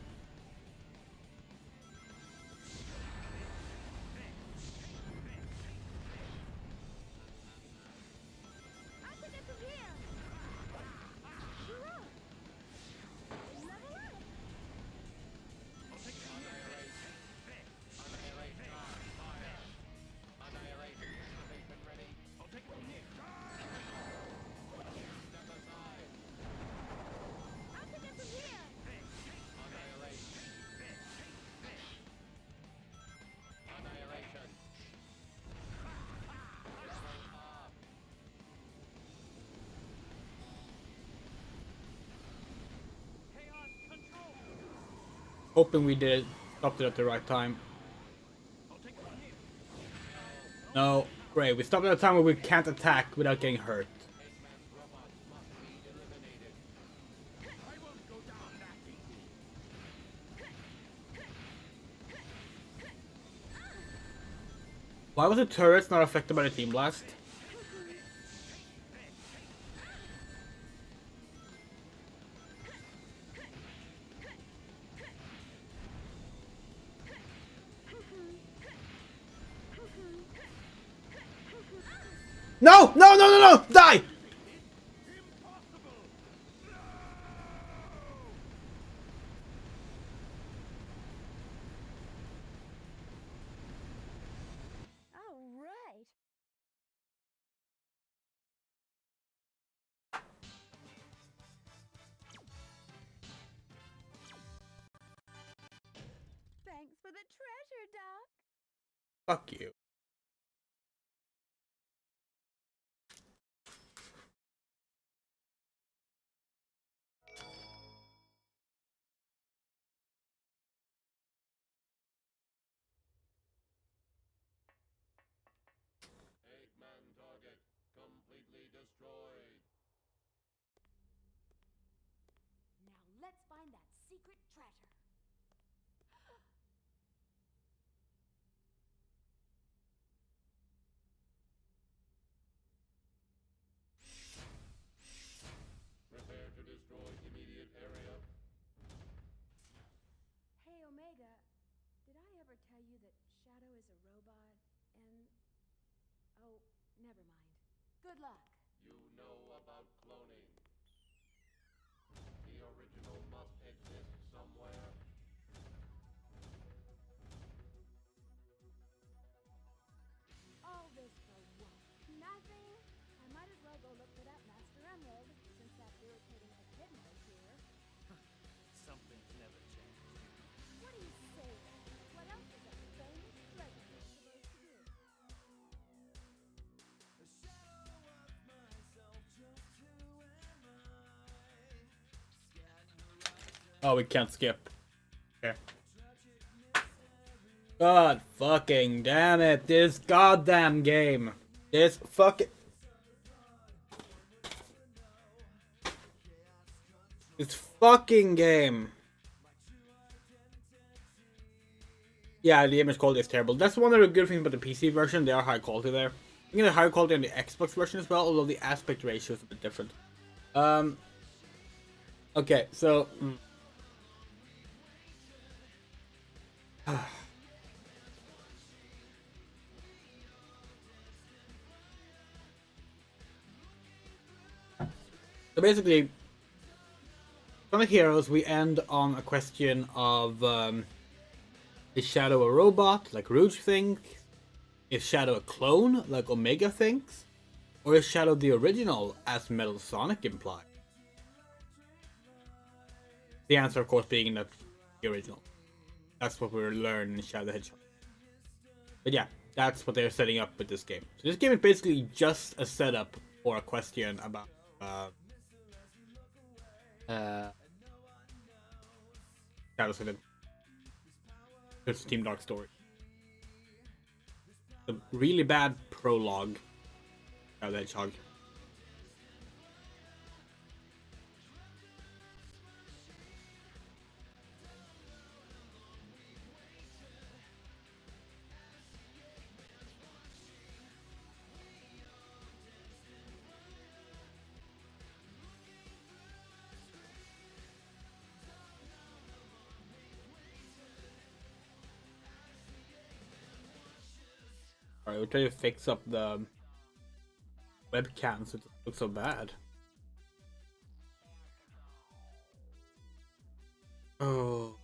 I'll take it from here. We're on. Level up. I'll take it from here. Annihilate. Fire. Annihilate. Activation ready. I'll take it from here. Step aside. I'll take it from here. Annihilate. Annihilation. Level up. Chaos control. Hoping we did stopped it at the right time. No, great. We stopped at a time where we can't attack without getting hurt. I won't go down that easy. Why was the turrets not affected by the team blast? No! No! No! No! No! Die! All right. Thanks for the treasure, Doc. Fuck you. Eggman target completely destroyed. Now let's find that secret treasure. Prepare to destroy immediate area. Hey, Omega, did I ever tell you that Shadow is a robot and... Oh, never mind. Good luck. You know about cloning. The original must exist somewhere. All this for what? Nothing? I might as well go look for that Master Emerald, since that irritating echidna is here. Something's never changed. What do you say then? What else is that famous president supposed to do? Oh, we can't skip. Okay. God fucking damn it. This goddamn game. This fucking... This fucking game. Yeah, the image quality is terrible. That's one of the good things about the PC version. They are high quality there. I think they're high quality on the Xbox version as well, although the aspect ratio is a bit different. Okay, so... So basically, Sonic Heroes, we end on a question of is Shadow a robot, like Rouge thinks? Is Shadow a clone, like Omega thinks? Or is Shadow the original, as Metal Sonic implied? The answer, of course, being that the original. That's what we learn in Shadow the Hedgehog. But yeah, that's what they're setting up with this game. So this game is basically just a setup for a question about Shadow the It's Team Dark story. A really bad prologue. Shadow the Hedgehog. Alright, we'll try to fix up the webcam so it doesn't look so bad. Oh.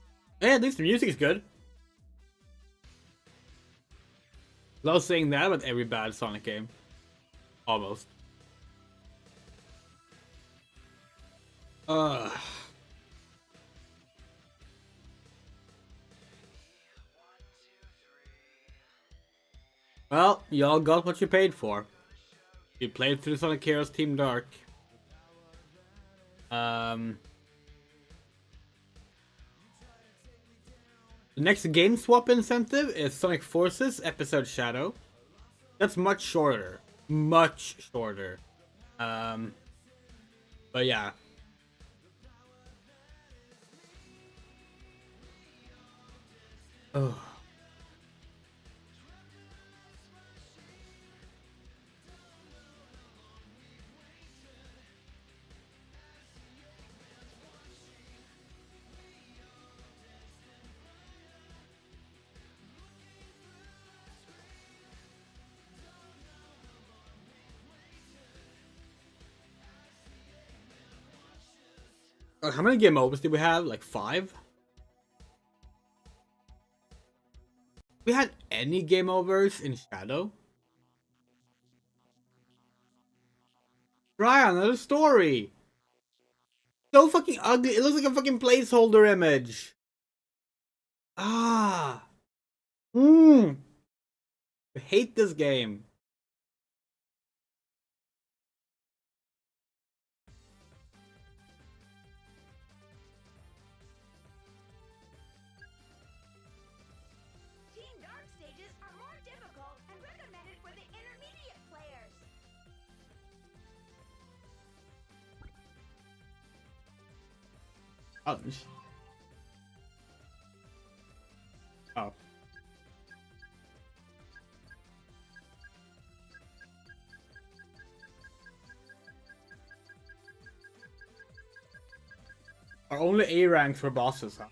Hey, at least the music is good. I was saying that about every bad Sonic game. Almost. Well, y'all got what you paid for. You played through Sonic Heroes Team Dark. The next game swap incentive is Sonic Forces Episode Shadow. That's much shorter. Much shorter. But yeah. Oh. How many game overs did we have? Like 5? We had any game overs in Shadow? Try another story. So fucking ugly. It looks like a fucking placeholder image. Ah. I hate this game. Team Dark stages are more difficult and recommended for the intermediate players. Oh. Oh. Are only A ranks for bosses, huh?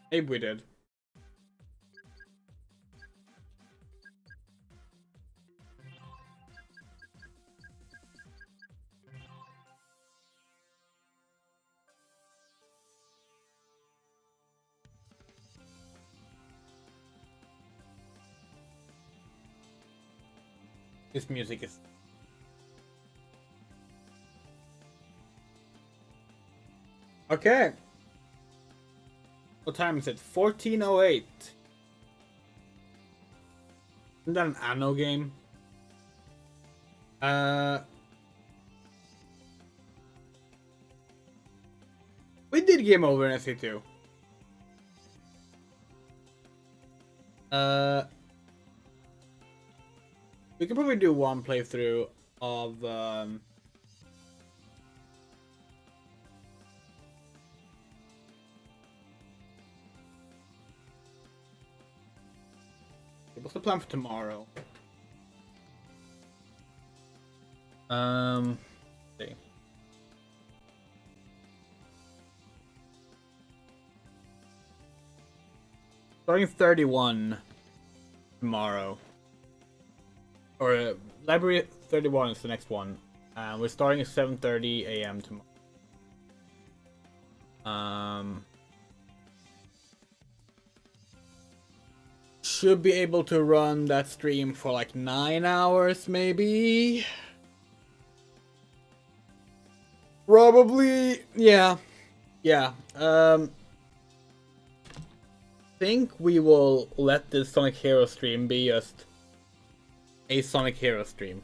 Maybe we did. This music is... Okay. What time is it? 14:08. Isn't that an Anno game? We did game over in SE2. We could probably do one playthrough of what's the plan for tomorrow? Let's see. Starting 31 tomorrow. Or Library 31 is the next one. We're starting at 7:30 a.m. tomorrow. Should be able to run that stream for like 9 hours, maybe. Probably, yeah. Think we will let this Sonic Hero stream be just a Sonic Hero stream.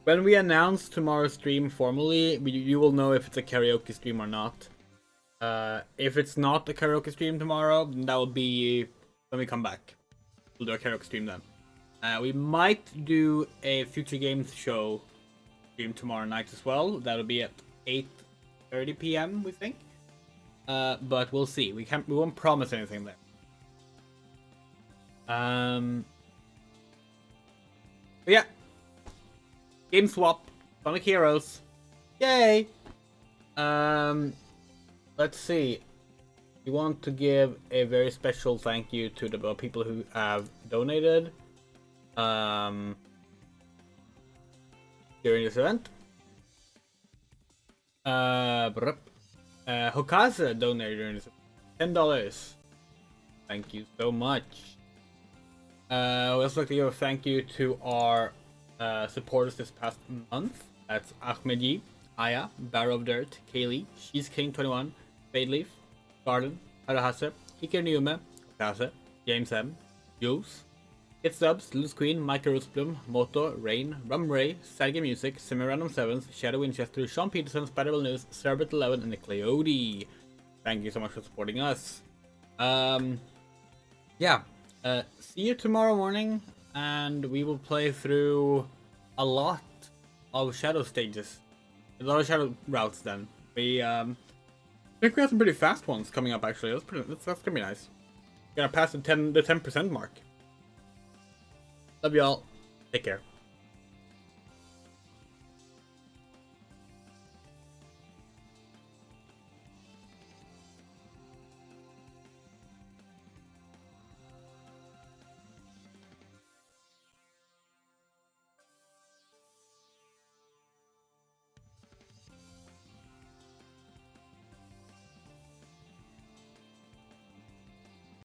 When we announce tomorrow's stream formally, you will know if it's a karaoke stream or not. If it's not a karaoke stream tomorrow, then that will be when we come back. We'll do a karaoke stream then. We might do a Future Games show stream tomorrow night as well. That'll be at 8:30 p.m. we think. But we'll see. We won't promise anything there. But yeah. Game swap. Sonic Heroes. Yay! Let's see. We want to give a very special thank you to the people who have donated during this event. Hokasa donated during this event. $10. Thank you so much. We also like to give a thank you to our supporters this past month. That's Ahmed Yi, Aya, Barrow of Dirt, Kaylee, She's King 21, Fadeleaf, Garden, Harahase, Hikir Niume, Kase, James M, Jules, Hit Subs, Luz Queen, Michael Roosblum, Moto, Rain, Rum Ray, Sergey Music, Semirandom Sevens, Shadow Winchester, Sean Peterson, Spiderwell News, Cerbit11, and Nicleody. Thank you so much for supporting us. Yeah. See you tomorrow morning, and we will play through a lot of Shadow stages. A lot of Shadow routes then. We think we have some pretty fast ones coming up actually. That's gonna be nice. Gonna pass the 10% mark. Love y'all. Take care.